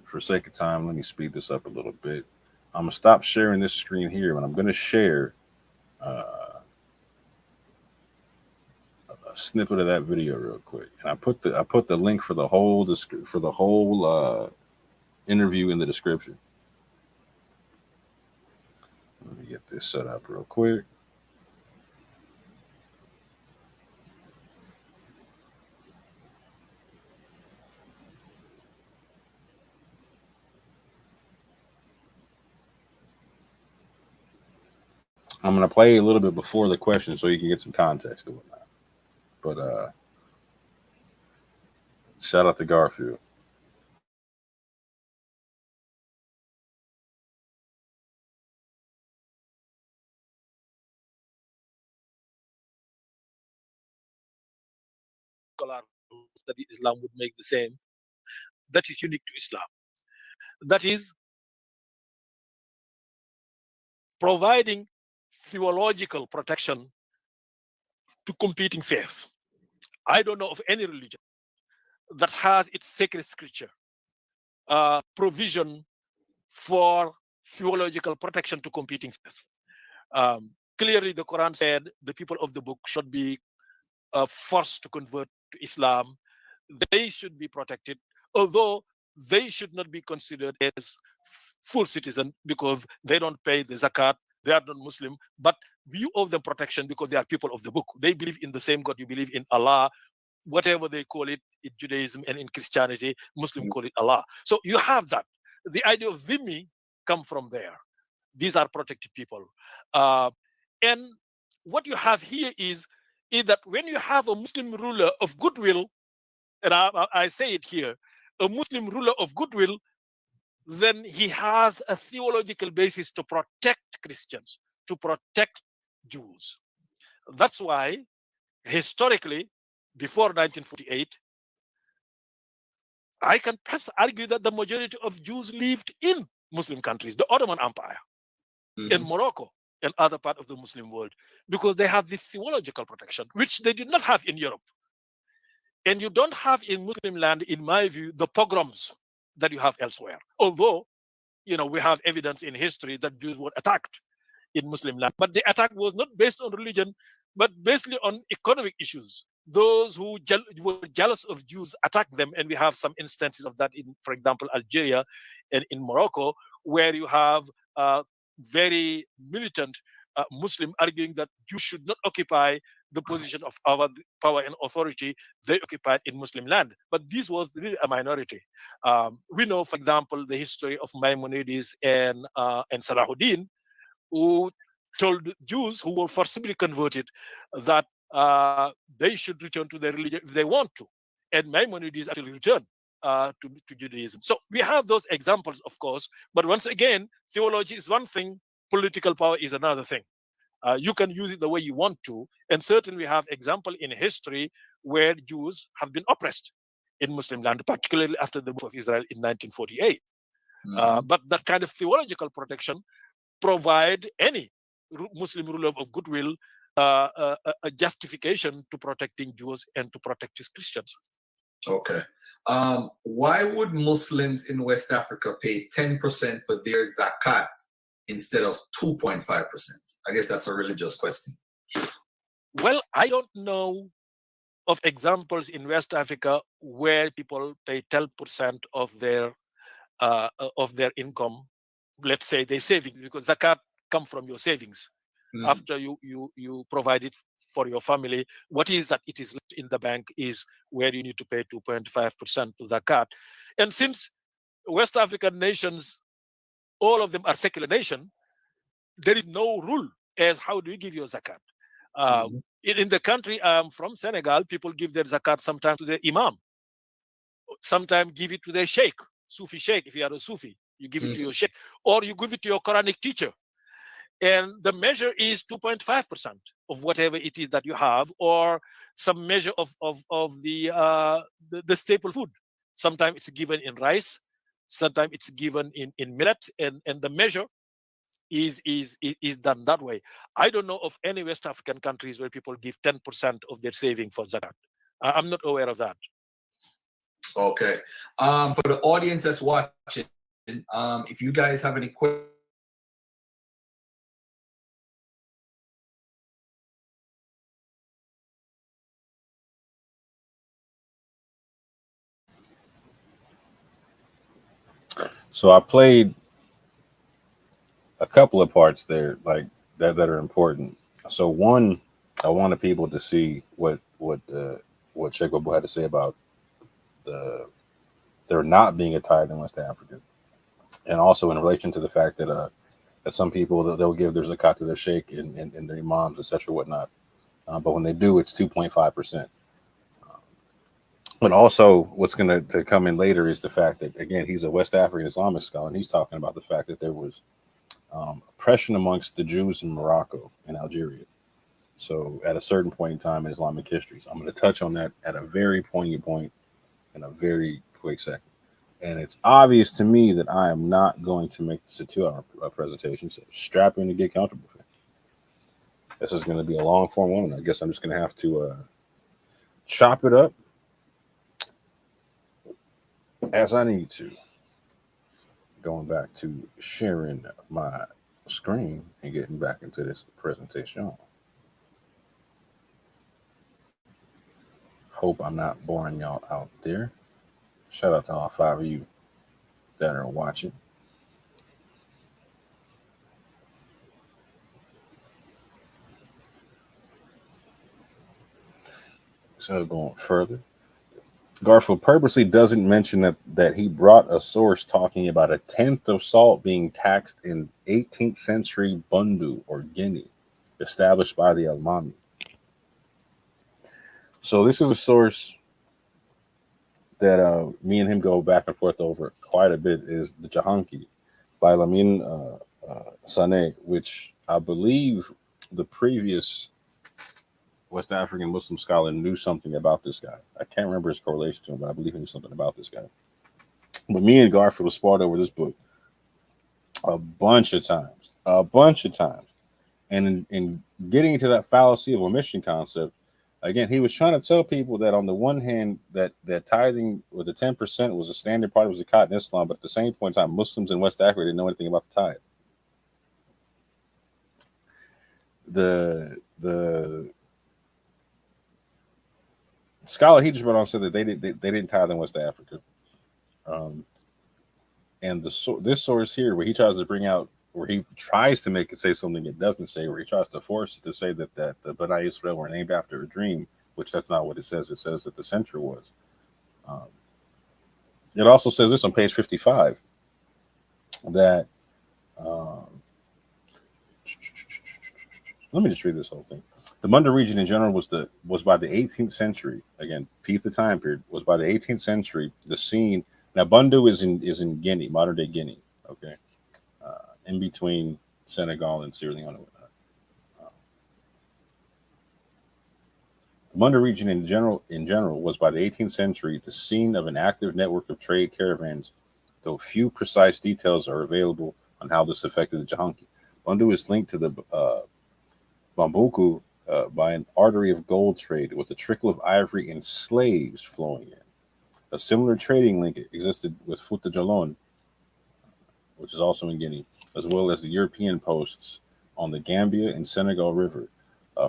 For sake of time, let me speed this up a little bit. I'm gonna stop sharing this screen here, and I'm gonna share a snippet of that video real quick. And I put the link for the whole interview in the description. Let me get this set up real quick. I'm going to play a little bit before the question so you can get some context and whatnot. But shout out to Garfield. study Islam would make the same. That is unique to Islam. That is providing theological protection to competing faiths. I don't know of any religion that has its sacred scripture provision for theological protection to competing faiths. Clearly, the Quran said the people of the book should be forced to convert to Islam. They should be protected, although they should not be considered as full citizens because they don't pay the zakat, they are not Muslim, but you owe them protection because they are people of the book. They believe in the same God you believe in, Allah, whatever they call it in Judaism and in Christianity, Muslim call it Allah. So you have that. The idea of dhimmi come from there. These are protected people. And what you have here is that when you have a Muslim ruler of goodwill, and I say it here, a Muslim ruler of goodwill, then he has a theological basis to protect Christians, to protect Jews. That's why, historically, before 1948, I can perhaps argue that the majority of Jews lived in Muslim countries, the Ottoman Empire, in Morocco, and other part of the Muslim world, because they have this theological protection, which they did not have in Europe. And you don't have in Muslim land, in my view, the pogroms that you have elsewhere. Although, we have evidence in history that Jews were attacked in Muslim land, but the attack was not based on religion, but basically on economic issues. Those who were jealous of Jews attacked them, and we have some instances of that in, for example, Algeria and in Morocco, where you have very militant Muslim arguing that Jews should not occupy the position of power and authority they occupied in Muslim land. But this was really a minority. We know, for example, the history of Maimonides and Salahuddin, who told Jews who were forcibly converted that they should return to their religion if they want to. And Maimonides actually returned to Judaism. So we have those examples, of course. But once again, theology is one thing, political power is another thing. You can use it the way you want to. And certainly we have example in history where Jews have been oppressed in Muslim land, particularly after the move of Israel in 1948. But that kind of theological protection provide any Muslim ruler of goodwill a justification to protecting Jews and to protect his Christians. Okay. Why would Muslims in West Africa pay 10% for their zakat instead of 2.5%? I guess that's a religious question. Well, I don't know of examples in West Africa where people pay 10% of their income, let's say their savings, because zakat come from your savings. After you provide it for your family, what is that it is in the bank is where you need to pay 2.5% to zakat. And since West African nations, all of them are secular nations, there is no rule as how do you give your zakat. In the country from Senegal, people give their zakat sometimes to their imam, sometimes give it to their sheikh, Sufi sheikh. If you are a Sufi, you give it to your sheikh, or you give it to your Quranic teacher. And the measure is 2.5% of whatever it is that you have, or some measure of the staple food. Sometimes it's given in rice, sometimes it's given in millet, and the measure is done that way. I don't know of any West African countries where people give 10% of their saving for zakat. I'm not aware of that. Okay. For the audience that's watching, if you guys have any questions, So I played a couple of parts there, like that are important. So one, I wanted people to see what Sheikh BABOU had to say about there not being a tithe in West Africa, and also in relation to the fact that some people they'll give their zakat to their sheikh and their imams, etc., whatnot, but when they do, it's 2.5%. But also, what's going to come in later is the fact that, again, he's a West African Islamic scholar, and he's talking about the fact that there was oppression amongst the Jews in Morocco and Algeria. So at a certain point in time in Islamic history. So I'm going to touch on that at a very poignant point in a very quick second. And it's obvious to me that I am not going to make this a 2-hour presentation. So strap in to get comfortable. This is going to be a long form one. I guess I'm just going to have to chop it up as I need to. Going back to sharing my screen and getting back into this presentation. Hope I'm not boring y'all out there. Shout out to all 5 of you that are watching. So going further, Garfield purposely doesn't mention that he brought a source talking about a tenth of salt being taxed in 18th century Bundu or Guinea, established by the Almami. So this is a source that me and him go back and forth over quite a bit, is the Jahanki by Lamin Saneh, which I believe the previous West African Muslim scholar knew something about this guy. I can't remember his correlation to him, but I believe he knew something about this guy. But me and Garfield was sparred over this book a bunch of times. And in getting into that fallacy of omission concept, again, he was trying to tell people that on the one hand, that tithing with the 10% was a standard part of zakat in Islam, but at the same point in time, Muslims in West Africa didn't know anything about the tithe. The scholar he just brought on said that they didn't tithe in West Africa, and this source here, where he tries to bring out, where he tries to make it say something it doesn't say, where he tries to force it to say that the Bani Israel were named after a dream, which that's not what it says. It says that the center was. It also says this on page 55 that. Let me just read this whole thing. The Munda region in general was by the 18th century. Again, peep the time period. Was by the 18th century the scene. Now Bundu is in Guinea, modern day Guinea. Okay, in between Senegal and Sierra Leone. The Munda region in general was by the 18th century the scene of an active network of trade caravans, though few precise details are available on how this affected the Jahanki. Bundu is linked to the Bambuku by an artery of gold trade with a trickle of ivory and slaves flowing in. A similar trading link existed with Fouta Djallon, which is also in Guinea, as well as the European posts on the Gambia and Senegal River,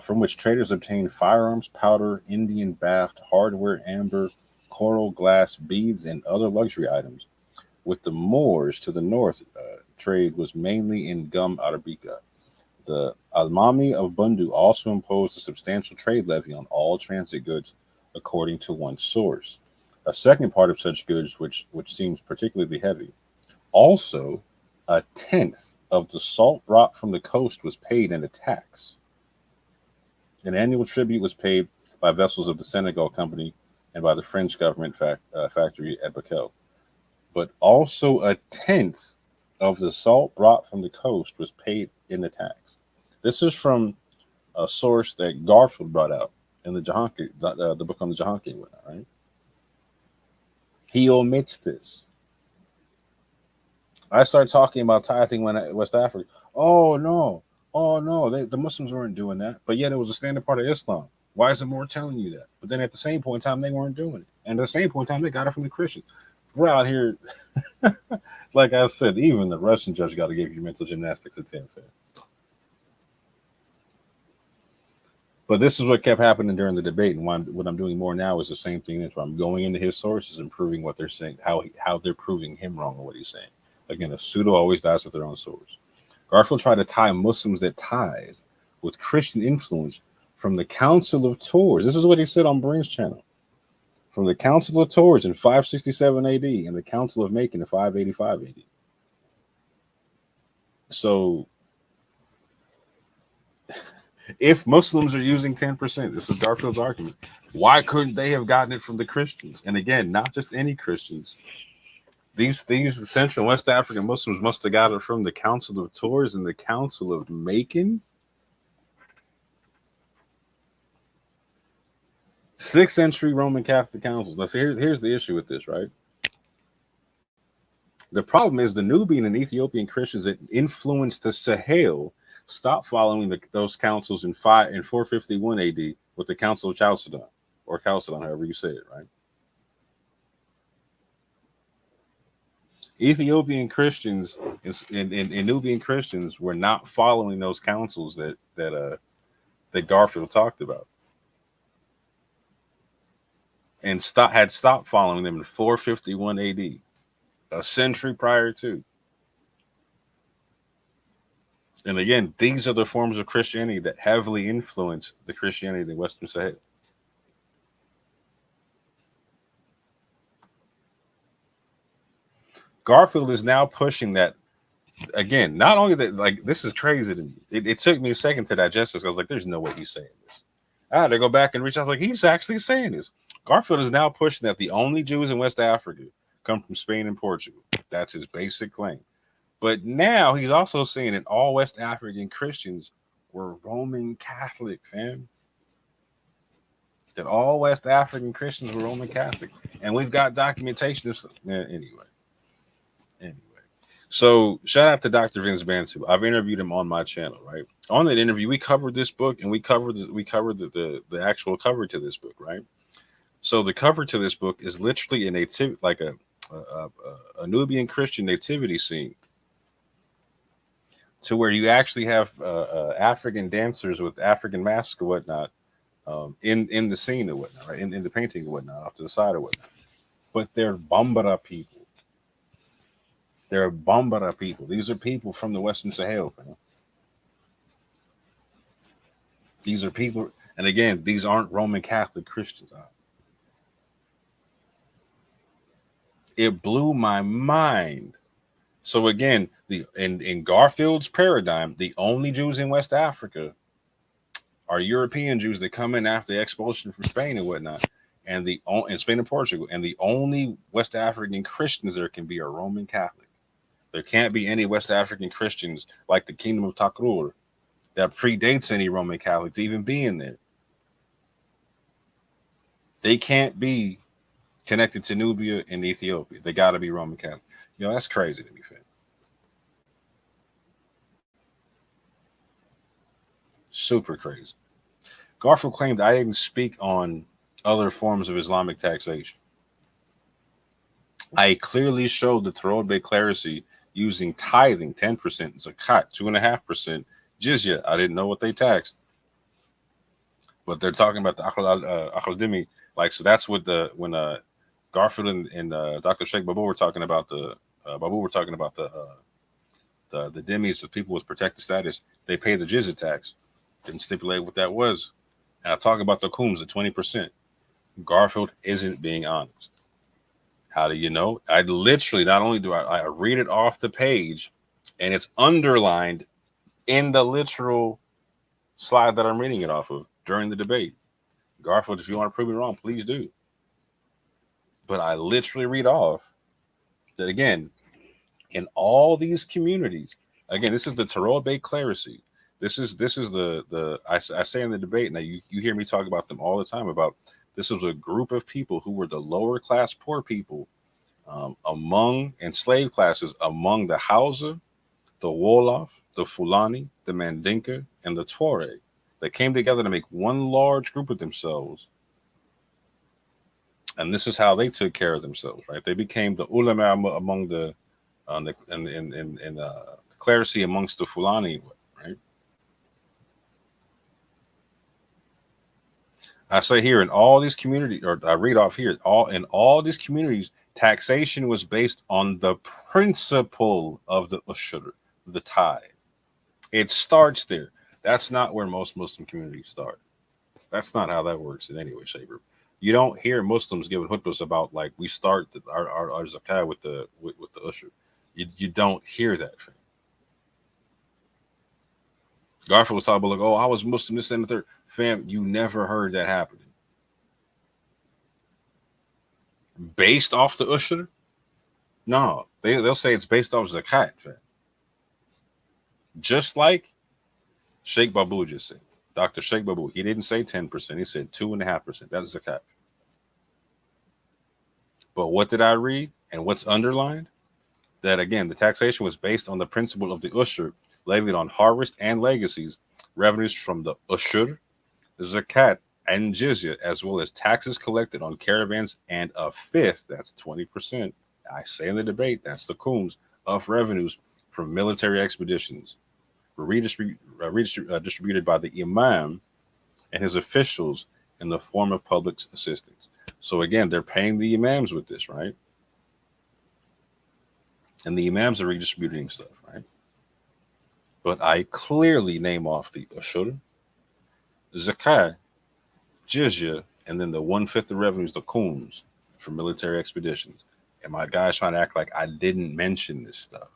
from which traders obtained firearms, powder, Indian baft, hardware, amber, coral, glass, beads, and other luxury items. With the Moors to the north, trade was mainly in gum arabica. The Almami of Bundu also imposed a substantial trade levy on all transit goods, according to one source. A second part of such goods, which seems particularly heavy, also a tenth of the salt brought from the coast was paid in a tax. An annual tribute was paid by vessels of the Senegal Company and by the French government factory at Bakel. But also a tenth of the salt brought from the coast was paid in the tax. This is from a source that Garfield brought out in the Jahanki, the book on the Jahanki and whatnot, right? He omits this. I start talking about tithing when West Africa. Oh no, the Muslims weren't doing that, but yet it was a standard part of Islam. Why is the Moor telling you that? But then at the same point in time, they weren't doing it, and at the same point in time, they got it from the Christians. We're out here, like I said, even the Russian judge got to give you mental gymnastics at 10 fair. But this is what kept happening during the debate, and what I'm doing more now is the same thing. If I'm going into his sources and proving what they're saying, how they're proving him wrong on what he's saying. Again, a pseudo always dies with their own source. Garfield tried to tie Muslims that tithe with Christian influence from the Council of Tours. This is what he said on Breen's channel. From the Council of Tours in 567 AD and the Council of Macon in 585 AD. So, if Muslims are using 10%, this is Garfield's argument, why couldn't they have gotten it from the Christians? And again, not just any Christians. These Central West African Muslims must have got it from the Council of Tours and the Council of Macon. 6th century Roman Catholic councils. Now, see, here's the issue with this, right? The problem is the Nubian and Ethiopian Christians that influenced the Sahel stopped following those councils in 451 AD with the Council of Chalcedon, or Chalcedon, however you say it, right? Ethiopian Christians and Nubian Christians were not following those councils that Garfield talked about, and had stopped following them in 451 AD, a century prior to. And again, these are the forms of Christianity that heavily influenced the Christianity in Western Sahel. Garfield is now pushing that again. Not only that, like, this is crazy to me. It took me a second to digest this. I was like, there's no way he's saying this. I had to go back and reach out. I was like, he's actually saying this. Garfield is now pushing that the only Jews in West Africa come from Spain and Portugal. That's his basic claim. But now he's also saying that all West African Christians were Roman Catholic, fam. That all West African Christians were Roman Catholic. And we've got documentation of anyway. So shout out to Dr. Vince Bantu. I've interviewed him on my channel, right? On that interview, we covered this book and we covered the actual cover to this book, right? So the cover to this book is literally a Nubian Christian nativity scene, to where you actually have African dancers with African masks or whatnot in the scene or whatnot, right? In the painting or whatnot, off to the side or whatnot. But they're Bambara people. They're Bambara people. These are people from the Western Sahel, man. These are people, and again, these aren't Roman Catholic Christians. It blew my mind. So again, in Garfield's paradigm, the only Jews in West Africa are European Jews that come in after the expulsion from Spain and whatnot, and in Spain and Portugal, and the only West African Christians there can be are Roman Catholic. There can't be any West African Christians like the Kingdom of Takrur that predates any Roman Catholics even being there. They can't be connected to Nubia and Ethiopia. They got to be Roman Catholic. That's crazy to me, fam. Super crazy. Garfield claimed I didn't speak on other forms of Islamic taxation. I clearly showed the Tarobe clerisy using tithing, 10%, zakat, 2.5%, jizya. I didn't know what they taxed. But they're talking about the Akhdimi. Like, so that's what when Garfield and Dr. Sheikh BABOU were talking about the dhimmis, the people with protected status. They pay the jizya tax. Didn't stipulate what that was. And I talk about the kums, the 20%. Garfield isn't being honest. How do you know? I literally, not only do I read it off the page, and it's underlined in the literal slide that I'm reading it off of during the debate. Garfield, if you want to prove me wrong, please do. But I literally read off that, again, in all these communities, again, this is the Tarobe clerisy. This is I say in the debate, now you hear me talk about them all the time, about this was a group of people who were the lower class poor people among enslaved classes, among the Hausa, the Wolof, the Fulani, the Mandinka, and the Tuareg. They came together to make one large group of themselves. And this is how they took care of themselves, right? They became the ulama among the clerisy amongst the Fulani, right? I say here in all these communities, or I read off here, in all these communities, taxation was based on the principle of the ushur, the tithe. It starts there. That's not where most Muslim communities start. That's not how that works in any way, shape, or you don't hear Muslims giving hutbahs about, like, we start our zakat with the ushur. You don't hear that. Garfield was talking about, like, oh, I was Muslim, this and the third. Fam, you never heard that happening. Based off the ushur? No, they'll say it's based off zakat, fam. Just like Sheikh BABOU just said. Dr. Sheikh BABOU, he didn't say 10%. He said 2.5%. That is zakat. But what did I read and what's underlined? That again, the taxation was based on the principle of the ushur levied on harvest and legacies, revenues from the ushur, the zakat, and jizya, as well as taxes collected on caravans, and a fifth, that's 20%. I say in the debate, that's the kums of revenues from military expeditions, were distributed by the imam and his officials in the form of public assistance. So again, they're paying the imams with this, right? And the imams are redistributing stuff, right? But I clearly name off the ushur, zakat, jizya, and then the 1/5 of revenues, the kums, for military expeditions. And my guys trying to act like I didn't mention this stuff.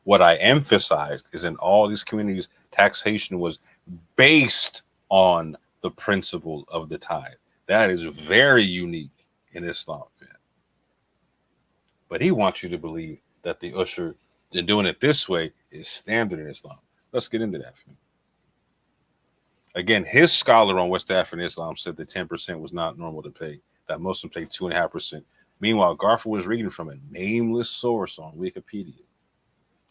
What I emphasized is in all these communities, taxation was based on the principle of the tithe. That is very unique in Islam. But he wants you to believe that the ushur and doing it this way is standard in Islam. Let's get into that. Again, his scholar on West African Islam said that 10% was not normal to pay, that Muslims pay 2.5%. Meanwhile, Garfield was reading from a nameless source on Wikipedia.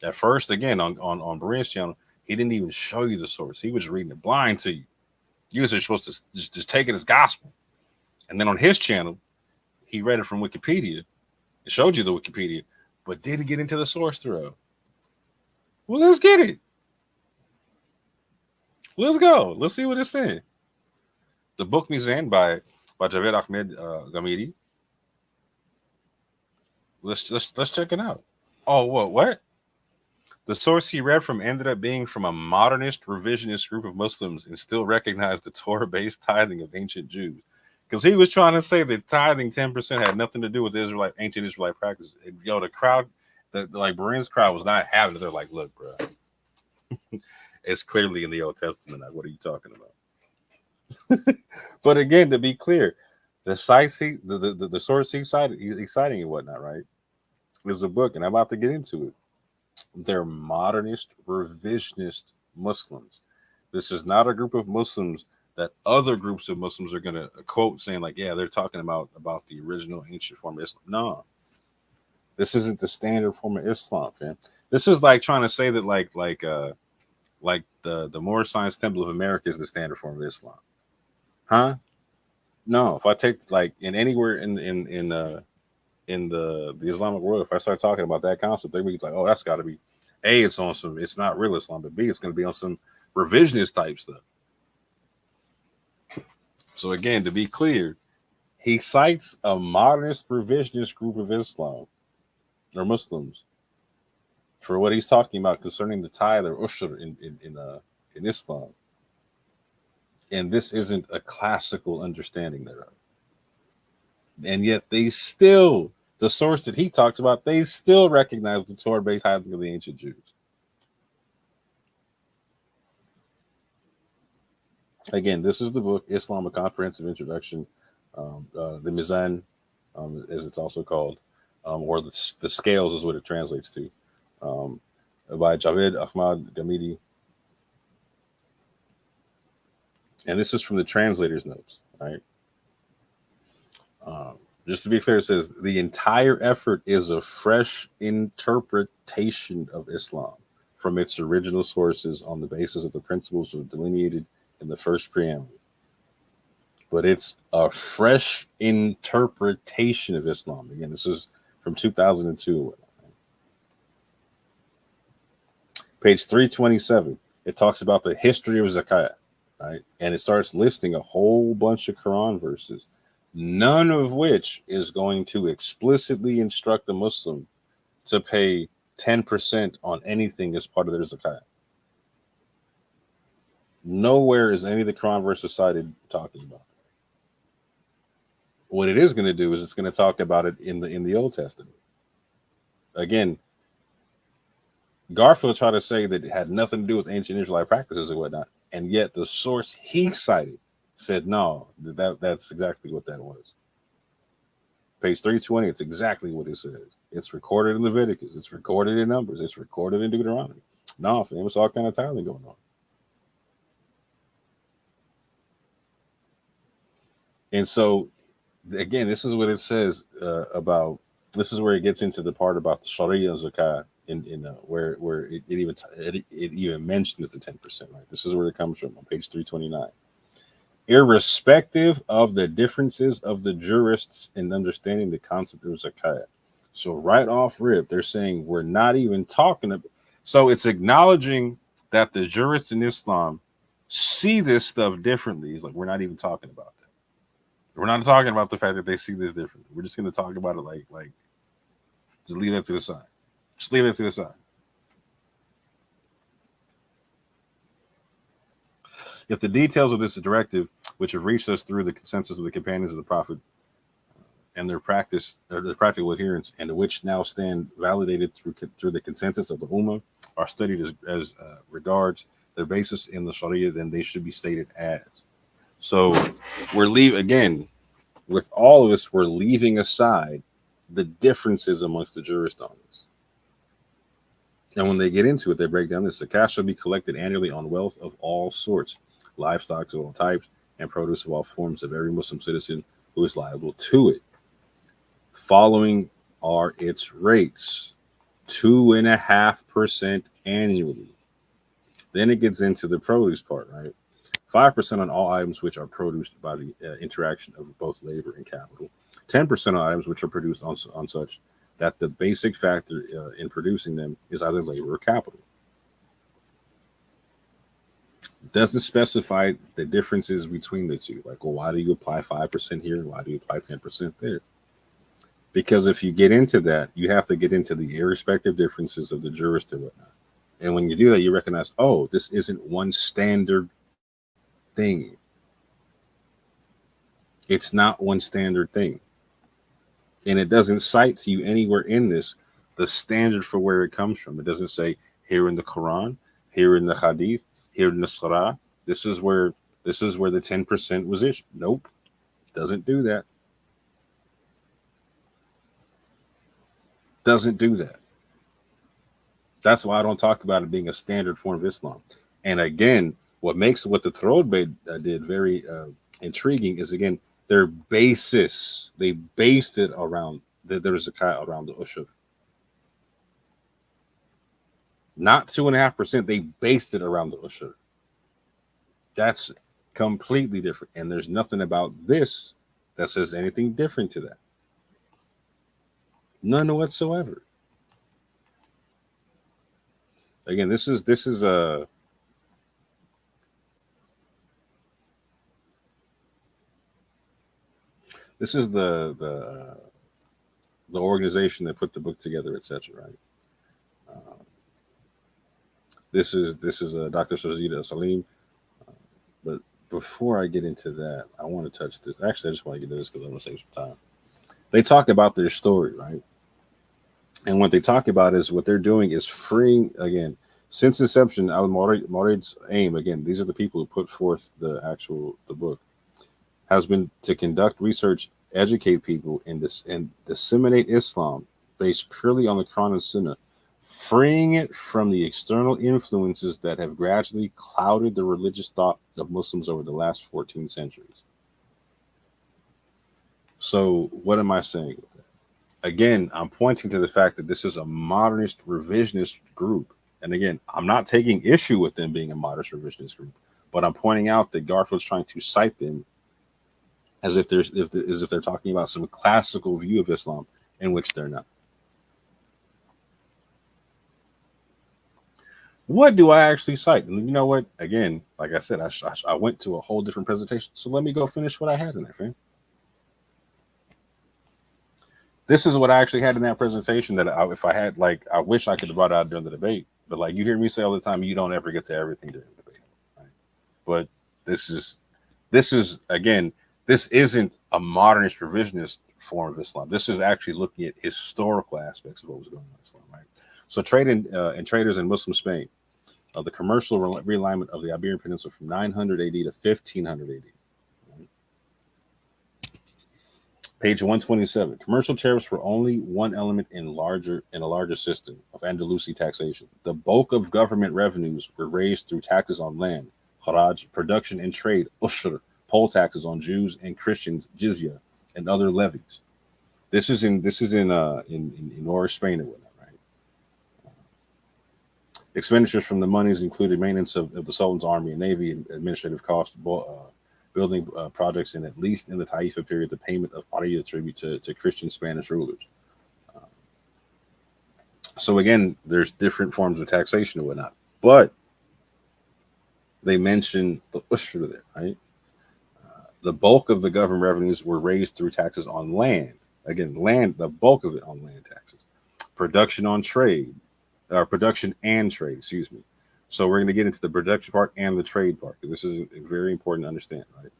At first, again, on Brian's channel, he didn't even show you the source. He was reading it blind to you. You guys are supposed to just take it as gospel. And then on his channel, he read it from Wikipedia. It showed you the Wikipedia, but didn't get into the source through. Well, let's get it. Let's go. Let's see what it's saying. The book Mizan by Javed Ahmed Ghamidi. Let's check it out. Oh, what? The source he read from ended up being from a modernist revisionist group of Muslims and still recognized the Torah-based tithing of ancient Jews. Because he was trying to say that tithing 10% had nothing to do with the ancient Israelite practices. Yo, the crowd, like Berean's crowd was not having it. They're like, look, bro, it's clearly in the Old Testament. What are you talking about? But again, to be clear, the source he's citing and whatnot, right? There's a book, and I'm about to get into it. They're modernist, revisionist Muslims. This is not a group of Muslims that other groups of Muslims are going to quote saying like, yeah, they're talking about the original ancient form of Islam. No, this isn't the standard form of Islam, fam. This is like trying to say that like the Moor Science Temple of America is the standard form of Islam. Huh? No, if I take like in anywhere in the Islamic world, if I start talking about that concept, they be like, oh, that's got to be A, it's on some, it's not real Islam, but B, it's going to be on some revisionist type stuff. So again, to be clear, he cites a modernist revisionist group of Islam or Muslims for what he's talking about concerning the tithe or ushur in Islam. And this isn't a classical understanding thereof. And yet they still, the source that he talks about, they still recognize the Torah-based tithing of the ancient Jews. Again, this is the book, Islam, A Comprehensive Introduction, the Mizan, as it's also called, or the Scales is what it translates to, by Javed Ahmad Ghamidi. And this is from the translator's notes, right? Just to be clear, it says, the entire effort is a fresh interpretation of Islam from its original sources on the basis of the principles delineated in the first preamble. But it's a fresh interpretation of Islam. Again, this is from 2002. Page 327, it talks about the history of zakat, right? And it starts listing a whole bunch of Quran verses, none of which is going to explicitly instruct the Muslim to pay 10% on anything as part of their zakat. Nowhere is any of the Quran verses cited talking about it. What it is going to do is it's going to talk about it in the Old Testament. Again, Garfield tried to say that it had nothing to do with ancient Israelite practices and whatnot, and yet the source he cited said no, that's exactly what that was. Page 320, it's exactly what it says. It's recorded in Leviticus, it's recorded in Numbers, it's recorded in Deuteronomy. No, fam, it's all kind of tithing going on. And so, again, this is what it says about. This is where it gets into the part about the Sharia and Zakat, in where it even mentions the 10%. Right. This is where it comes from on page 329. Irrespective of the differences of the jurists in understanding the concept of Zakat. So right off rip, they're saying we're not even talking about. So it's acknowledging that the jurists in Islam see this stuff differently. It's like we're not even talking about that. We're not talking about the fact that they see this differently. We're just going to talk about it like just leave that to the side. Just leave it to the side. If the details of this directive, which have reached us through the consensus of the companions of the Prophet and their practice or their practical adherence, and which now stand validated through the consensus of the Ummah, are studied as regards their basis in the Sharia, then they should be stated as. So we're again, with all of this, we're leaving aside the differences amongst the jurists on this. And when they get into it, they break down this. The cash shall be collected annually on wealth of all sorts, livestock of all types, and produce of all forms of every Muslim citizen who is liable to it. Following are its rates: 2.5% annually. Then it gets into the produce part, right? 5% on all items which are produced by the interaction of both labor and capital. 10% on items which are produced on such that the basic factor in producing them is either labor or capital. Doesn't specify the differences between the two. Like, well, why do you apply 5% here and why do you apply 10% there? Because if you get into that, you have to get into the irrespective differences of the jurist and whatnot. And when you do that, you recognize, oh, this isn't one standard thing. It's not one standard thing. And it doesn't cite to you anywhere in this the standard for where it comes from. It doesn't say here in the Quran, here in the Hadith, here in the Surah. This is where the 10% was issued. Nope, doesn't do that. Doesn't do that. That's why I don't talk about it being a standard form of Islam. And again, what the Tarodbe did very intriguing is, again, their basis. They based it around that there was zakat around the ushur. Not 2.5%. They based it around the ushur. That's completely different. And there's nothing about this that says anything different to that. None whatsoever. Again, this is the organization that put the book together, etc. Right. This is Dr. Shazida Salim. But before I get into that, I want to touch this. Actually, I just want to get to this because I want to save some time. They talk about their story, right? And what they talk about is what they're doing is freeing, again, since inception, Al-Maurid's aim, again, these are the people who put forth the book, has been to conduct research, educate people, and disseminate Islam based purely on the Quran and Sunnah, freeing it from the external influences that have gradually clouded the religious thought of Muslims over the last 14 centuries. So what am I saying with that? Again, I'm pointing to the fact that this is a modernist revisionist group. And again, I'm not taking issue with them being a modernist revisionist group, but I'm pointing out that Garfield's trying to cite them as if they're talking about some classical view of Islam, in which they're not. What do I actually cite? And you know what? Again, like I said, I went to a whole different presentation. So let me go finish what I had in there, fam. This is what I actually had in that presentation that if I had, like, I wish I could have brought out during the debate. But like you hear me say all the time, you don't ever get to everything during the debate. Right? But this is again, this isn't a modernist revisionist form of Islam. This is actually looking at historical aspects of what was going on in Islam. Right? So and traders in Muslim Spain. The commercial realignment of the Iberian Peninsula from 900 AD to 1500 AD. Page 127. Commercial tariffs were only one element in a larger system of Andalusi taxation. The bulk of government revenues were raised through taxes on land, kharaj, production and trade, ushur, poll taxes on Jews and Christians, jizya, and other levies. This is in North Spain and whatnot, right? Expenditures from the monies included maintenance of the Sultan's army and navy, and administrative costs, building projects, and at least in the Taifa period, the payment of Paria tribute to Christian Spanish rulers. So again, there's different forms of taxation and whatnot, but they mention the ushra there, right? The bulk of the government revenues were raised through taxes on land. Again, land, the bulk of it on land taxes. Production on trade, or production and trade, excuse me. So we're going to get into the production part and the trade part, because this is very important to understand, right?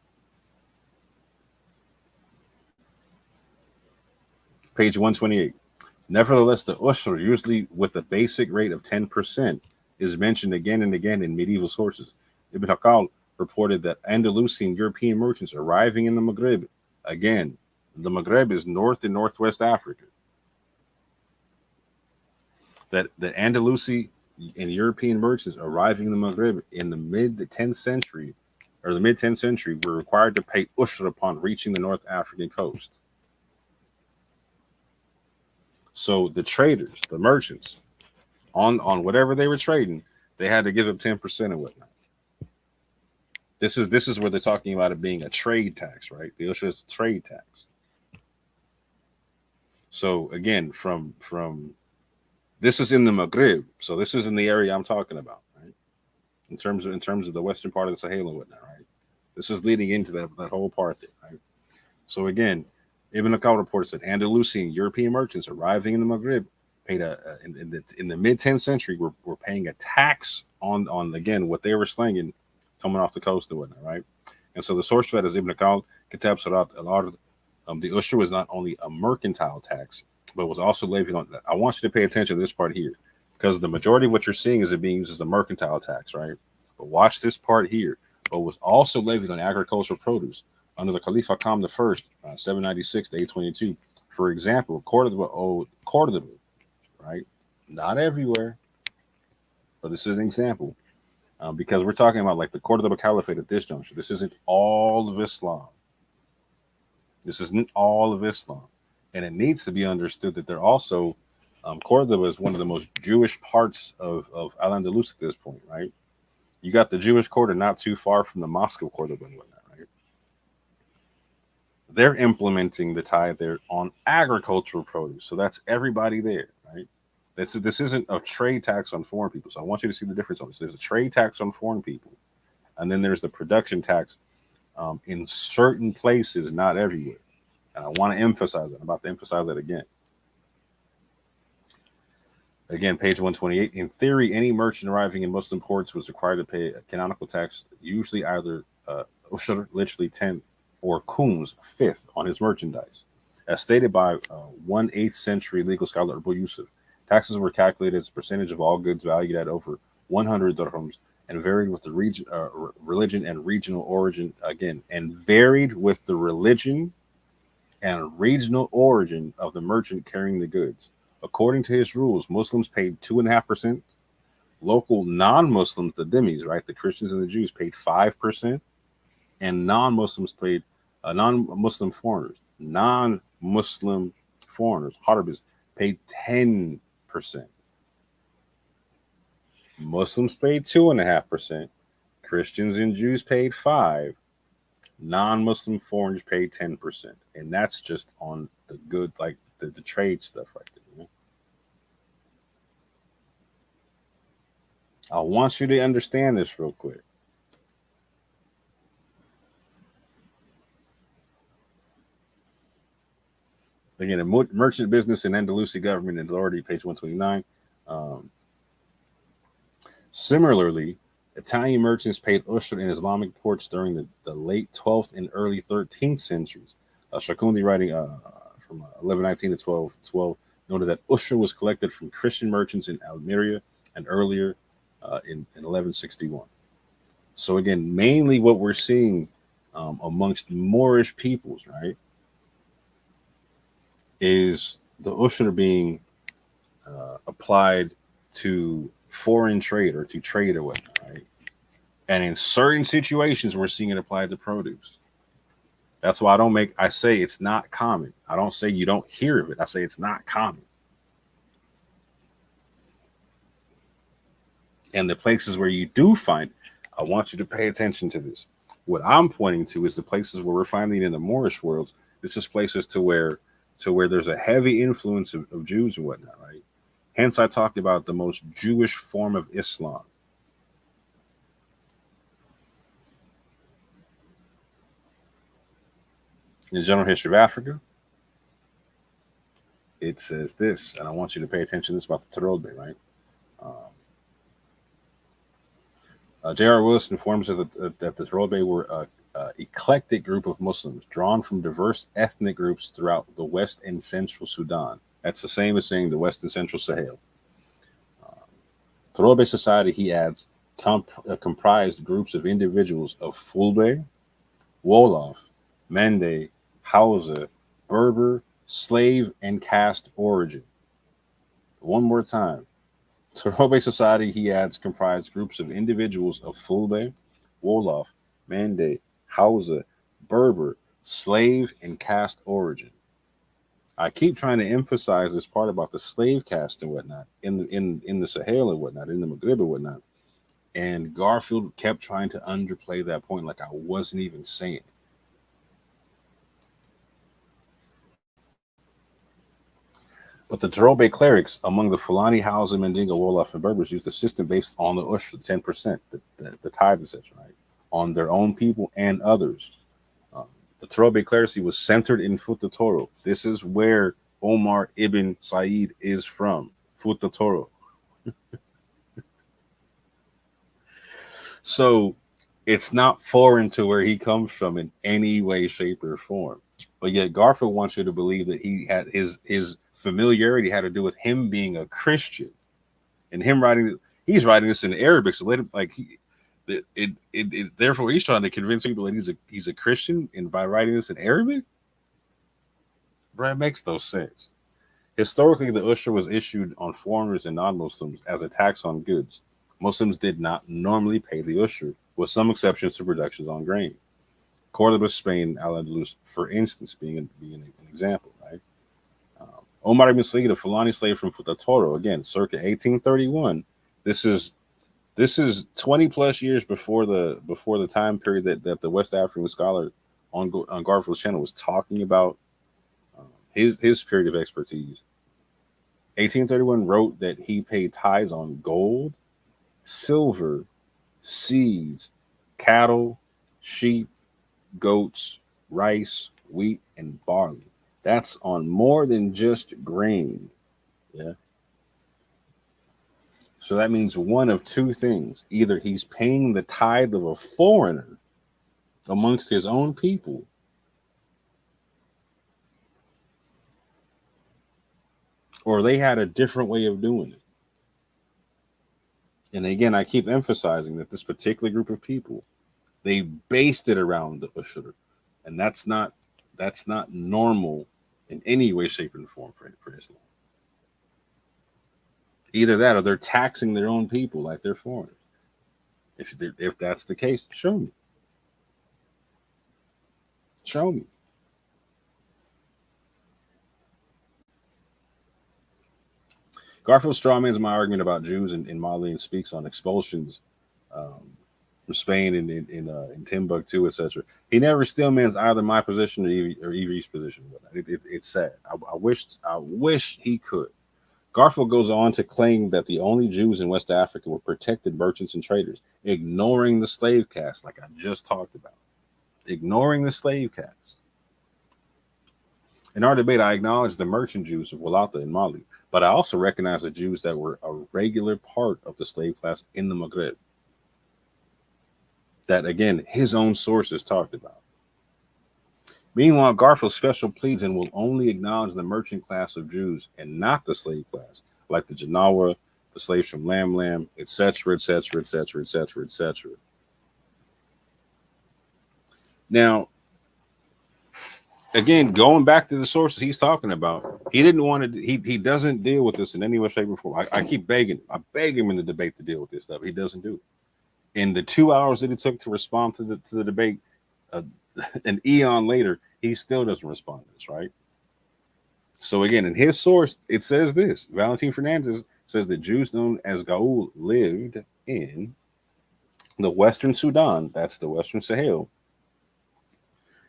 Page 128. Nevertheless, the ushur, usually with a basic rate of 10%, is mentioned again and again in medieval sources. Ibn Hakal reported that Andalusian European merchants arriving in the Maghreb, again, the Maghreb is North and Northwest Africa, that the Andalusi and European merchants arriving in the Maghreb in the mid-10th century were required to pay ushur upon reaching the North African coast. So the traders, the merchants, on whatever they were trading, they had to give up 10% and whatnot. This is where they're talking about it being a trade tax, right? The ushur is a trade tax. So again, from this is in the Maghreb, so this is in the area I'm talking about, right? In terms of the western part of the Sahel and whatnot, right? This is leading into that whole part there, right? So again, Ibn Akal reports that Andalusian European merchants arriving in the Maghreb paid in the mid-10th century were paying a tax on again what they were slinging coming off the coast and whatnot, right? And so the source for that is Ibn Akal, Kitab Surat al-Ard. The ushur was not only a mercantile tax, but was also levied on. I want you to pay attention to this part here, because the majority of what you're seeing is it being used as a mercantile tax, right? But watch this part here. But was also levied on agricultural produce under the Caliph Hakam I, 796 to 822. For example, Cordoba, right? Not everywhere, but this is an example, because we're talking about like the Cordoba Caliphate at this juncture. This isn't all of Islam. This isn't all of Islam. And it needs to be understood that they're also, Cordoba is one of the most Jewish parts of Al-Andalus at this point, right? You got the Jewish quarter not too far from the Mosque of Cordoba and whatnot, right? They're implementing the tithe there on agricultural produce. So that's everybody there, right? This isn't a trade tax on foreign people. So I want you to see the difference on this. There's a trade tax on foreign people, and then there's the production tax in certain places, not everywhere. And I want to emphasize that. I'm about to emphasize that again. Again, page 128. In theory, any merchant arriving in Muslim ports was required to pay a canonical tax, usually either ushur, literally 10, or khums, fifth, on his merchandise. As stated by 1/8th century legal scholar Abu Yusuf, taxes were calculated as a percentage of all goods valued at over 100 dirhams and varied with the religion and regional origin, again, and varied with the religion and regional origin of the merchant carrying the goods. According to his rules, Muslims paid 2.5%. Local non-Muslims, the dhimmis, right, the Christians and the Jews, paid 5%, and non-Muslims paid non-Muslim foreigners, harbis, paid 10%. Muslims paid 2.5%. Christians and Jews paid 5%. Non-Muslim foreigners paid 10%, and that's just on the good, like the trade stuff right there. You know? I want you to understand this real quick. Again, a merchant business in Andalusi government and authority, page 129. Similarly, Italian merchants paid ushur in Islamic ports during the late 12th and early 13th centuries. Shakundi, writing from 1119 to 1212, noted that ushur was collected from Christian merchants in Almeria and earlier in 1161. So again, mainly what we're seeing amongst Moorish peoples, right, is the ushur being applied to foreign trade or to trade or whatnot, right? And in certain situations, we're seeing it applied to produce. That's why I say it's not common. I don't say you don't hear of it. I say it's not common. And the places where you do find, I want you to pay attention to this. What I'm pointing to is the places where we're finding in the Moorish worlds. This is places to where there's a heavy influence of Jews and whatnot, right? Hence, I talked about the most Jewish form of Islam. In the general history of Africa, it says this, and I want you to pay attention to this about the Tarobe, right? J.R. Willis informs us that the Tarobe were an eclectic group of Muslims drawn from diverse ethnic groups throughout the West and Central Sudan. That's the same as saying the West and Central Sahel. Tarobe society, he adds, comprised groups of individuals of Fulbe, Wolof, Mende, Hausa, Berber, slave, and caste origin. One more time. Tarobe society, he adds, comprised groups of individuals of Fulbe, Wolof, Mende, Hausa, Berber, slave, and caste origin. I keep trying to emphasize this part about the slave caste and whatnot in the Sahel and whatnot, in the Maghreb and whatnot. And Garfield kept trying to underplay that point like I wasn't even saying. But the Tarobe clerics among the Fulani, Hausa, Mandingo, Wolof, and Berbers used a system based on the Ushra, 10%, the tithe, etc., right, on their own people and others. The Tarobe clerisy was centered in Futa Toro. This is where Omar ibn Said is from, Futa Toro. So it's not foreign to where he comes from in any way, shape, or form. But yet Garfield wants you to believe that he had his familiarity had to do with him being a Christian and him he's writing this in Arabic. So let him therefore he's trying to convince people that he's a Christian, and by writing this in Arabic, bro, it makes no sense. Historically, the Ushra was issued on foreigners and non-Muslims as a tax on goods. Muslims did not normally pay the Ushra, with some exceptions to reductions on grain. Cordoba, Spain, Al-Andalus, for instance, being an example, right? Omar ibn Said, a Fulani slave from Futa Toro, again, circa 1831. This is 20 plus years before the time period that the West African scholar on Garfield's channel was talking about his period of expertise. 1831 wrote that he paid tithes on gold, silver, seeds, cattle, sheep, goats, rice, wheat, and barley. That's on more than just grain. Yeah. So that means one of two things. Either he's paying the tithe of a foreigner amongst his own people, or they had a different way of doing it. And again, I keep emphasizing that this particular group of people, they based it around the Ushra, and that's not normal in any way, shape, and form for Islam. Either that, or they're taxing their own people like they're foreigners. If that's the case, show me. Show me. Garfield strawmans my argument about Jews in Mali and speaks on expulsions from Spain and in Timbuktu, etc. He never stillmans either my position or Evie's position. It's sad. I wish he could. Garfield goes on to claim that the only Jews in West Africa were protected merchants and traders, ignoring the slave caste, like I just talked about. Ignoring the slave caste. In our debate, I acknowledge the merchant Jews of Walata in Mali, but I also recognize the Jews that were a regular part of the slave class in the Maghreb. That, again, his own sources talked about. Meanwhile, Garfield special pleads and will only acknowledge the merchant class of Jews and not the slave class, like the Janawa, the slaves from Lam, etc., etc., etc., etc., etc. Now, again, going back to the sources he's talking about, he didn't want to. He doesn't deal with this in any way, shape, or form. I keep begging. I beg him in the debate to deal with this stuff. He doesn't do it. In the 2 hours that it took to respond to the debate, an eon later, he still doesn't respond to this, right? So again, in his source, it says this. Valentin Fernandez says that Jews known as Gaul lived in the Western Sudan, that's the Western Sahel,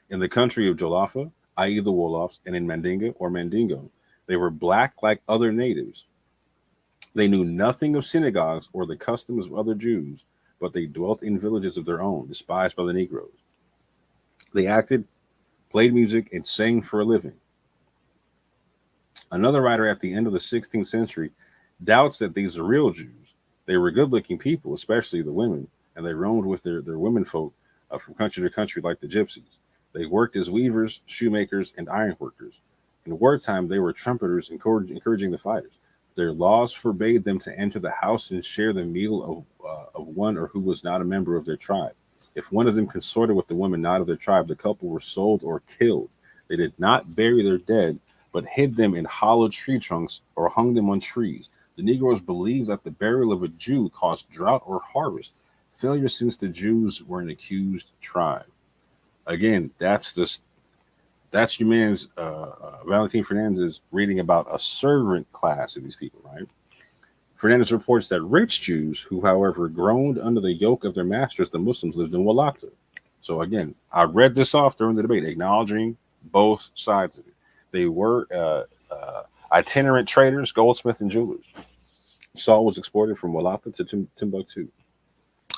in the country of Jolaffa, i.e. the Wolofs, and in Mandinga or Mandingo. They were black like other natives. They knew nothing of synagogues or the customs of other Jews, but they dwelt in villages of their own, despised by the Negroes. They acted, played music, and sang for a living. Another writer at the end of the 16th century doubts that these are real Jews. They were good-looking people, especially the women, and they roamed with their womenfolk from country to country like the gypsies. They worked as weavers, shoemakers, and ironworkers. In wartime, they were trumpeters, encouraging the fighters. Their laws forbade them to enter the house and share the meal of one or who was not a member of their tribe. If one of them consorted with the woman not of their tribe, the couple were sold or killed. They did not bury their dead, but hid them in hollow tree trunks or hung them on trees. The Negroes believed that the burial of a Jew caused drought or harvest failure, since the Jews were an accused tribe. Again, that's your man's Valentin Fernandez reading about a servant class of these people, right? Fernandez reports that rich Jews, who, however, groaned under the yoke of their masters, the Muslims, lived in Walata. So again, I read this off during the debate, acknowledging both sides of it. They were itinerant traders, goldsmiths, and jewelers. Salt was exported from Walata to Timbuktu.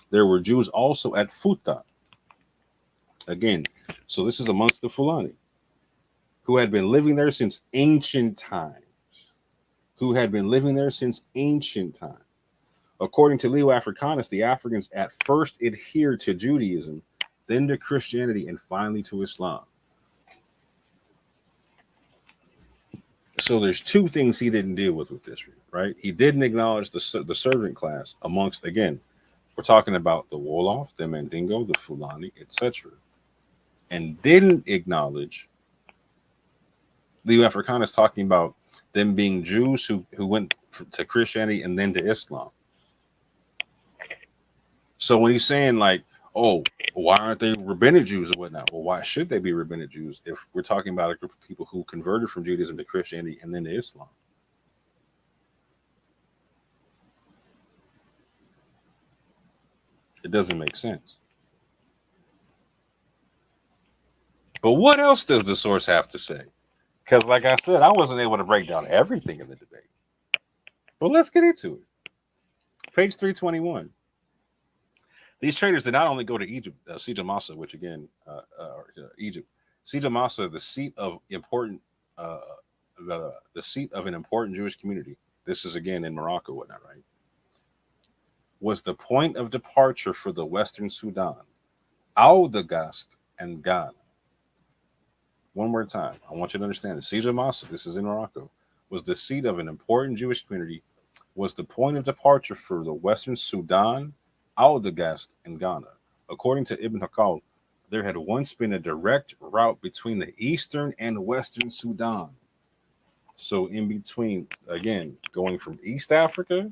There were Jews also at Futa. Again, so this is amongst the Fulani, who had been living there since ancient times. According to Leo Africanus, the Africans at first adhered to Judaism, then to Christianity, and finally to Islam. So there's two things he didn't deal with this, right? He didn't acknowledge the servant class amongst, again, we're talking about the Wolof, the Mandingo, the Fulani, etc. And didn't acknowledge Leo Africanus talking about them being Jews who went to Christianity and then to Islam. So when he's saying like, oh, why aren't they rabbinic Jews or whatnot? Well, why should they be rabbinic Jews if we're talking about a group of people who converted from Judaism to Christianity and then to Islam? It doesn't make sense. But what else does the source have to say? Because like I said, I wasn't able to break down everything in the debate. But let's get into it. Page 321. These traders did not only go to Egypt, Sija Massa, which again, Egypt, Sija Massa, the seat of important, the seat of an important Jewish community. This is again in Morocco, whatnot, right? Was the point of departure for the Western Sudan, Audagast, and Ghana. One more time, I want you to understand that Sija Massa, this is in Morocco, was the seat of an important Jewish community, was the point of departure for the Western Sudan, Audagast, and Ghana. According to Ibn Hakal, there had once been a direct route between the Eastern and Western Sudan. So in between, again, going from East Africa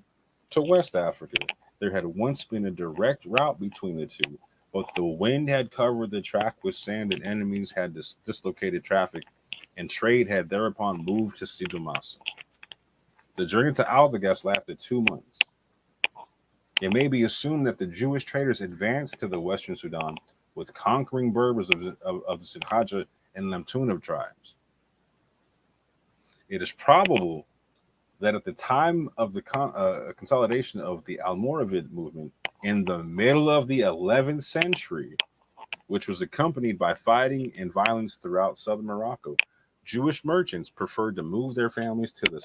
to West Africa, there had once been a direct route between the two, but the wind had covered the track with sand and enemies had dislocated traffic, and trade had thereupon moved to Sija Massa. The journey to Audagast lasted 2 months. It may be assumed that the Jewish traders advanced to the Western Sudan with conquering Berbers of the Sinhaja and Lamtuna tribes. It is probable that at the time of the consolidation of the Almoravid movement in the middle of the 11th century, which was accompanied by fighting and violence throughout southern Morocco, Jewish merchants preferred to move their families to the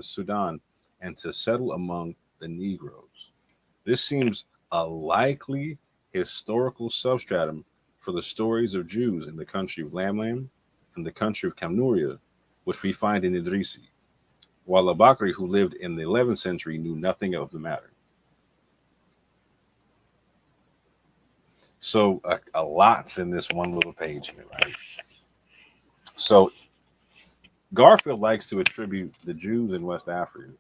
Sudan and to settle among the Negroes. This seems a likely historical substratum for the stories of Jews in the country of Lamlam and the country of Kamnuria, which we find in Idrisi, while Al-Bakri, who lived in the 11th century, knew nothing of the matter. So a lot's in this one little page here, right? So Garfield likes to attribute the Jews in West Africa,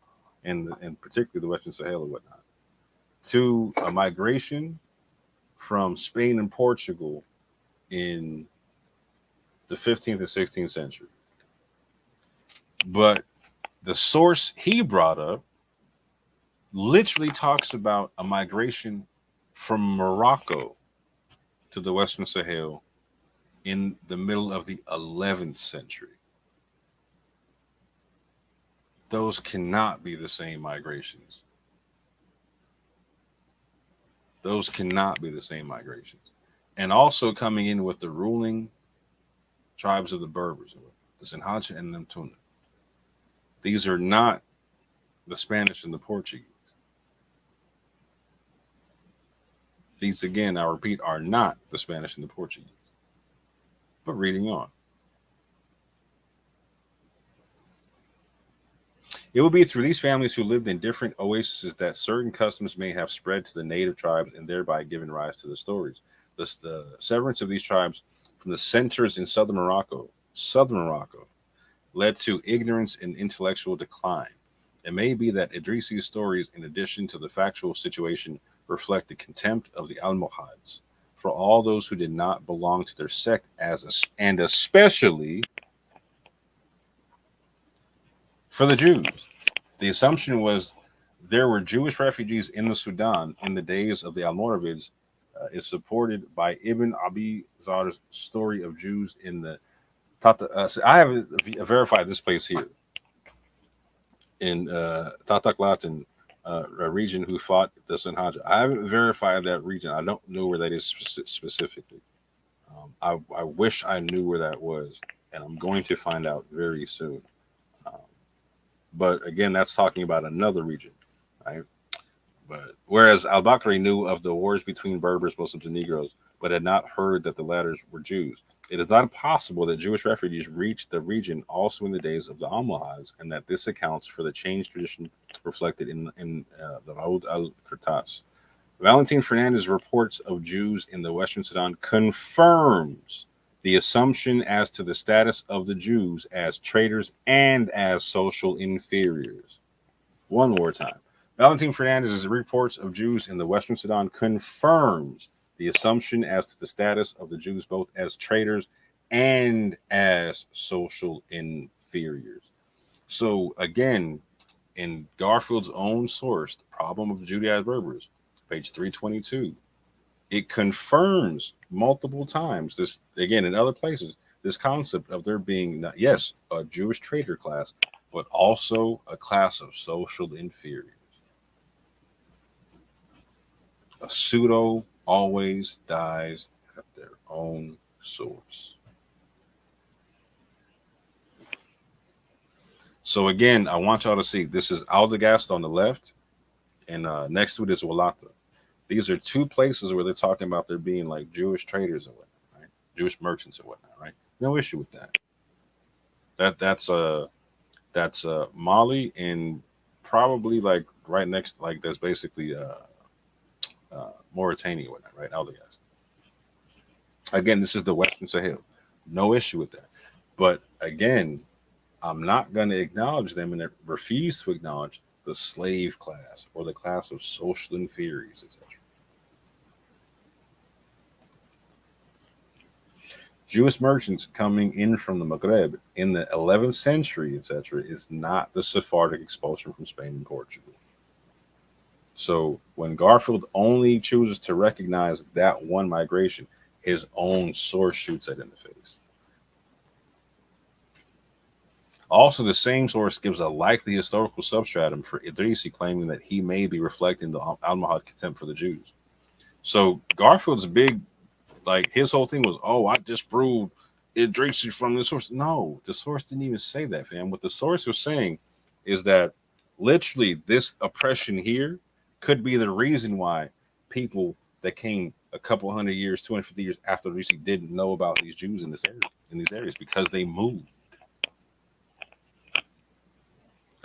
and particularly the Western Sahel and whatnot, to a migration from Spain and Portugal in the 15th and 16th century. But the source he brought up literally talks about a migration from Morocco to the Western Sahel in the middle of the 11th century. Those cannot be the same migrations. Those cannot be the same migrations. And also coming in with the ruling tribes of the Berbers, the Sinhacha and the Mtuna. These are not the Spanish and the Portuguese. These, again, I repeat, are not the Spanish and the Portuguese. But reading on. It will be through these families who lived in different oases that certain customs may have spread to the native tribes and thereby given rise to the stories. Thus, the severance of these tribes from the centers in southern Morocco, led to ignorance and intellectual decline. It may be that Idrisi's stories, in addition to the factual situation, reflect the contempt of the Almohads for all those who did not belong to their sect, and especially for the Jews. The assumption was there were Jewish refugees in the Sudan in the days of the Almoravids is supported by Ibn Abi Zar's story of Jews in the I haven't verified this place here in Tataklat region who fought the Sinhaja. I haven't verified that region. I don't know where that is specifically. I wish I knew where that was, and I'm going to find out very soon. But again, that's talking about another region, right? But whereas al-Bakri knew of the wars between Berbers, Muslims, and Negroes, but had not heard that the latter were Jews, it is not possible that Jewish refugees reached the region also in the days of the Almohads, and that this accounts for the changed tradition reflected in the Raud al-Qurtas. Valentin Fernandez's reports of Jews in the Western Sudan confirms the assumption as to the status of the Jews as traitors and as social inferiors. One more time. Valentin Fernandez's reports of Jews in the Western Sudan confirms the assumption as to the status of the Jews both as traitors and as social inferiors. So again, in Garfield's own source, The Problem of the Judaized Berbers, page 322, it confirms multiple times this, again, in other places, this concept of there being, yes, a Jewish traitor class, but also a class of social inferiors. A pseudo always dies at their own source. So again, I want y'all to see, this is Aldegast on the left, and next to it is Walata. These are two places where they're talking about there being like Jewish traders and whatnot, right? Jewish merchants and whatnot, right? No issue with that. That's Mali, and probably like right next, like that's basically Mauritania and whatnot, right? Aldegast. Again, this is the Western Sahel. No issue with that. But again, I'm not going to acknowledge them and refuse to acknowledge the slave class or the class of social inferiors, etc. Jewish merchants coming in from the Maghreb in the 11th century, etc., is not the Sephardic expulsion from Spain and Portugal. So when Garfield only chooses to recognize that one migration, his own source shoots it in the face. Also, the same source gives a likely historical substratum for Idrisi, claiming that he may be reflecting the Almohad contempt for the Jews. So Garfield's big, like his whole thing was, oh, I disproved Idrisi from the source. No, the source didn't even say that, fam. What the source was saying is that literally this oppression here could be the reason why people that came a couple hundred years, 250 years after Idrisi didn't know about these Jews in this area, in these areas, because they moved.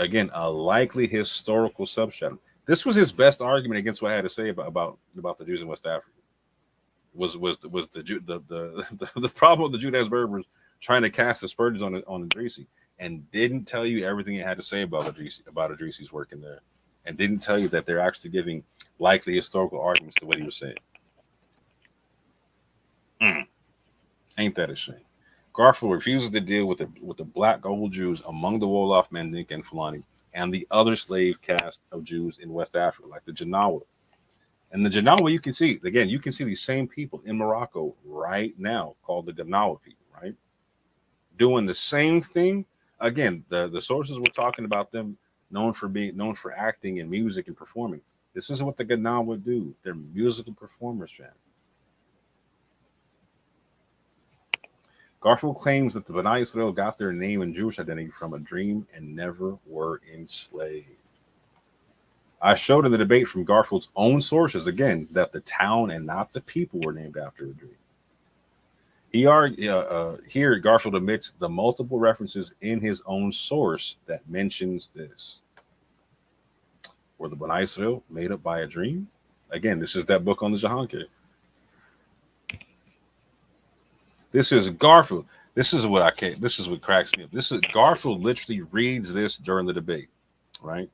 Again, a likely historical substratum. This was his best argument against what I had to say about the Jews in West Africa. Was the problem of the Judaized Berbers trying to cast aspersions on Idrisi, and didn't tell you everything it had to say about Idrisi's work in there, and didn't tell you that they're actually giving likely historical arguments to what he was saying. Ain't that a shame? Garfield refuses to deal with the black gold Jews among the Wolof, Mandinka, and Fulani, and the other slave caste of Jews in West Africa, like the Janawa. And the Janawa, you can see, again, you can see these same people in Morocco right now called the Ganawa people, right? Doing the same thing. Again, the sources we're talking about them known for acting and music and performing. This is what the Ganawa do. They're musical performers, fam. Garfield claims that the B'nai Israel got their name and Jewish identity from a dream and never were enslaved. I showed in the debate from Garfield's own sources, again, that the town and not the people were named after a dream. Here, Garfield admits the multiple references in his own source that mentions this. Were the B'nai Israel made up by a dream? Again, this is that book on the Jahanke. This is Garfield. This is what cracks me up. This is Garfield literally reads this during the debate, right?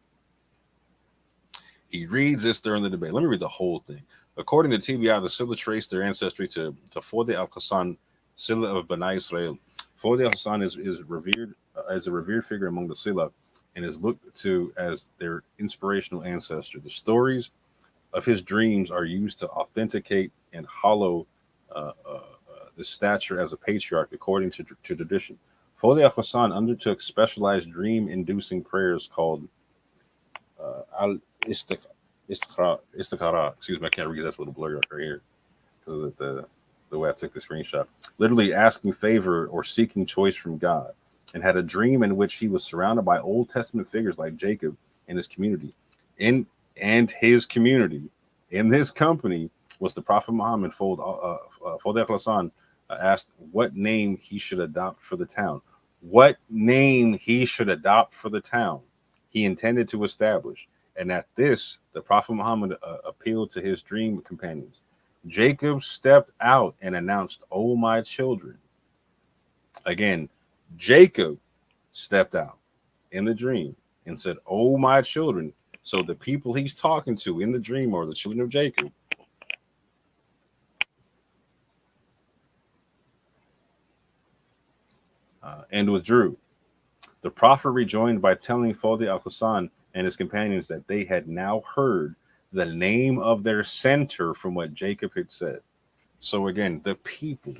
He reads this during the debate. Let me read the whole thing. According to TBI, the Silla traced their ancestry to Fode al-Hassan, Silla of B'nai Israel. Fode al-Hassan is revered as a revered figure among the Silla and is looked to as their inspirational ancestor. The stories of his dreams are used to authenticate and hollow the stature as a patriarch, according to tradition. Fode al-Hassan undertook specialized dream-inducing prayers called Istikhara. Excuse me, I can't read. That's a little blurry right here because of the way I took the screenshot. Literally asking favor or seeking choice from God, and had a dream in which he was surrounded by Old Testament figures like Jacob and his community. In his company was the Prophet Muhammad. Fode al-Hassan asked what name he should adopt for the town. What name he should adopt for the town he intended to establish. And at this, the Prophet Muhammad appealed to his dream companions. Jacob stepped out and announced, "Oh, my children." Again, Jacob stepped out in the dream and said, "Oh, my children." So the people he's talking to in the dream are the children of Jacob. And withdrew. The prophet rejoined by telling Fode al-Hassan and his companions that they had now heard the name of their center from what Jacob had said. So again, the people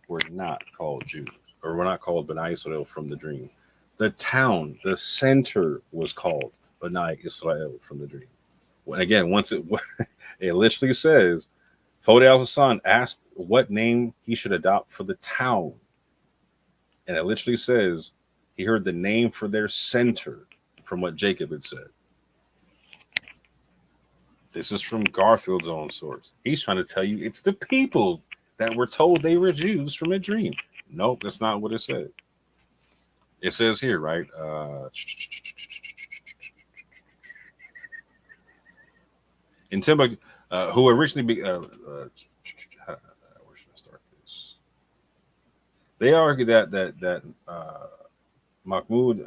were not called Jews, or were not called B'nai Israel from the dream. The town, the center, was called B'nai Israel from the dream. Again, once it literally says, Fode al-Hassan asked what name he should adopt for the town. And it literally says he heard the name for their center from what Jacob had said. This is from Garfield's own source. He's trying to tell you it's the people that were told they were Jews from a dream. Nope, that's not what it said. It says here, right? In Timbuktu, who originally where should I start this? They argue that Mahmoud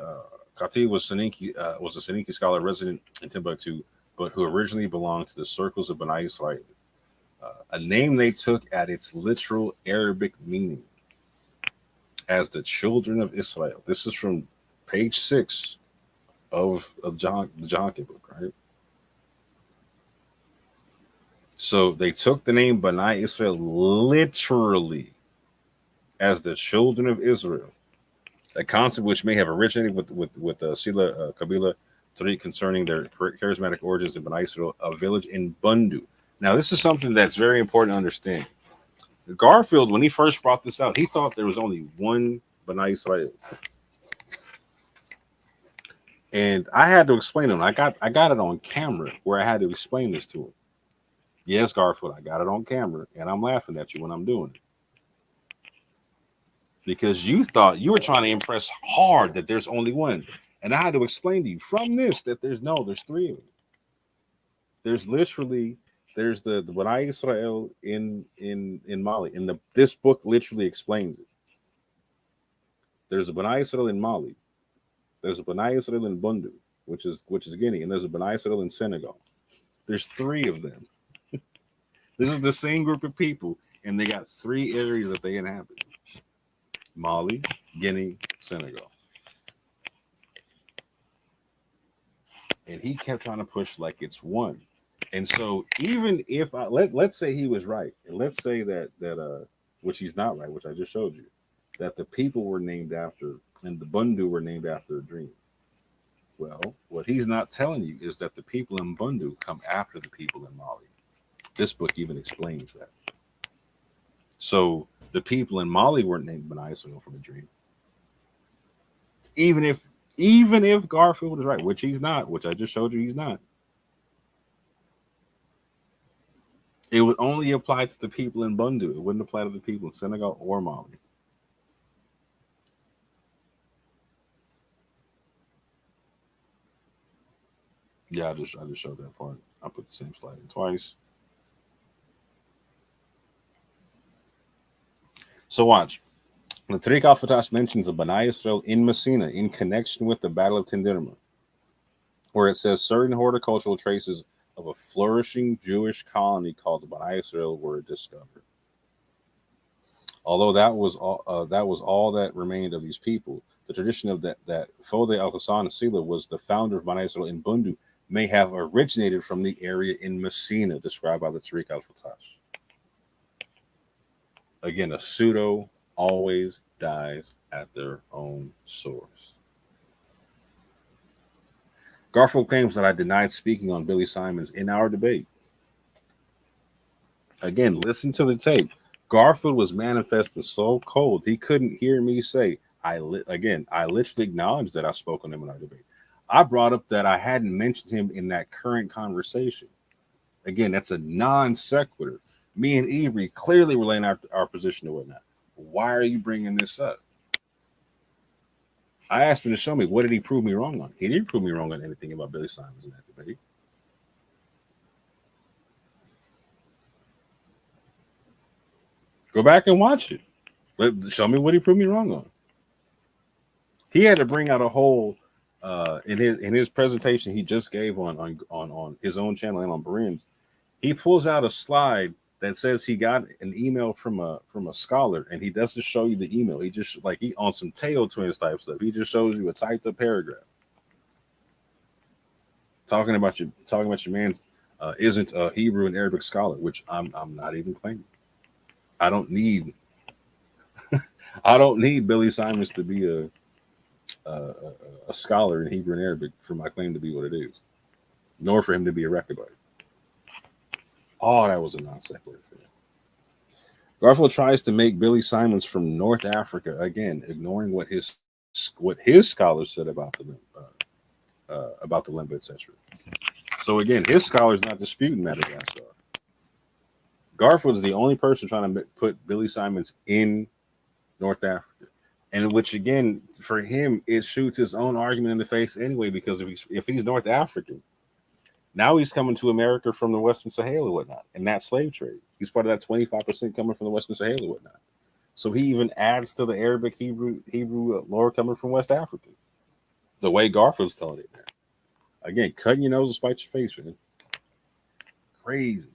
Khatib was a Soninke scholar resident in Timbuktu, but who originally belonged to the circles of B'nai Israel, a name they took at its literal Arabic meaning as the children of Israel. This is from page 6 of the Jahanke book, right? So they took the name B'nai Israel literally as the children of Israel, a concept which may have originated with Sila Kabila Tariq concerning their charismatic origins in B'nai Israel, a village in Bundu. Now, this is something that's very important to understand. Garfield, when he first brought this out, he thought there was only one B'nai Israel. And I had to explain to him. I got it on camera where I had to explain this to him. Yes, Garfield, I got it on camera, and I'm laughing at you when I'm doing it. Because you thought you were trying to impress hard that there's only one. And I had to explain to you from this that there's three of them. There's literally, there's the B'nai Israel in Mali. And this book literally explains it. There's a B'nai Israel in Mali. There's a B'nai Israel in Bundu, which is Guinea, and there's a B'nai Israel in Senegal. There's three of them. This is the same group of people, and they got three areas that they inhabit. Mali, Guinea, Senegal. And he kept trying to push like it's one. And so even if let's say he was right, and let's say that which he's not right, which I just showed you, that the people were named after and the Bundu were named after a dream. Well, what he's not telling you is that the people in Bundu come after the people in Mali. This book even explains that. So the people in Mali weren't named Bani Israel from a dream. Even if Garfield is right, which he's not, which I just showed you he's not, it would only apply to the people in Bundu. It wouldn't apply to the people in Senegal or Mali. Yeah, I just showed that part. I put the same slide in twice. So watch. The CHEIKH al-Fatash mentions a Bani Israel in Messina in connection with the Battle of Tindirma, where it says certain horticultural traces of a flourishing Jewish colony called the Bani Israel were discovered. Although that was all that remained of these people, the tradition of that Fode al-Hassan Sila was the founder of Bani Israel in Bundu may have originated from the area in Messina described by the CHEIKH al-Fatash. Again, a pseudo always dies at their own source. Garfield claims that I denied speaking on Billy Simons in our debate. Again, listen to the tape. Garfield was manifesting so cold he couldn't hear me say. I literally acknowledged that I spoke on him in our debate. I brought up that I hadn't mentioned him in that current conversation. Again, that's a non sequitur. Me and Avery clearly relaying our position and whatnot. Why are you bringing this up? I asked him to show me what did he prove me wrong on. He didn't prove me wrong on anything about Billy Simons in that debate. Go back and watch it. Show me what he proved me wrong on. He had to bring out a whole in his presentation he just gave on his own channel and on Barin's. He pulls out a slide that says he got an email from a scholar, and he doesn't show you the email. He just he on some tail twins type stuff. He just shows you a typed up paragraph talking about your man's isn't a Hebrew and Arabic scholar, which I'm not even claiming. I don't need Billy Simons to be a scholar in Hebrew and Arabic for my claim to be what it is, nor for him to be a Rechabite. Oh, that was a non sequitur for him. Garfield tries to make Billy Simons from North Africa, again, ignoring what his scholars said about the Limba, etc. So again, his scholars not disputing Madagascar. Garfield's the only person trying to put Billy Simons in North Africa, and which again for him it shoots his own argument in the face anyway, because if he's North African, now he's coming to America from the Western Sahel or whatnot, and that slave trade. He's part of that 25% coming from the Western Sahel or whatnot. So he even adds to the Arabic Hebrew lore coming from West Africa. The way Garfield's telling it now. Again, cutting your nose to spite your face, man. Crazy.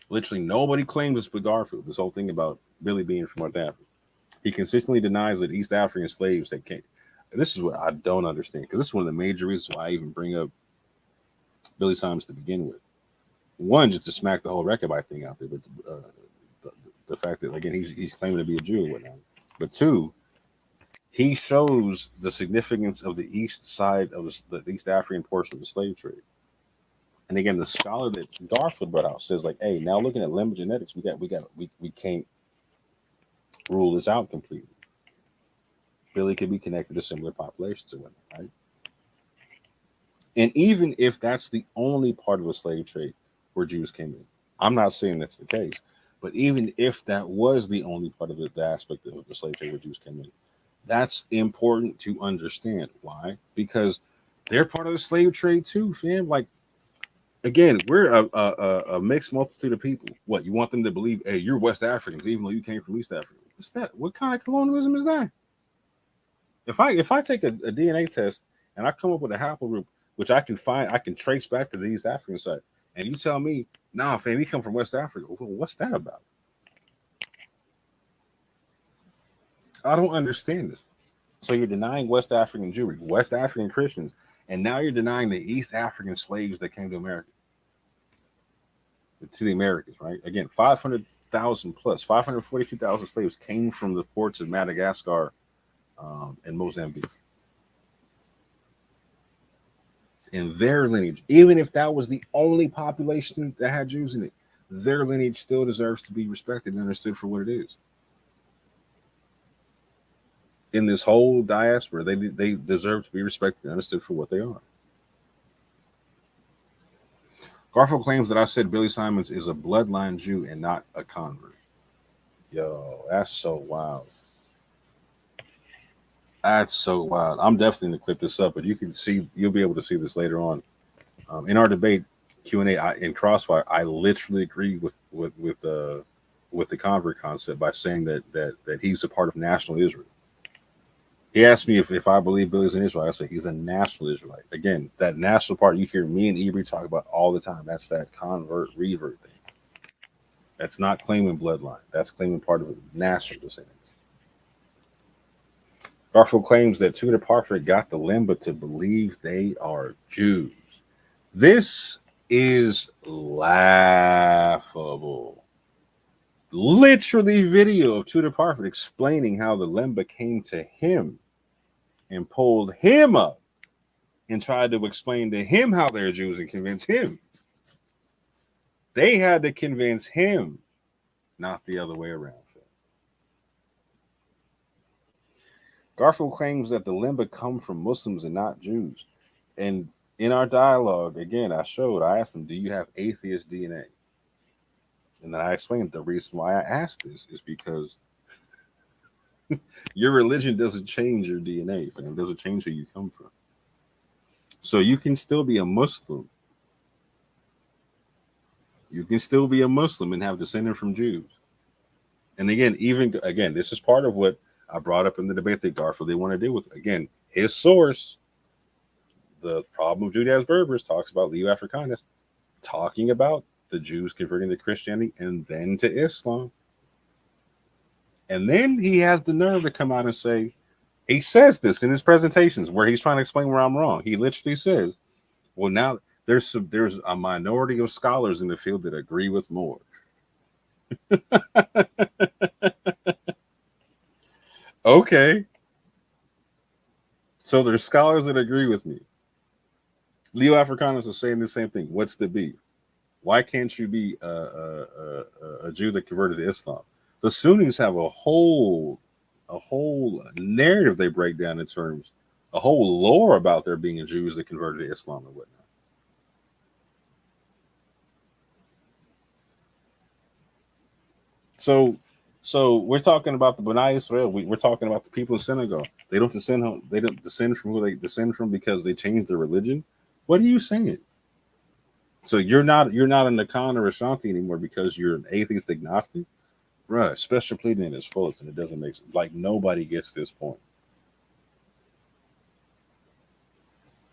Literally nobody claims this but Garfield. This whole thing about Billy being from North Africa. He consistently denies that East African slaves that came. This is what I don't understand, because this is one of the major reasons why I even bring up Billy Simons to begin with. One, just to smack the whole Rechabite thing out there, but the fact that again he's claiming to be a Jew and whatnot. But two, he shows the significance of the east side of the East African portion of the slave trade. And again, the scholar that Garfield brought out says, like, hey, now looking at limb genetics, we can't rule this out completely. Billy could be connected to similar populations or whatnot, right? And even if that's the only part of the slave trade where Jews came in, I'm not saying that's the case, but even if that was the only part of the aspect of the slave trade where Jews came in, that's important to understand. Why? Because they're part of the slave trade too, fam. Like, again, we're a mixed multitude of people. What, you want them to believe, hey, you're West Africans, even though you came from East Africa? What's that? What kind of colonialism is that? If I take a DNA test and I come up with a haplogroup, which I can trace back to the East African side, and you tell me, nah, fam, we come from West Africa. Well, what's that about? I don't understand this. So you're denying West African Jewry, West African Christians, and now you're denying the East African slaves that came to America, to the Americas, right? Again, 500,000 plus, 542,000 slaves came from the ports of Madagascar and Mozambique. In their lineage, even if that was the only population that had Jews in it, their lineage still deserves to be respected and understood for what it is. In this whole diaspora, they deserve to be respected and understood for what they are. Garfield claims that I said Billy Simons is a bloodline Jew and not a convert. Yo, that's so wild. That's so wild. I'm definitely going to clip this up, but you can see, you'll be able to see this later on. In our debate Q&A in Crossfire, I literally agree with the convert concept by saying that he's a part of national Israel. He asked me if I believe Billy's an Israelite. I said he's a national Israelite. Again, that national part you hear me and Ibri talk about all the time. That's that convert revert thing. That's not claiming bloodline. That's claiming part of national descendants. Garfield claims that Tudor Parfait got the Limba to believe they are Jews. This is laughable. Literally video of Tudor Parfait explaining how the Limba came to him and pulled him up and tried to explain to him how they're Jews and convince him. They had to convince him, not the other way around. Garfield claims that the Limba come from Muslims and not Jews. And in our dialogue, again, I asked him, do you have atheist DNA? And then I explained the reason why I asked this is because your religion doesn't change your DNA, and it doesn't change who you come from. So you can still be a Muslim. You can still be a Muslim and have descended from Jews. And again, this is part of what I brought up in the debate that Garfield they want to deal with. Again, his source, the problem of Judaizers Berbers, talks about Leo Africanus, talking about the Jews converting to Christianity and then to Islam. And then he has the nerve to come out and say, he says this in his presentations where he's trying to explain where I'm wrong. He literally says, well, now there's a minority of scholars in the field that agree with Moore. Okay. So there's scholars that agree with me. Leo Africanus is saying the same thing. What's the beef? Why can't you be a Jew that converted to Islam? The Sunnis have a whole narrative they break down in terms, a whole lore about there being Jews that converted to Islam and whatnot. So we're talking about the B'nai Israel. We're talking about the people in Senegal. They don't descend from who they descend from because they changed their religion. What are you saying? So you're not a Nakan or Ashanti anymore because you're an atheist agnostic? Bruh, special pleading in its fullest, and it doesn't make sense. Like, nobody gets this point.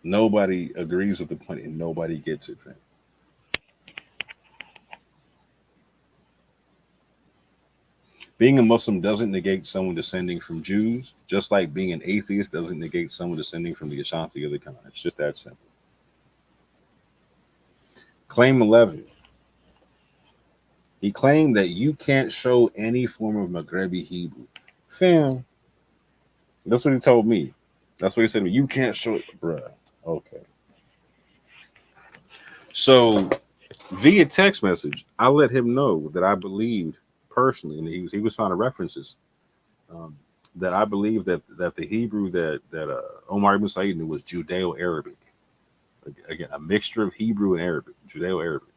Nobody agrees with the point, and nobody gets it, man. Being a Muslim doesn't negate someone descending from Jews, just like being an atheist doesn't negate someone descending from the Ashanti or the Khan. It's just that simple. Claim 11. He claimed that you can't show any form of Maghrebi Hebrew. Fam, that's what he told me. That's what he said to me. You can't show it, bruh. Okay. So via text message, I let him know that I believed personally, and he was trying to reference this, that I believe that the Hebrew that Omar ibn Said knew was Judeo-Arabic. Again, a mixture of Hebrew and Arabic, Judeo-Arabic.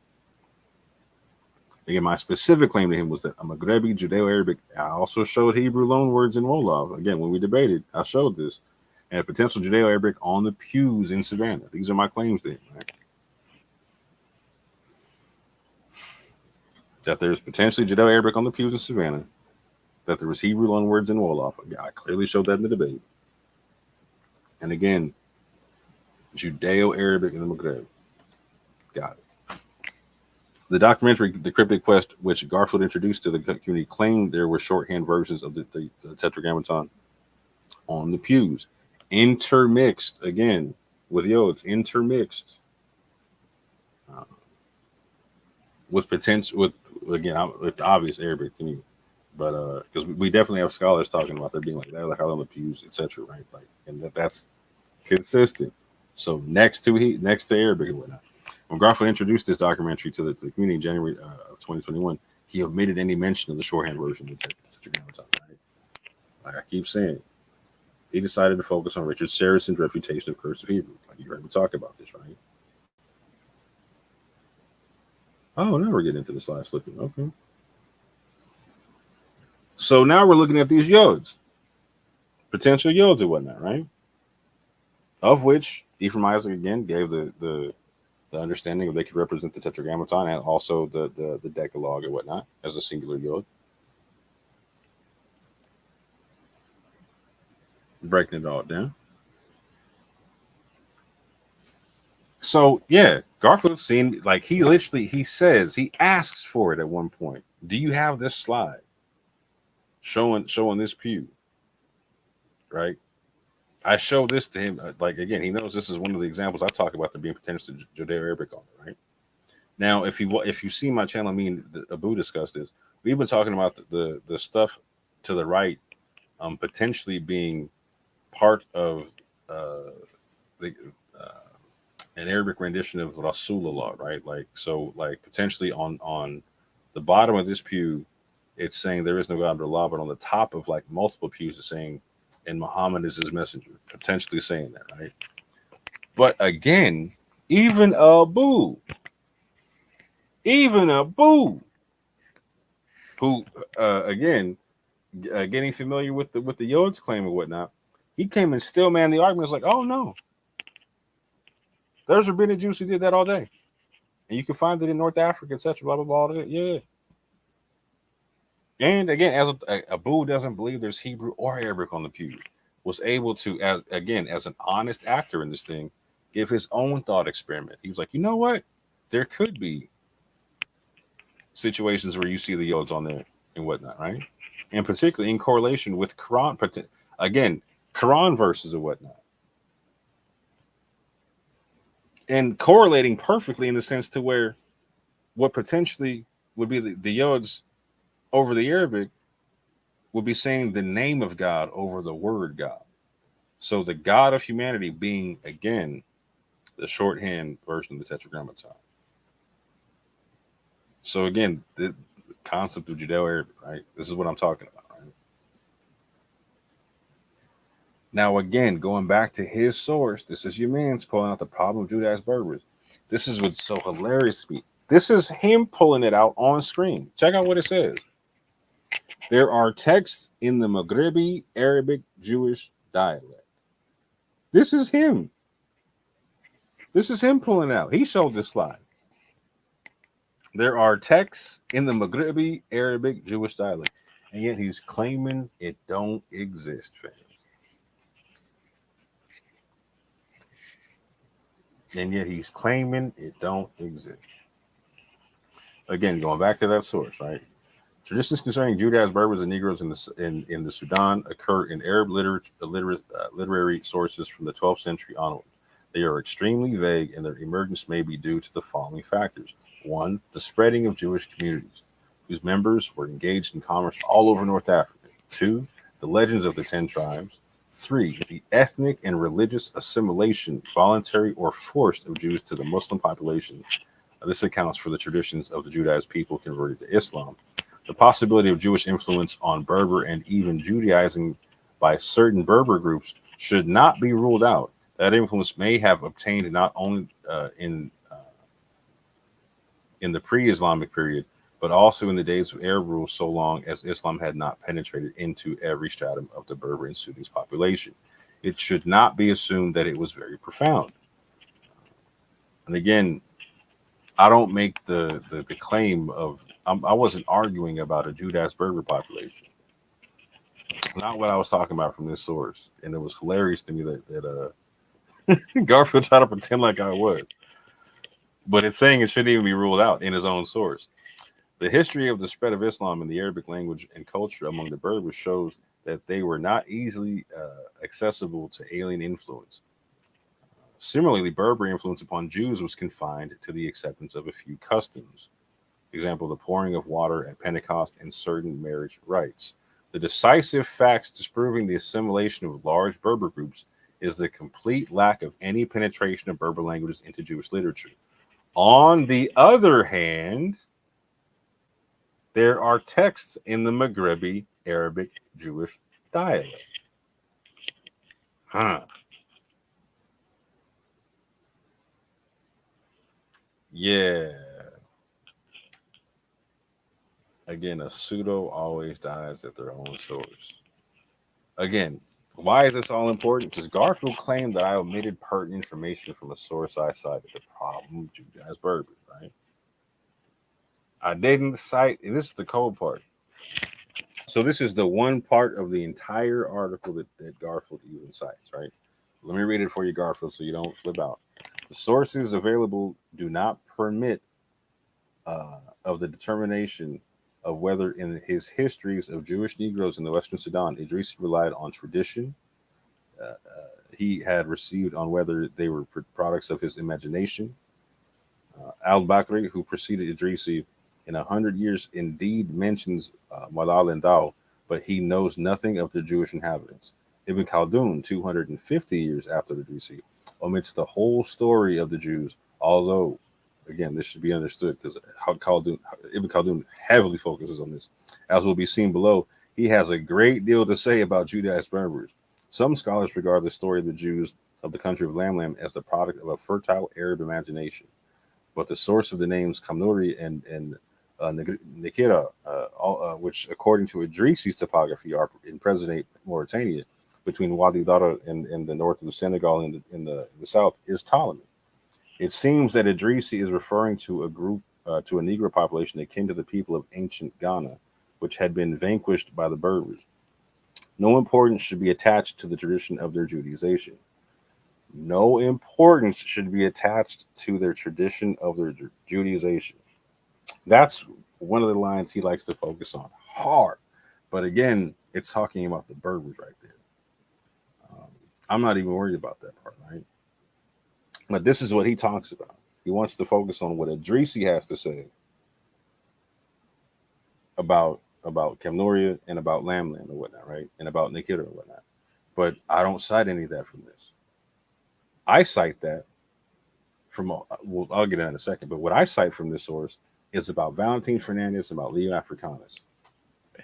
Again, my specific claim to him was that I'm a Maghrebi, Judeo-Arabic. I also showed Hebrew loanwords in Wolof. Again, when we debated, I showed this. And a potential Judeo-Arabic on the pews in Savannah. These are my claims to him, right? That there's potentially Judeo-Arabic on the pews in Savannah. That there was Hebrew loanwords in Wolof. I clearly showed that in the debate. And again, Judeo-Arabic in the Maghreb. Got it. The documentary, The Cryptic Quest, which Garfield introduced to the community, claimed there were shorthand versions of the Tetragrammaton on the pews, intermixed again with yods, intermixed with potential. With again, it's obvious Arabic to me, but because we definitely have scholars talking about there being like that, like on the pews, etc. Right, like, and that's consistent. So next to Arabic and whatnot. When Garfield introduced this documentary to the community in January of 2021, he omitted any mention of the shorthand version of the Tetragrammaton. Right? Like I keep saying, he decided to focus on Richard Saracen's refutation of cursive Hebrew. Like you heard me talk about this, right? Oh, now we're getting into the slides flipping. Okay. So now we're looking at these yods, potential yods and whatnot, right? Of which Ephraim Isaac again gave the understanding of they could represent the Tetragrammaton and also the Decalogue and whatnot as a singular yod. Breaking it all down. So yeah, Garfield seen like he asks for it at one point. Do you have this slide showing this pew? Right. I show this to him. Like again, he knows this is one of the examples I talk about there being potentially Judeo-Arabic on it. Right. Now, if you see my channel, me and BABOU discussed this. We've been talking about the stuff to the right, potentially being part of an Arabic rendition of Rasulullah, right? Like so, like potentially on the bottom of this pew, it's saying there is no God but Allah, but on the top of like multiple pews, it's saying, and Muhammad is his messenger, potentially saying that, right? But again, even Abu, who again, getting familiar with the Yod's claim and whatnot, he came and still man the argument. It's like, oh no, there's rabbinic Jews who did that all day, and you can find it in North Africa, etc. Blah blah blah. Yeah. And again, as Abu doesn't believe there's Hebrew or Arabic on the pew, was able to, as an honest actor in this thing, give his own thought experiment. He was like, you know what? There could be situations where you see the yods on there and whatnot, right? And particularly in correlation with Quran, again, Quran verses and whatnot. And correlating perfectly in the sense to where what potentially would be the yods over the Arabic would be saying the name of God over the word God. So the God of humanity being, again, the shorthand version of the Tetragrammaton. So again, the concept of Judeo-Arabic, right? This is what I'm talking about, right? Now, again, going back to his source, this is your man's pulling out the problem of Judaized Berbers. This is what's so hilarious to me. This is him pulling it out on screen. Check out what it says. There are texts in the Maghrebi Arabic Jewish dialect. This is him. This is him pulling it out. He showed this slide. There are texts in the Maghrebi Arabic Jewish dialect, and yet he's claiming it don't exist, fam. And yet he's claiming it don't exist. Again, going back to that source, right? Traditions concerning Judaized Berbers and Negroes in the Sudan occur in Arab literary sources from the 12th century onward. They are extremely vague, and their emergence may be due to the following factors. 1, the spreading of Jewish communities, whose members were engaged in commerce all over North Africa. 2, the legends of the 10 tribes. 3, the ethnic and religious assimilation, voluntary or forced, of Jews to the Muslim population. This accounts for the traditions of the Judaized people converted to Islam. The possibility of Jewish influence on Berber and even Judaizing by certain Berber groups should not be ruled out. That influence may have obtained not only in the pre-Islamic period, but also in the days of Arab rule, so long as Islam had not penetrated into every stratum of the Berber and Sunnis population. It should not be assumed that it was very profound. And again, I don't make the claim of, I wasn't arguing about a Judaized Berber population. Not what I was talking about from this source. And it was hilarious to me that Garfield tried to pretend like I was. But it's saying it shouldn't even be ruled out in his own source. The history of the spread of Islam in the Arabic language and culture among the Berbers shows that they were not easily accessible to alien influence. Similarly, Berber influence upon Jews was confined to the acceptance of a few customs. For example, the pouring of water at Pentecost and certain marriage rites. The decisive facts disproving the assimilation of large Berber groups is the complete lack of any penetration of Berber languages into Jewish literature. On the other hand, there are texts in the Maghrebi Arabic Jewish dialect. Yeah. Again, a pseudo always dies at their own source. Again, why is this all important? Because Garfield claimed that I omitted pertinent information from a source I cited, the problem of Judaized Berbers, right? I didn't cite, and this is the cold part. So this is the one part of the entire article that Garfield even cites, right? Let me read it for you, Garfield, so you don't flip out. The sources available do not permit of the determination of whether in his histories of Jewish Negroes in the Western Sudan, Idrisi relied on tradition he had received on whether they were products of his imagination. Al-Bakri, who preceded Idrisi in 100 years, indeed mentions Malal and Dao, but he knows nothing of the Jewish inhabitants. Ibn Khaldun, 250 years after Idrisi, omits the whole story of the Jews, although, again, this should be understood because Ibn Khaldun heavily focuses on this. As will be seen below, he has a great deal to say about Judaized Berbers. Some scholars regard the story of the Jews of the country of Lamlam as the product of a fertile Arab imagination. But the source of the names Kamnuri and Nikira, which according to Idrisi's topography are in present-day Mauritania, between Wadi Dara in the north of the Senegal and in the south, is Ptolemy. It seems that Idrisi is referring to a group, to a Negro population akin to the people of ancient Ghana, which had been vanquished by the Berbers. No importance should be attached to the tradition of their Judaization. No importance should be attached to their tradition of their Judaization. That's one of the lines he likes to focus on hard. But again, it's talking about the Berbers right there. I'm not even worried about that part, right? But this is what he talks about. He wants to focus on what Idrisi has to say about Kemnoria and about Lamlam and whatnot, right? And about Nikita and whatnot. But I don't cite any of that from this. I cite that from, well, I'll get into it in a second, but what I cite from this source is about Valentin Fernandez and about Leo Africanus.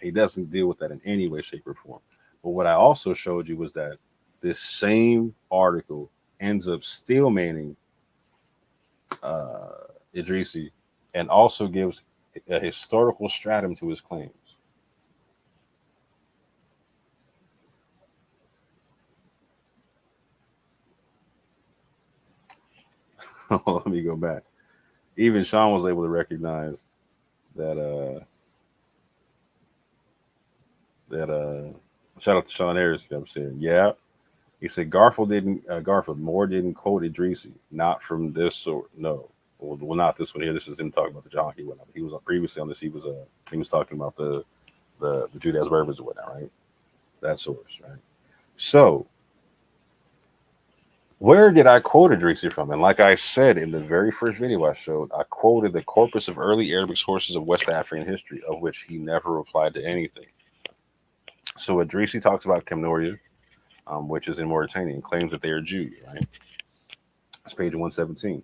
He doesn't deal with that in any way, shape, or form. But what I also showed you was that this same article ends up still manning Idrisi and also gives a historical stratum to his claims. Let me go back. Even Sean was able to recognize that shout out to Sean Harris kept saying, yeah. He said Garfield Moore didn't quote Idrisi, not from this sort. No. Well, not this one here. This is him talking about the John he went on. He was previously on this. He was talking about the Judaized Berbers or whatnot, right? That source, right? So where did I quote Idrisi from? And like I said in the very first video I showed, I quoted the corpus of early Arabic sources of West African history, of which he never replied to anything. So Idrisi talks about Kemnoria, which is in Mauritania, and claims that they are Jews, right? It's page 117.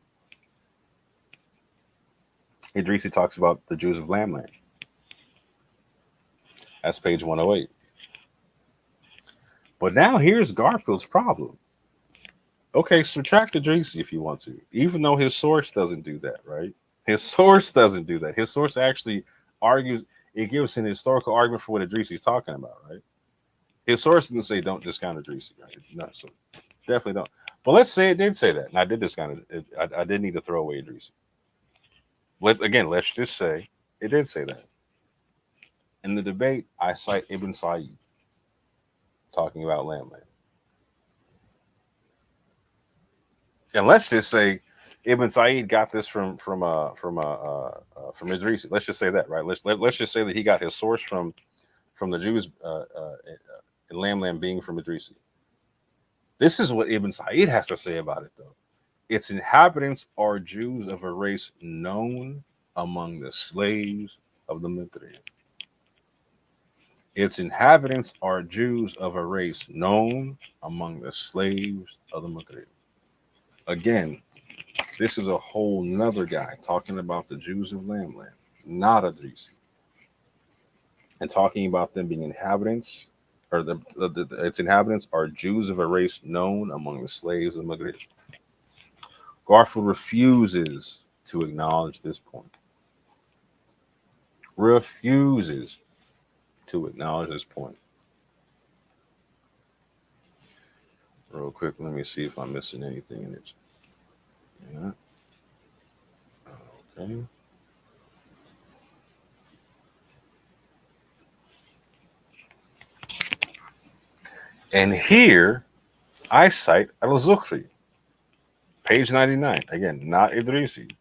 Idrisi talks about the Jews of Lamlam. That's page 108. But now here's Garfield's problem. Okay, subtract Idrisi if you want to, even though his source doesn't do that, right? His source doesn't do that. His source actually argues, it gives an historical argument for what Idrisi is talking about, right? His source didn't say don't discount Idrisi, right? No, so definitely don't. But let's say it did say that, and I did discount it. I did need to throw away Idrisi. Let's just say it did say that. In the debate, I cite Ibn Sayyid talking about Lamlam. And let's just say Ibn Said got this from Idrisi. Let's just say that, right? Let's just say that he got his source from the Jews in Lam being from Idrisi. This is what Ibn Said has to say about it, though. Its inhabitants are Jews of a race known among the slaves of the Maghreb. Its inhabitants are Jews of a race known among the slaves of the Maghreb. Again, this is a whole nother guy talking about the Jews of Lam, not Idrisi, and talking about them being inhabitants, or its inhabitants are Jews of a race known among the slaves of the Maghreb. Garfield refuses to acknowledge this point. Refuses to acknowledge this point. Real quick, let me see if I'm missing anything in it. Yeah. Okay. And here I cite Al-Zuhri, page 99. Again, not Idrisi.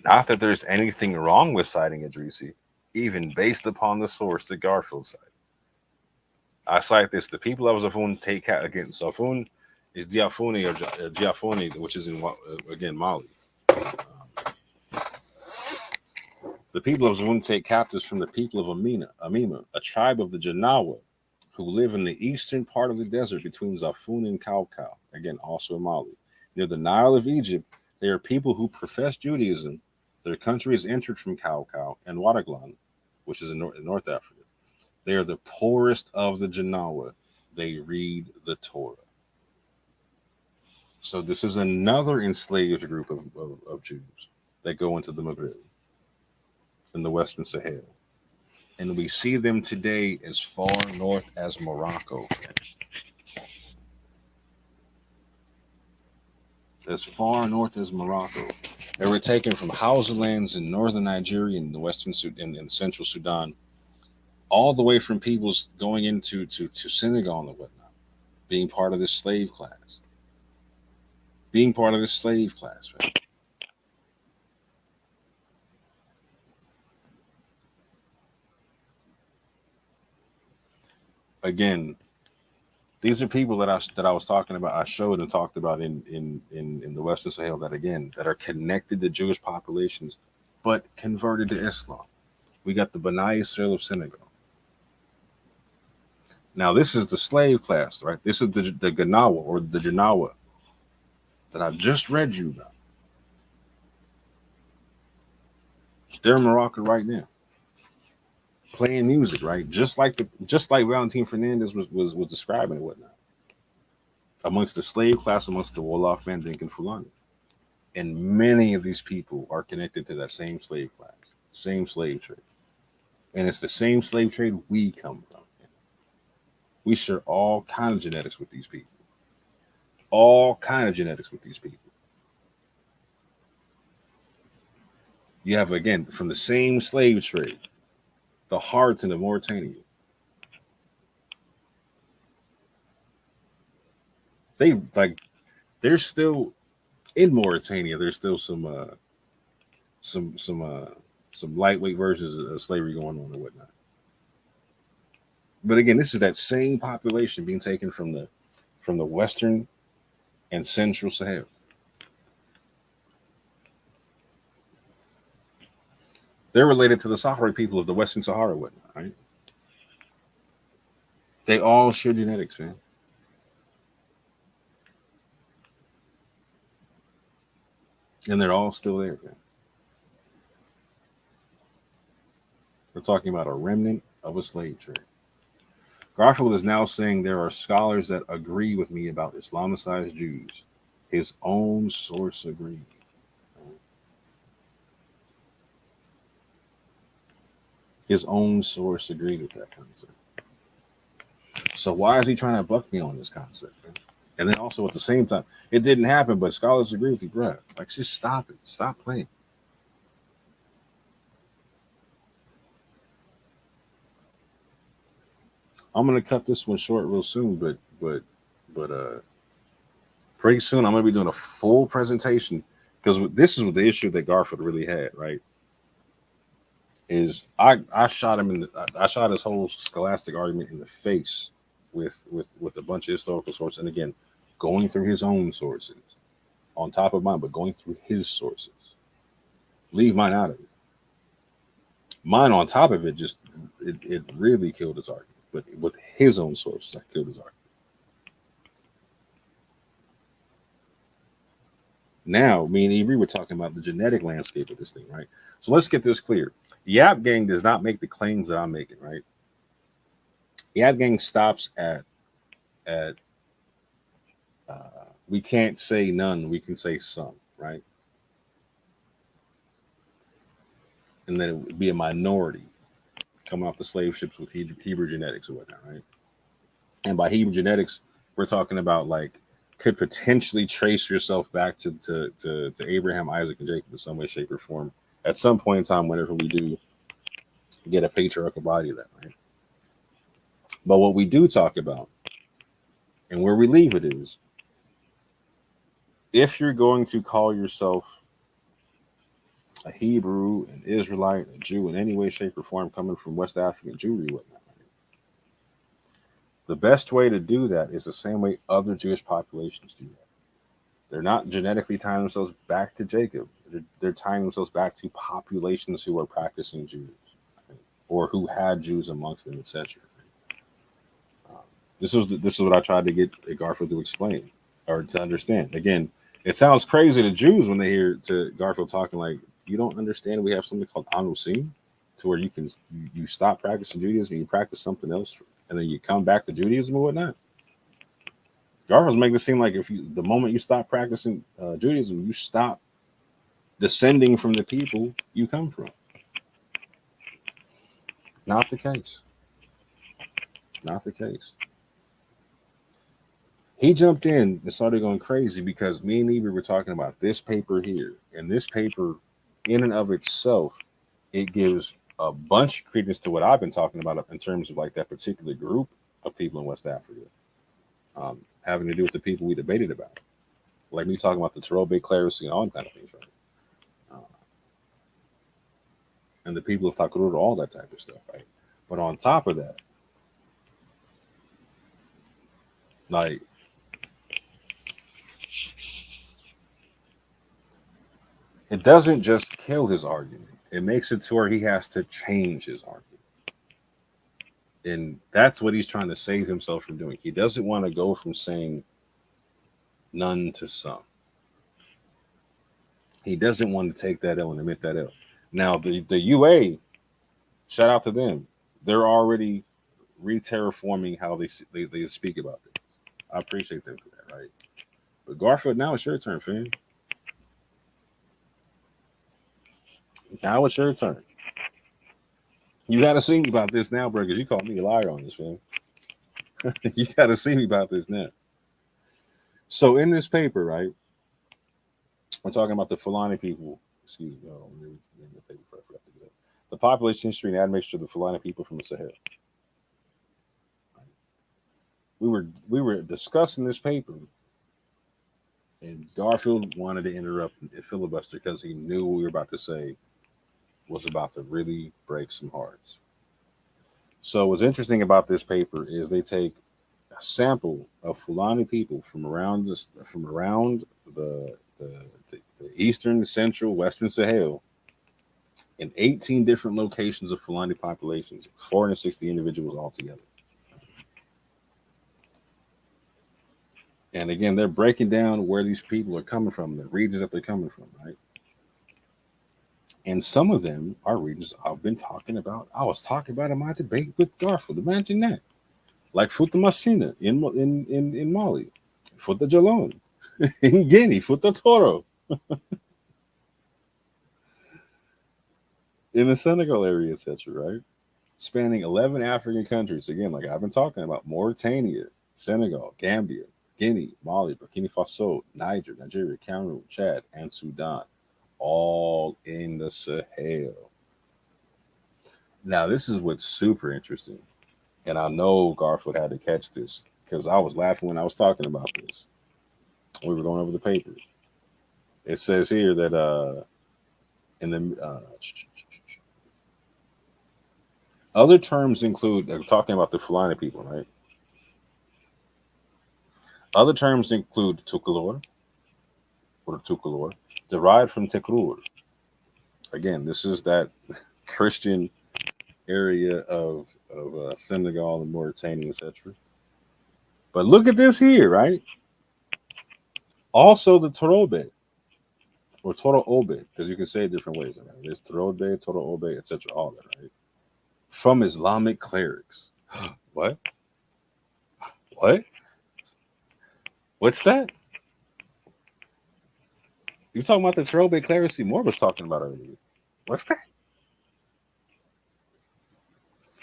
Not that there's anything wrong with citing Idrisi, even based upon the source that Garfield cited. I cite this: the people of Zafun take again. Zafun is Diafuni or Giafoni, which is in again Mali. The people of Zafun take captives from the people of Amima, a tribe of the Janawa, who live in the eastern part of the desert between Zafun and Kaukau, again also in Mali. Near the Nile of Egypt, they are people who profess Judaism. Their country is entered from Kaukau and Wadaglan, which is in North Africa. They are the poorest of the Janawa. They read the Torah. So this is another enslaved group of Jews that go into the Maghreb in the Western Sahel. And we see them today as far north as Morocco. As far north as Morocco. They were taken from Hausa lands in northern Nigeria and the Western Sudan and central Sudan, all the way from peoples going into to Senegal and whatnot, being part of this slave class. Being part of this slave class, right? Again, these are people that I was talking about. I showed and talked about in the Western Sahel that are connected to Jewish populations, but converted to Islam. We got the Bani Israel of Senegal. Now this is the slave class, right? This is the Ganawa or the Janawa that I just read you about. They're in Morocco right now, playing music, right? Just like Valentin Fernandez was describing and whatnot. Amongst the slave class, amongst the Wolof, Mandinka, and Fulani. And many of these people are connected to that same slave class, same slave trade. And it's the same slave trade we come from. We share all kinds of genetics with these people. All kinds of genetics with these people. You have, again, from the same slave trade, the Harts in the Mauritania. They're still in Mauritania. There's still some lightweight versions of slavery going on and whatnot. But again, this is that same population being taken from the Western and Central Sahel. They're related to the Sahrawi people of the Western Sahara and whatnot, right? They all share genetics, man. And they're all still there, man. We're talking about a remnant of a slave trade. Garfield is now saying there are scholars that agree with me about Islamicized Jews. His own source agreed. His own source agreed with that concept. So why is he trying to buck me on this concept, man? And then also at the same time, it didn't happen, but scholars agree with you, bruh. Like, just stop it. Stop playing. I'm gonna cut this one short real soon, but pretty soon I'm gonna be doing a full presentation because this is what the issue that Garfield really had, right? Is I shot him I shot his whole scholastic argument in the face with a bunch of historical sources, and again, going through his own sources on top of mine, but going through his sources. Leave mine out of it. Mine on top of it just it really killed his argument, but with his own sources, I killed his argument. Now, me and Avery were talking about the genetic landscape of this thing, right? So let's get this clear. Yap Gang does not make the claims that I'm making, right? Yap Gang stops at we can't say none, we can say some, right? And then it would be a minority coming off the slave ships with Hebrew genetics or whatnot, right? And by Hebrew genetics, we're talking about like could potentially trace yourself back to Abraham, Isaac, and Jacob in some way, shape, or form at some point in time whenever we do get a patriarchal body of that, right? But what we do talk about and where we leave it is if you're going to call yourself a Hebrew, an Israelite, a Jew in any way, shape, or form coming from West African Jewry, whatnot, right? The best way to do that is the same way other Jewish populations do that. They're not genetically tying themselves back to Jacob. They're tying themselves back to populations who are practicing Jews, right? Or who had Jews amongst them, etc. This is what I tried to get Garfield to explain or to understand. Again, it sounds crazy to Jews when they hear to Garfield talking like, you don't understand we have something called anusim, to where you stop practicing Judaism and you practice something else, and then you come back to Judaism or whatnot. Garfield's making it seem like the moment you stop practicing Judaism, you stop descending from the people you come from. Not the case. Not the case. He jumped in and started going crazy because me and Eva were talking about this paper here. And this paper, in and of itself, it gives a bunch of credence to what I've been talking about in terms of like that particular group of people in West Africa, having to do with the people we debated about. Like me talking about the Tarobe clerisy and all kind of things, right? And the people of Takurura, all that type of stuff, right? But on top of that, like, it doesn't just kill his argument. It makes it to where he has to change his argument. And that's what he's trying to save himself from doing. He doesn't want to go from saying none to some. He doesn't want to take that L and admit that L. Now, the UA, shout out to them. They're already re-terraforming how they speak about this. I appreciate them for that, right? But Garfield, now it's your turn, fam. Now it's your turn. You got to see me about this now, bro, because you called me a liar on this, fam. You got to see me about this now. So in this paper, right, we're talking about the Fulani people. Excuse me. Oh, the population history and admixture of the Fulani people from the Sahel. We were discussing this paper, and Garfield wanted to interrupt and filibuster because he knew what we were about to say was about to really break some hearts. So what's interesting about this paper is they take a sample of Fulani people from around the eastern, central, western Sahel in 18 different locations of Fulani populations, 460 individuals altogether. And again, they're breaking down where these people are coming from, the regions that they're coming from, right? And some of them are regions I've been talking about. I was talking about in my debate with Garfield. Imagine that. Like Futa Masina in Mali, Futa Jalon in Guinea, Futa Toro in the Senegal area, etc., right? Spanning 11 African countries. Again, like I've been talking about, Mauritania, Senegal, Gambia, Guinea, Mali, Burkina Faso, Niger, Nigeria, Cameroon, Chad, and Sudan. All in the Sahel. Now, this is what's super interesting. And I know Garfield had to catch this because I was laughing when I was talking about this. We were going over the papers. It says here that in the other terms include talking about the Fulani people, right? Other terms include Tukulor or Tukulor, derived from Tekrur. Again, this is that Christian area of Senegal and Mauritania, etc. But look at this here, right? Also the Torobe or Toro Obe, because you can say it different ways. Right? There's Torobe, Toro Obe, etc. All that, right? From Islamic clerics. What? What? What's that? You talking about the Torobe clerics Moore was talking about earlier? What's that?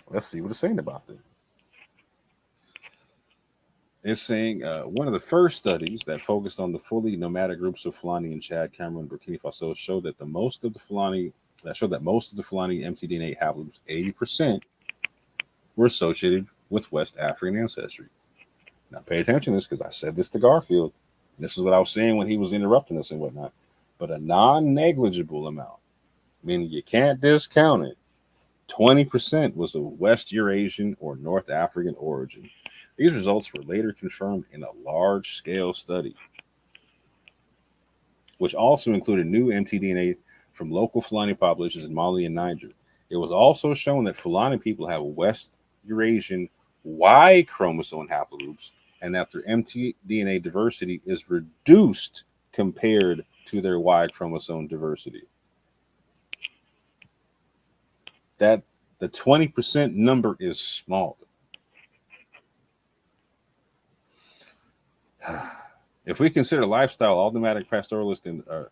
Let's see what it's saying about that. It's saying one of the first studies that focused on the fully nomadic groups of Fulani in Chad, Cameroon, Burkina Faso showed that most of the Fulani mtDNA haplogroups, 80%, were associated with West African ancestry. Now, pay attention to this because I said this to Garfield. This is what I was saying when he was interrupting us and whatnot. But a non-negligible amount, meaning you can't discount it, 20% was of West Eurasian or North African origin. These results were later confirmed in a large-scale study, which also included new mtDNA from local Fulani populations in Mali and Niger. It was also shown that Fulani people have West Eurasian Y chromosome haplogroups and that their mtDNA diversity is reduced compared to their Y chromosome diversity. That the 20% number is small. If we consider lifestyle, all nomadic pastoralists in the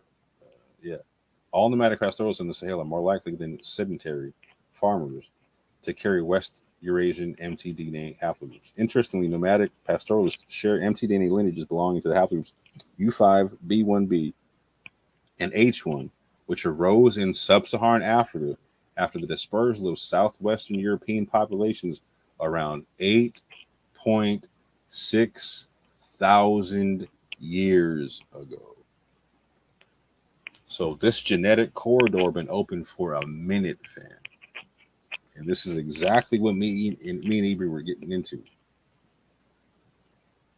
Sahel are more likely than sedentary farmers to carry West Eurasian mtDNA haplogroups. Interestingly, nomadic pastoralists share mtDNA lineages belonging to the haplogroups U5, B1b, and H1, which arose in sub-Saharan Africa after the dispersal of southwestern European populations around 8.6 thousand years ago. So this genetic corridor been open for a minute, fam. And this is exactly what me and Ibri were getting into.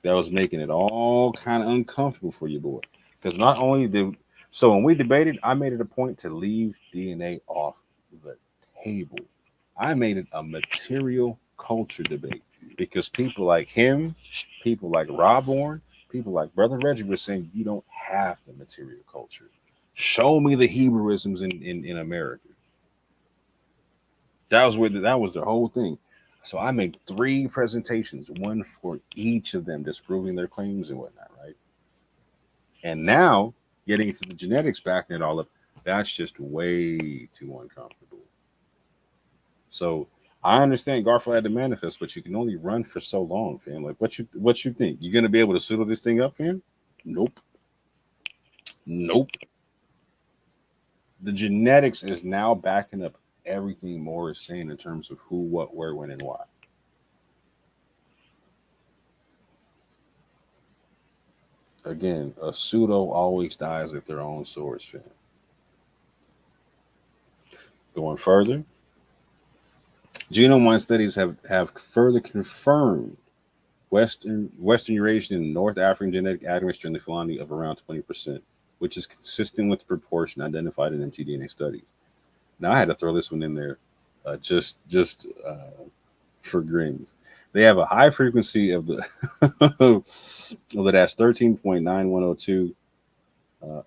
That was making it all kind of uncomfortable for you, boy. Because not only when we debated, I made it a point to leave DNA off the table. I made it a material culture debate because people like him, people like Rob Warren, people like Brother Reggie were saying you don't have the material culture. Show me the Hebrewisms in America. That was the whole thing. So I made 3 presentations, one for each of them, disproving their claims and whatnot, right? And now getting into the genetics backing it all up, that's just way too uncomfortable. So I understand Garfield had to manifest, but you can only run for so long, fam. Like what you think? You're gonna be able to pseudo this thing up, fam? Nope. The genetics is now backing up everything Moore is saying in terms of who, what, where, when, and why. Again, a pseudo always dies at their own source, fam. Going further, genome-wide studies have further confirmed Western Eurasian and North African genetic admixture in the Fulani of around 20%, which is consistent with the proportion identified in mtDNA studies. Now, I had to throw this one in there just for grins. They have a high frequency of the that's 13.9102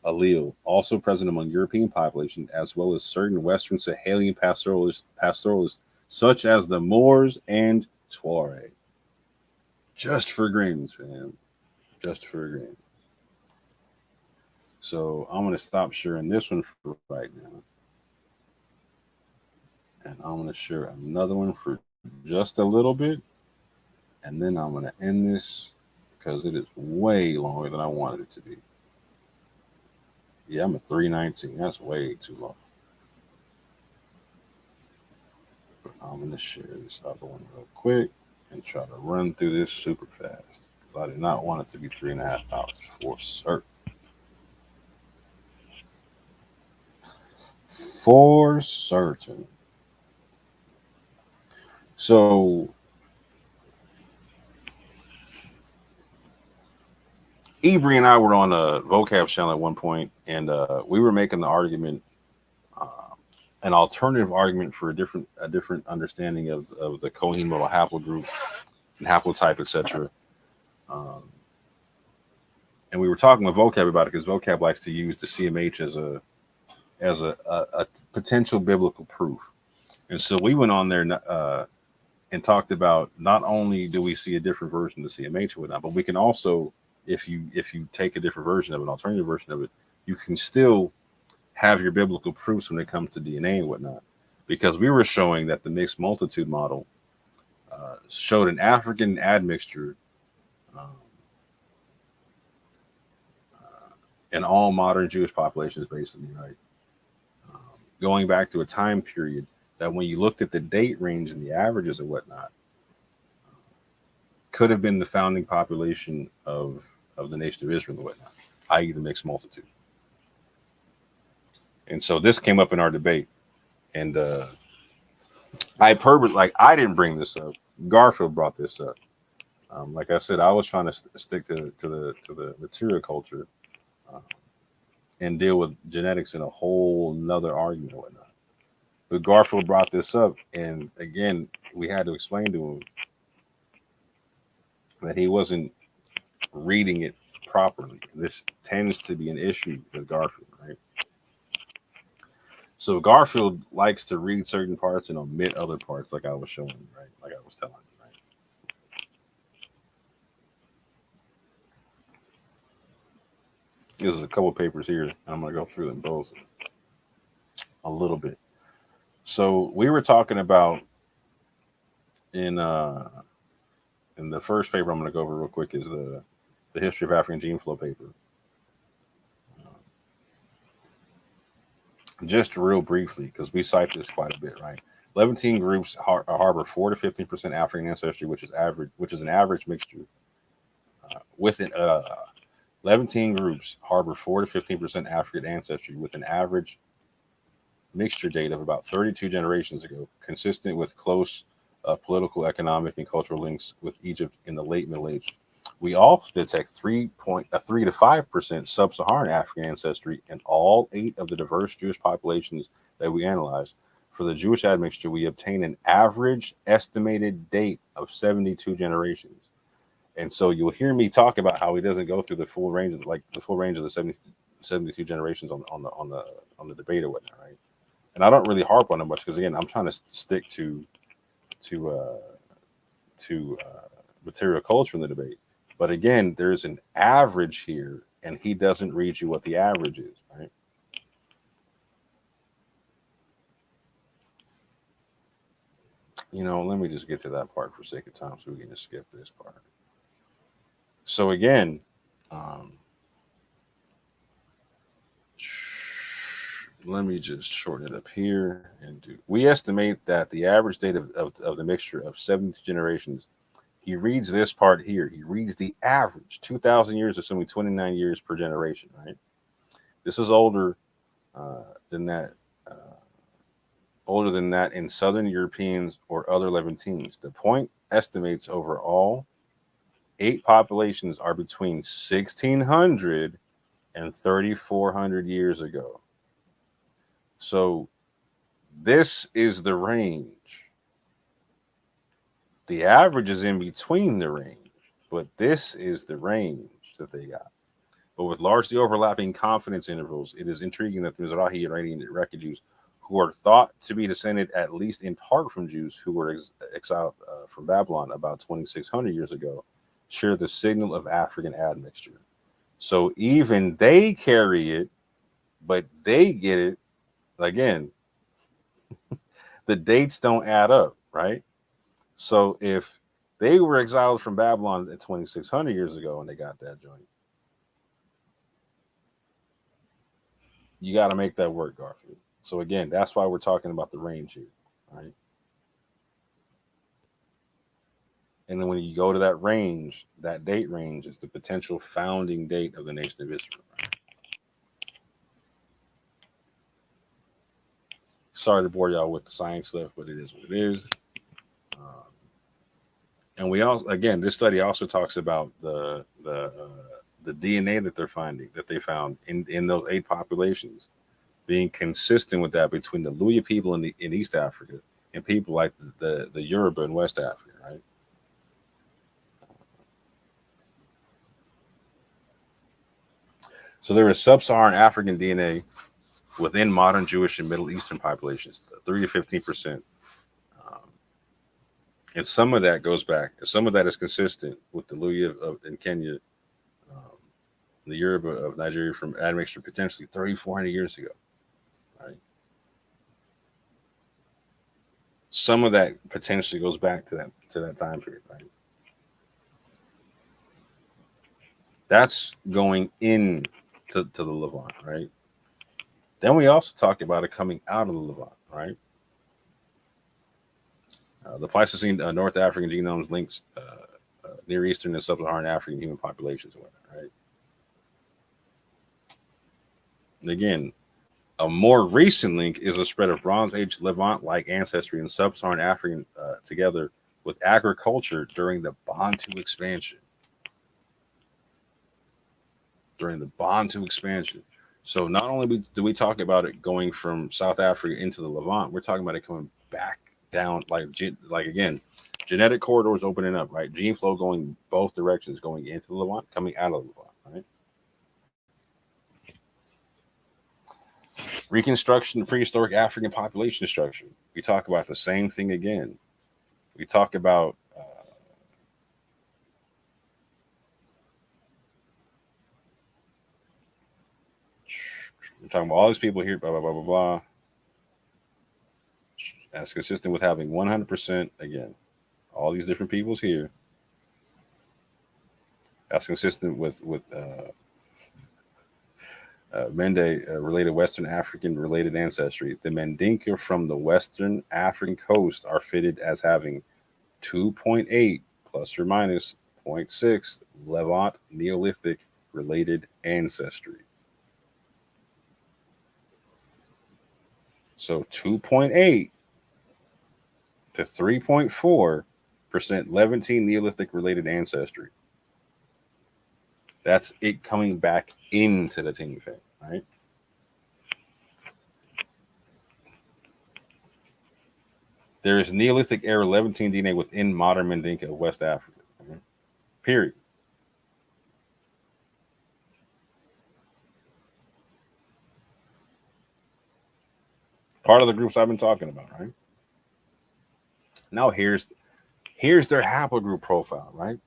allele, also present among European population, as well as certain Western Sahelian pastoralists such as the Moors and Tuareg. Just for grins, man. Just for grins. So I'm going to stop sharing this one for right now. And I'm going to share another one for just a little bit. And then I'm going to end this because it is way longer than I wanted it to be. Yeah, I'm at 3:19. That's way too long. But I'm going to share this other one real quick and try to run through this super fast because I do not want it to be 3.5 hours for certain. For certain. So Avery and I were on a vocab channel at one point, and we were making the argument, an alternative argument for a different understanding of the cohemodal haplogroup and haplotype, etc. And we were talking with vocab about it because vocab likes to use the CMH as a potential biblical proof. And so we went on there and talked about not only do we see a different version of the CMH and whatnot, but we can also, if you take a different version of it, an alternative version of it, you can still have your biblical proofs when it comes to DNA and whatnot. Because we were showing that the mixed multitude model showed an African admixture in all modern Jewish populations, basically, right? Going back to a time period that when you looked at the date range and the averages and whatnot, could have been the founding population of the nation of Israel and whatnot, i.e. the mixed multitude. And so this came up in our debate. And I didn't bring this up. Garfield brought this up. Like I said, I was trying to stick to the material culture and deal with genetics in a whole nother argument and whatnot. But Garfield brought this up, and again, we had to explain to him that he wasn't reading it properly. This tends to be an issue with Garfield, right? So Garfield likes to read certain parts and omit other parts, like I was showing you, right? Like I was telling you, right? There's a couple of papers here. I'm going to go through them both a little bit. So we were talking about in the first paper I'm going to go over real quick is the history of African gene flow paper. Just real briefly, because we cite this quite a bit, right? 11 groups harbor 4 to 15% African ancestry, which is an average mixture. Within 11 groups harbor 4 to 15% African ancestry, with an average mixture date of about 32 generations ago, consistent with close political, economic, and cultural links with Egypt in the late Middle Ages. We also detect 3 to 5% sub-Saharan African ancestry in all 8 of the diverse Jewish populations that we analyzed. For the Jewish admixture, we obtain an average estimated date of 72 generations. And so you'll hear me talk about how he doesn't go through the full range of the 72 generations on the debate or whatnot, right? And I don't really harp on it much because, again, I'm trying to stick to material culture in the debate. But again, there's an average here, and he doesn't read you what the average is, right? Let me just get to that part for sake of time so we can just skip this part. So again, let me just shorten it up here we estimate that the average date of the mixture of 72 generations. He reads this part here. He reads the average, 2,000 years, assuming 29 years per generation, right? This is older than that. Older than that in Southern Europeans or other Levantines. The point estimates overall 8 populations are between 1,600 and 3,400 years ago. So this is the range. The average is in between the range, but this is the range that they got. But with largely overlapping confidence intervals, it is intriguing that the Mizrahi Iranian Iraqi Jews, who are thought to be descended at least in part from Jews who were exiled from Babylon about 2,600 years ago, share the signal of African admixture. So even they carry it, but they get it. Again, the dates don't add up, right? So if they were exiled from Babylon at 2,600 years ago and they got that joint, you got to make that work, Garfield. So again, that's why we're talking about the range here, right? And then when you go to that range, that date range is the potential founding date of the nation of Israel, right? Sorry to bore y'all with the science stuff, but it is what it is. And we also, again, this study also talks about the DNA that they found in those 8 populations being consistent with that between the Luya people in East Africa and people like the Yoruba in West Africa, right? So there is sub-Saharan African DNA within modern Jewish and Middle Eastern populations, 3 to 15%. And some of that goes back. Some of that is consistent with the Luya in Kenya, the Yoruba of Nigeria from admixture potentially 3,400 years ago, right? Some of that potentially goes back to that time period, right? That's going into the Levant, right? Then we also talk about it coming out of the Levant, right? The Pleistocene North African genomes links Near Eastern and Sub-Saharan African human populations and whatnot, right? And again, a more recent link is the spread of Bronze Age Levant-like ancestry in Sub-Saharan African together with agriculture during the Bantu expansion. So not only do we talk about it going from South Africa into the Levant, we're talking about it coming back down, like again, genetic corridors opening up, right? Gene flow going both directions, going into the Levant, coming out of the Levant, right? Reconstruction of prehistoric African population structure. We talk about the same thing again. We talk about we're talking about all these people here, blah, blah, blah, blah, blah. That's consistent with having 100%, again, all these different peoples here. That's consistent with Mende related Western African related ancestry. The Mandinka from the Western African coast are fitted as having 2.8 plus or minus 0.6 Levant Neolithic related ancestry. So 2.8 to 3.4% Levantine Neolithic related ancestry. That's it coming back into the Tinifang, right? There is Neolithic era Levantine DNA within modern Mandinka of West Africa. Right? Period. Part of the groups I've been talking about, right? Now here's their haplogroup profile, right?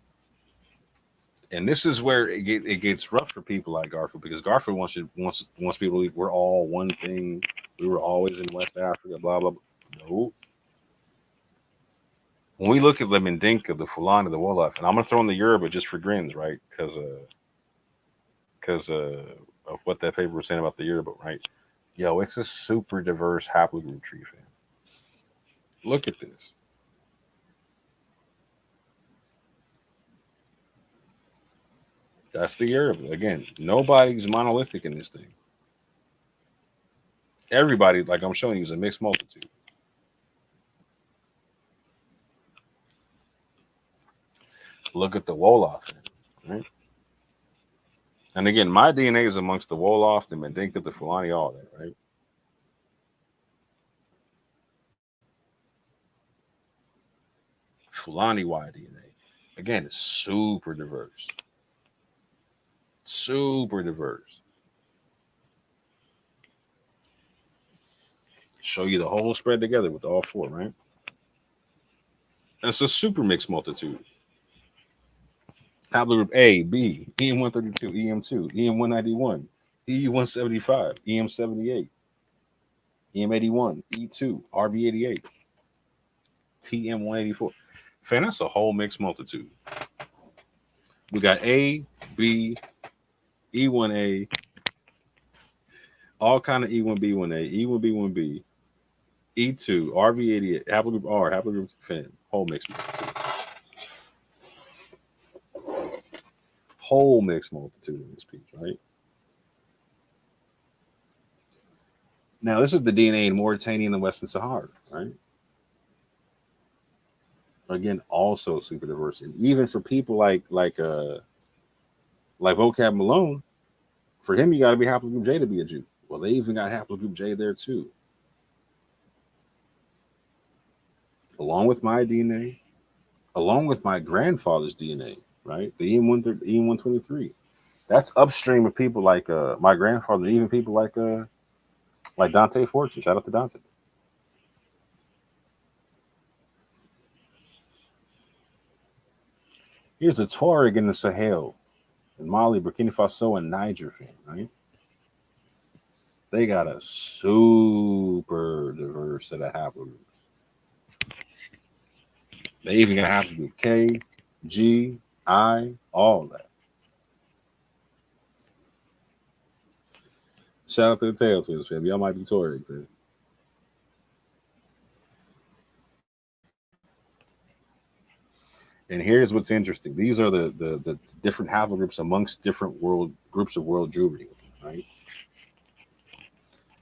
And this is where it gets rough for people like Garfield, because Garfield wants people to believe we're all one thing. We were always in West Africa, blah, blah, blah. No. When we look at the Mandinka, the Fulani, the Wolof, and I'm going to throw in the Yoruba just for grins, right? Because of what that paper was saying about the Yoruba, right? Yo, it's a super diverse haplogroup tree, fam. Look at this. That's the Yoruba. Again, nobody's monolithic in this thing. Everybody, like I'm showing you, is a mixed multitude. Look at the Wolof, right? And again, my DNA is amongst the Wolof, the Mandinka, the Fulani, all that, right? Fulani Y DNA. Again, it's super diverse. Super diverse. Show you the whole spread together with all 4, right? And it's a super mixed multitude. Haplogroup A, B, EM132, EM2, EM191, EU175, EM78, EM81, E2, RV88, TM184. Fan, that's a whole mixed multitude. We got A, B, E1A, all kind of E1B1A, E1B1B, E2, RV88, haplogroup R, haplogroup fan, whole mixed multitude. Whole mixed multitude in this piece, right? Now, this is the DNA in Mauritania and the Western Sahara, right? Again, also super diverse. And even for people like Vocab Malone, for him, you got to be haplogroup J to be a Jew. Well, they even got haplogroup J there too. Along with my DNA, along with my grandfather's DNA, right? The EM123. That's upstream of people like my grandfather, even people like Dante Fortune. Shout out to Dante. Here's the Tuareg in the Sahel, in Mali, Burkina Faso, and Niger, right? They got a super diverse set of haplogroups. They even got haplogroup K, G, I, all that. Shout out to the Tail Twins, fam. Y'all might be Tuareg, man. And here's what's interesting. These are the different haplogroups amongst different groups of world Jewry, right?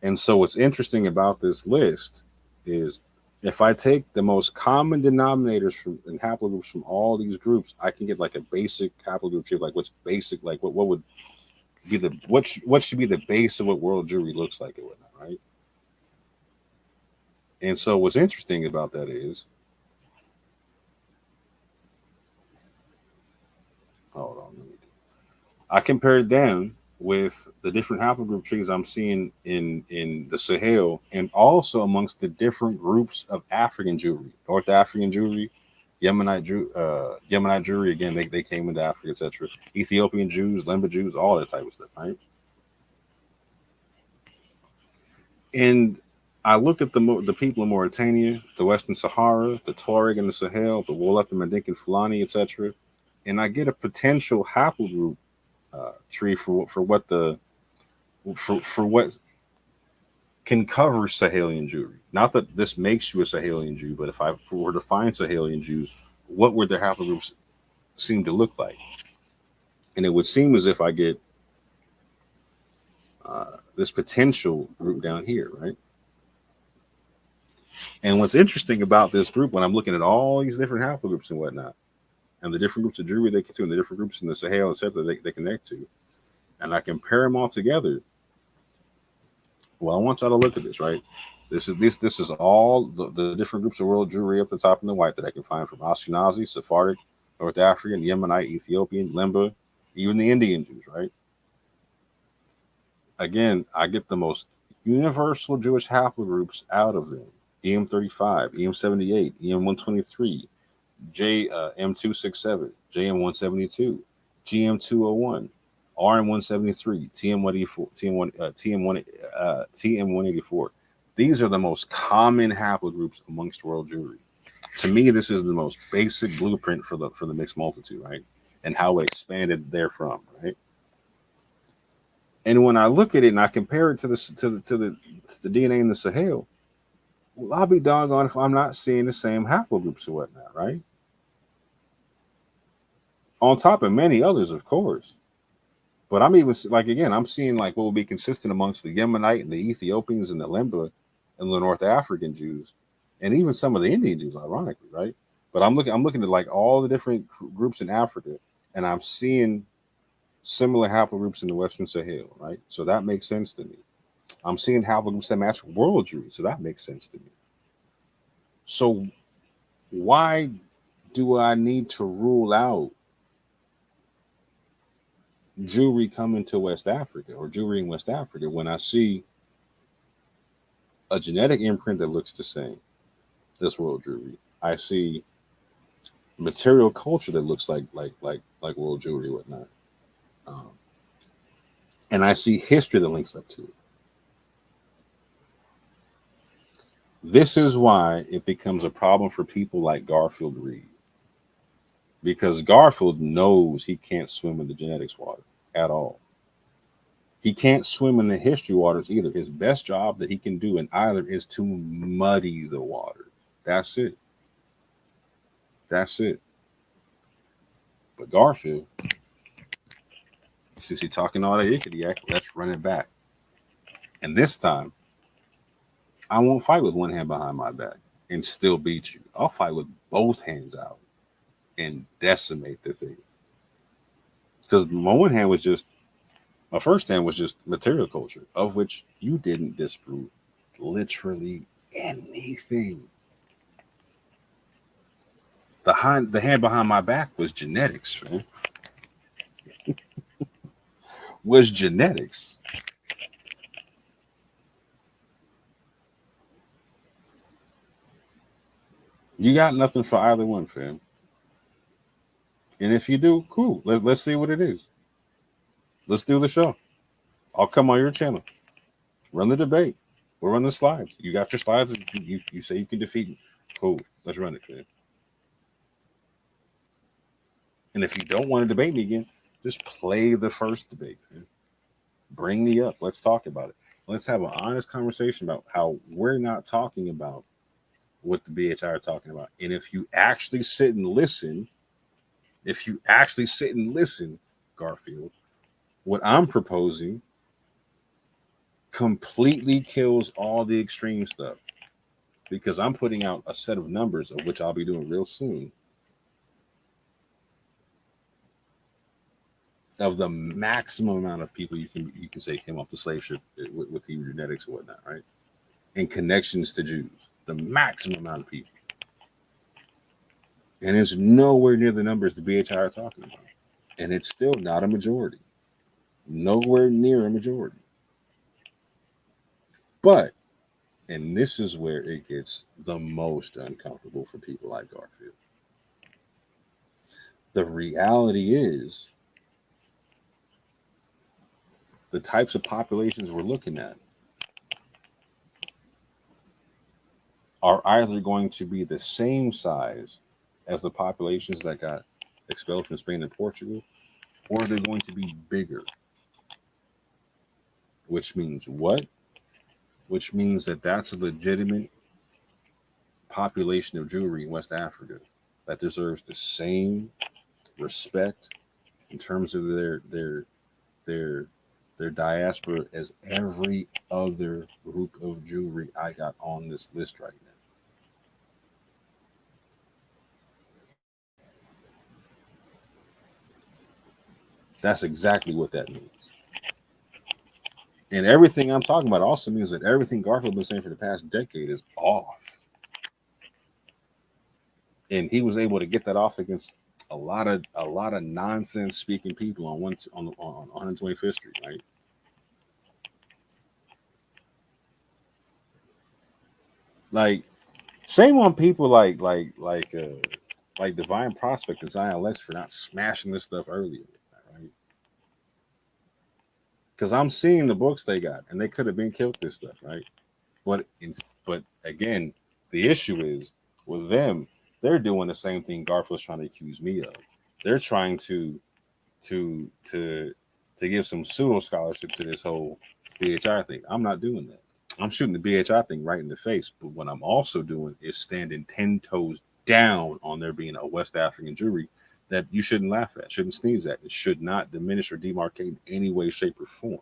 And so what's interesting about this list is if I take the most common denominators and haplogroups from all these groups, I can get like a basic haplogroup tree, like what's basic, like what would be what should be the base of what world Jewry looks like and whatnot, right? And so what's interesting about that is, hold on, I compared them with the different haplogroup trees I'm seeing in the Sahel and also amongst the different groups of African Jewry, North African Jewry, Yemenite Jewry, again, they came into Africa, etc. Ethiopian Jews, Lemba Jews, all that type of stuff, right? And I looked at the people in Mauritania, the Western Sahara, the Tuareg in the Sahel, the Wolof, the Mandinka, Fulani, etc. And I get a potential haplogroup tree for what can cover Sahelian Jewry. Not that this makes you a Sahelian Jew, but if I were to find Sahelian Jews, what would their haplogroups seem to look like? And it would seem as if I get this potential group down here, right? And what's interesting about this group, when I'm looking at all these different haplogroups and whatnot, and the different groups of Jewry they connect to, and the different groups in the Sahel, etc., they connect to, and I compare them all together. Well, I want y'all to look at this, right? This is all the different groups of world Jewry up the top in the white that I can find, from Ashkenazi, Sephardic, North African, Yemenite, Ethiopian, Lemba, even the Indian Jews, right? Again, I get the most universal Jewish haplogroups out of them. EM35, EM78, EM123, M267, JM172, GM201, RM173, TM184, TM184. These are the most common haplogroups amongst world Jewry. To me, this is the most basic blueprint for the mixed multitude, right? And how it expanded therefrom, right? And when I look at it and I compare it to the DNA in the Sahel, well, I'll be doggone if I'm not seeing the same haplogroups or whatnot, right? On top of many others, of course. But I'm even like, again, I'm seeing like what will be consistent amongst the Yemenite and the Ethiopians and the Lemba and the North African Jews, and even some of the Indian Jews, ironically, right? But I'm looking at like all the different groups in Africa, and I'm seeing similar haplogroups in the Western Sahel, right? So that makes sense to me. I'm seeing haplogroups that match world Jewry, so that makes sense to me. So why do I need to rule out Jewry coming to West Africa or Jewry in West Africa when I see a genetic imprint that looks the same, this world Jewry? I see material culture that looks like world Jewry, whatnot, and I see history that links up to it. This is why it becomes a problem for people like Garfield Reed, because Garfield knows he can't swim in the genetics water at all. He can't swim in the history waters either. His best job that he can do in either is to muddy the water. That's it. That's it. But Garfield, since he's talking all that ickity, let's run it back. And this time, I won't fight with one hand behind my back and still beat you. I'll fight with both hands out and decimate the thing. Because my one hand was just, my first hand was just material culture, of which you didn't disprove literally anything. The hand behind my back was genetics, man. Was genetics. You got nothing for either one, fam. And if you do, cool. Let's see what it is. Let's do the show. I'll come on your channel. Run the debate. We'll run the slides. You got your slides. You say you can defeat me. Cool. Let's run it, fam. And if you don't want to debate me again, just play the first debate, man. Bring me up. Let's talk about it. Let's have an honest conversation about how we're not talking about what the BHI are talking about. And if you actually sit and listen, Garfield, what I'm proposing completely kills all the extreme stuff, because I'm putting out a set of numbers, of which I'll be doing real soon, of the maximum amount of people you can say came off the slave ship with Hebrew genetics and whatnot, right? And connections to Jews, the maximum amount of people. And it's nowhere near the numbers the BHI are talking about. And it's still not a majority. Nowhere near a majority. But, and this is where it gets the most uncomfortable for people like Garfield. The reality is, the types of populations we're looking at are either going to be the same size as the populations that got expelled from Spain and Portugal, or they're going to be bigger. Which means what? Which means that that's a legitimate population of Jewry in West Africa that deserves the same respect in terms of their diaspora as every other group of Jewry I got on this list right now. That's exactly what that means. And everything I'm talking about also means that everything Garfield has been saying for the past decade is off. And he was able to get that off against a lot of nonsense speaking people on 125th Street, right? Like, shame on people like Divine Prospect and Zion Lex for not smashing this stuff earlier, right? Because I'm seeing the books they got, and they could have been killed this stuff, right? But again, the issue is with them, they're doing the same thing Garfield's trying to accuse me of. They're trying to give some pseudo scholarship to this whole BHI thing. I'm not doing that. I'm shooting the BHI thing right in the face. But what I'm also doing is standing 10 toes down on there being a West African Jewry that you shouldn't laugh at, shouldn't sneeze at. It should not diminish or demarcate in any way, shape, or form.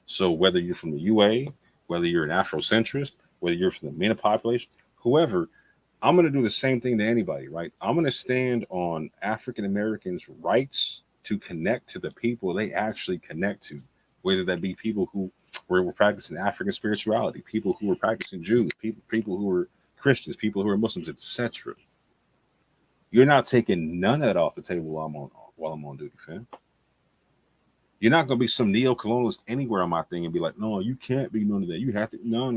So whether you're from the UA, whether you're an Afrocentrist, whether you're from the MENA population, whoever, I'm going to do the same thing to anybody, right? I'm going to stand on African Americans' rights to connect to the people they actually connect to, whether that be people who were practicing African spirituality, people who were practicing Jews, people who were Christians, people who were Muslims, etc. You're not taking none of that off the table while I'm on duty, fam. You're not going to be some neo-colonialist anywhere on my thing and be like, no, you can't be none of that. You have to. No.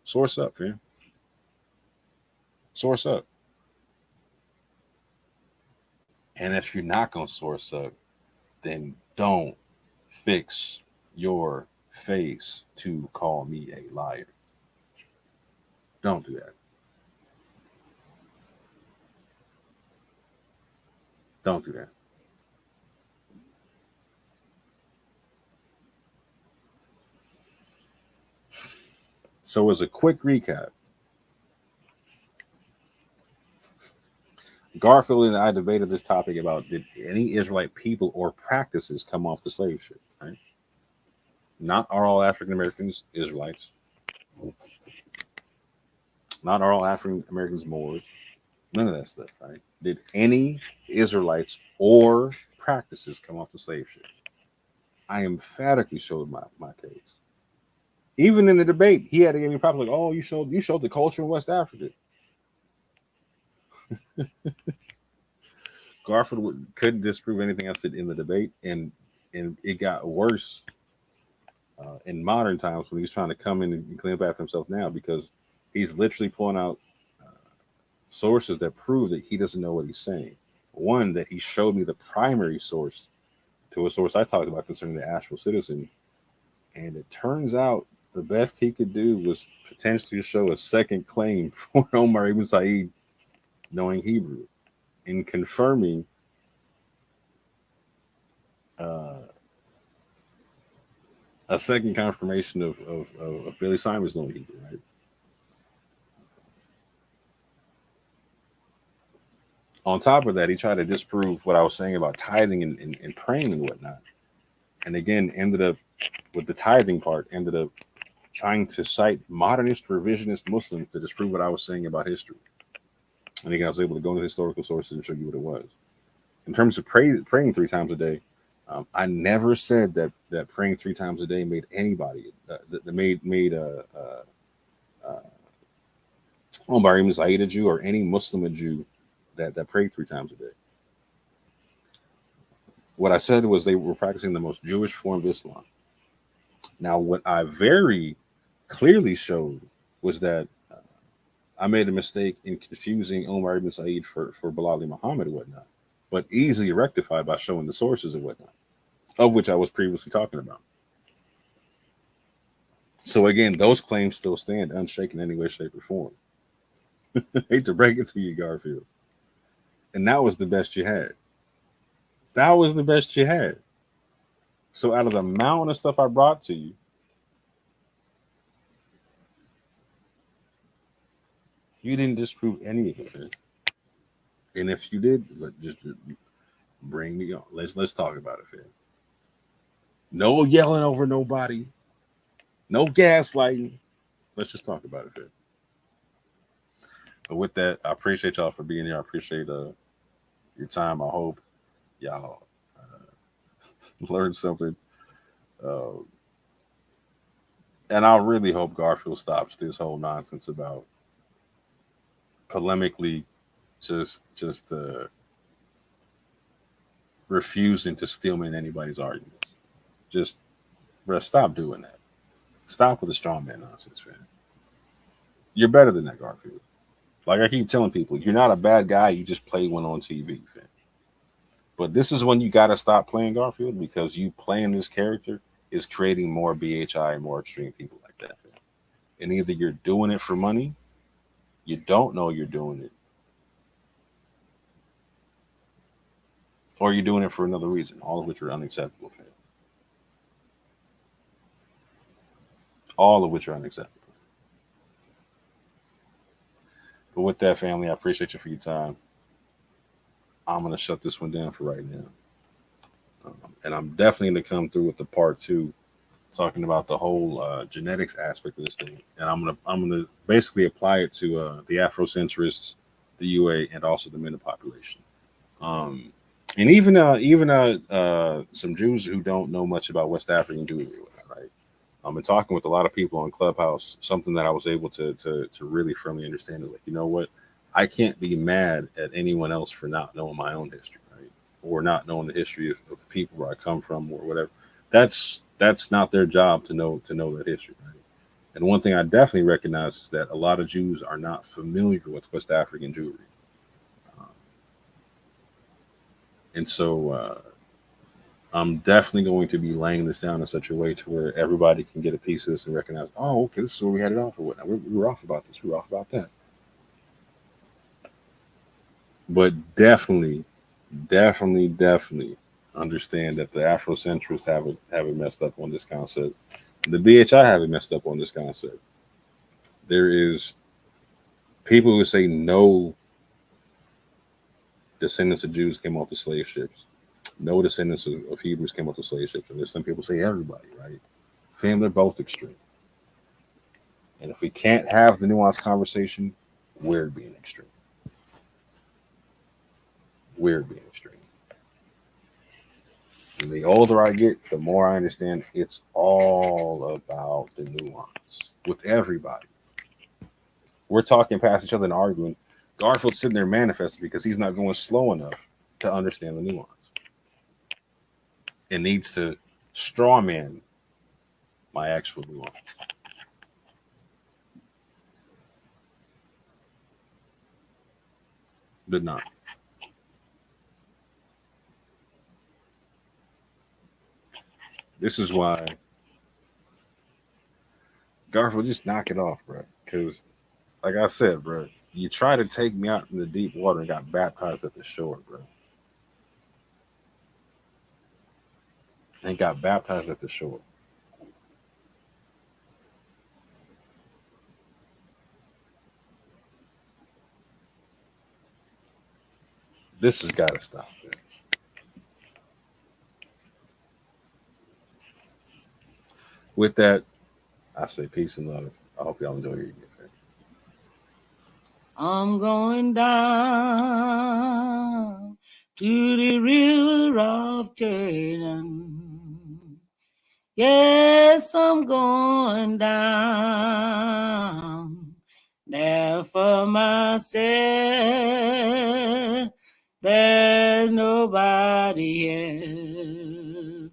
Source up, fam. Source up. And if you're not going to source up, then don't fix your face to call me a liar. Don't do that. Don't do that. So as a quick recap, Garfield and I debated this topic about did any Israelite people or practices come off the slave ship, right? Not are all African Americans Israelites. Not are all African Americans Moors. None of that stuff, right? Did any Israelites or practices come off the slave ships? I emphatically showed my case. Even in the debate, he had to give me props like, "Oh, you showed the culture in West Africa." Garfield couldn't disprove anything I said in the debate, and it got worse in modern times when he's trying to come in and clean up after himself now, because he's literally pulling out sources that prove that he doesn't know what he's saying. One, that he showed me the primary source to a source I talked about concerning the Asheville Citizen, and it turns out the best he could do was potentially show a second claim for Omar ibn Said knowing Hebrew, in confirming a second confirmation of Billy Simon's knowing Hebrew, right? On top of that, he tried to disprove what I was saying about tithing and praying and whatnot. And again, ended up with the tithing part, ended up trying to cite modernist revisionist Muslims to disprove what I was saying about history. And again, I was able to go into historical sources and show you what it was. In terms of praying 3 times a day, I never said that praying 3 times a day made anybody made Omar ibn Said a Jew or any Muslim a Jew that prayed 3 times a day. What I said was they were practicing the most Jewish form of Islam. Now, what I very clearly showed was that I made a mistake in confusing Omar ibn Said for Bilal Muhammad and whatnot, but easily rectified by showing the sources and whatnot, of which I was previously talking about. So again, those claims still stand unshaken in any way, shape, or form. Hate to break it to you, Garfield. And that was the best you had. That was the best you had. So out of the mountain of stuff I brought to you, you didn't disprove any of it, man. And if you did, just bring me on. Let's talk about it, fam. No yelling over nobody. No gaslighting. Let's just talk about it, fam. But with that, I appreciate y'all for being here. I appreciate your time. I hope y'all learned something. And I really hope Garfield stops this whole nonsense about polemically just refusing to steelman anybody's arguments. Just, bro, stop doing that. Stop with the strong man nonsense, man. You're better than that, Garfield. Like I keep telling people, you're not a bad guy. You just play one on TV, fam. But this is when you got to stop playing Garfield, because you playing this character is creating more BHI and more extreme people like that, fam. And either you're doing it for money, you don't know you're doing it, or you're doing it for another reason, all of which are unacceptable, fam. All of which are unacceptable. But with that, family, I appreciate you for your time. I'm going to shut this one down for right now. And I'm definitely going to come through with the part 2, talking about the whole genetics aspect of this thing. And I'm gonna basically apply it to the Afrocentrists, the UA, and also the MENA population. And even some Jews who don't know much about West African Jewry, right? I've been talking with a lot of people on Clubhouse. Something that I was able to really firmly understand is, like, you know what? I can't be mad at anyone else for not knowing my own history, right? Or not knowing the history of people where I come from or whatever. That's not their job to know that history, right? And one thing I definitely recognize is that a lot of Jews are not familiar with West African Jewry. And so I'm definitely going to be laying this down in such a way to where everybody can get a piece of this and recognize, oh, okay, this is where we had it off or whatnot. We were off about this. We were off about that. But definitely understand that the Afrocentrists haven't messed up on this concept. The BHI haven't messed up on this concept. There is people who say no descendants of Jews came off the slave ships. No descendants of Hebrews came off the slave ships. And there's some people say everybody, right? Fam, they're both extreme. And if we can't have the nuanced conversation, we're being extreme. We're being extreme. And the older I get, the more I understand it's all about the nuance with everybody. We're talking past each other and arguing. Garfield's sitting there manifesting because he's not going slow enough to understand the nuance. It needs to strawman my actual nuance. But not. This is why Garfield, just knock it off, bro. Because, like I said, bro, you tried to take me out in the deep water and got baptized at the shore, bro. And got baptized at the shore. This has got to stop, man. With that, I say peace and love. I hope y'all enjoy your evening. I'm going down to the river of Jordan. Yes, I'm going down there for myself. There's nobody else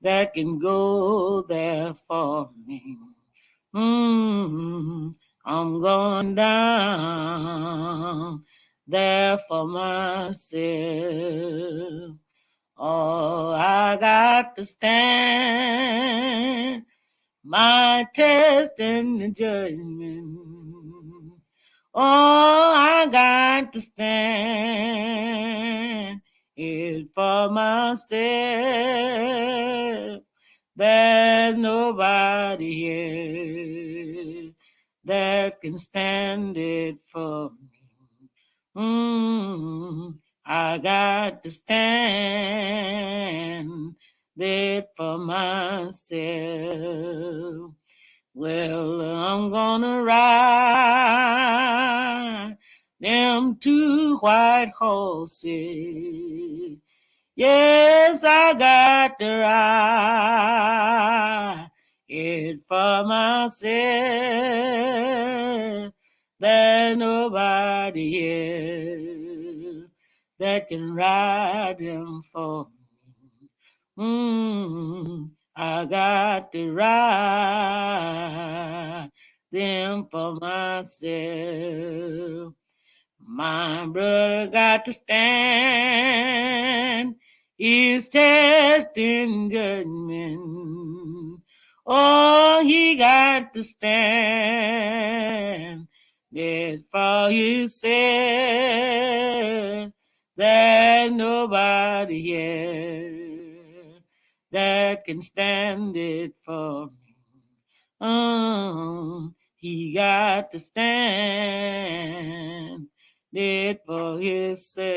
that can go there for me. I'm going down there for myself. Oh, I got to stand my test in the judgment. Oh, I got to stand it for myself. There's nobody else that can stand it for me. I got to stand it for myself. Well, I'm gonna ride them 2 white horses. Yes, I got to ride it for myself. There's nobody else that can ride them for me. I got to ride them for myself. My brother got to stand his test in judgment. Oh, he got to stand it for himself. There's nobody else that can stand it for me. He got to stand it for himself.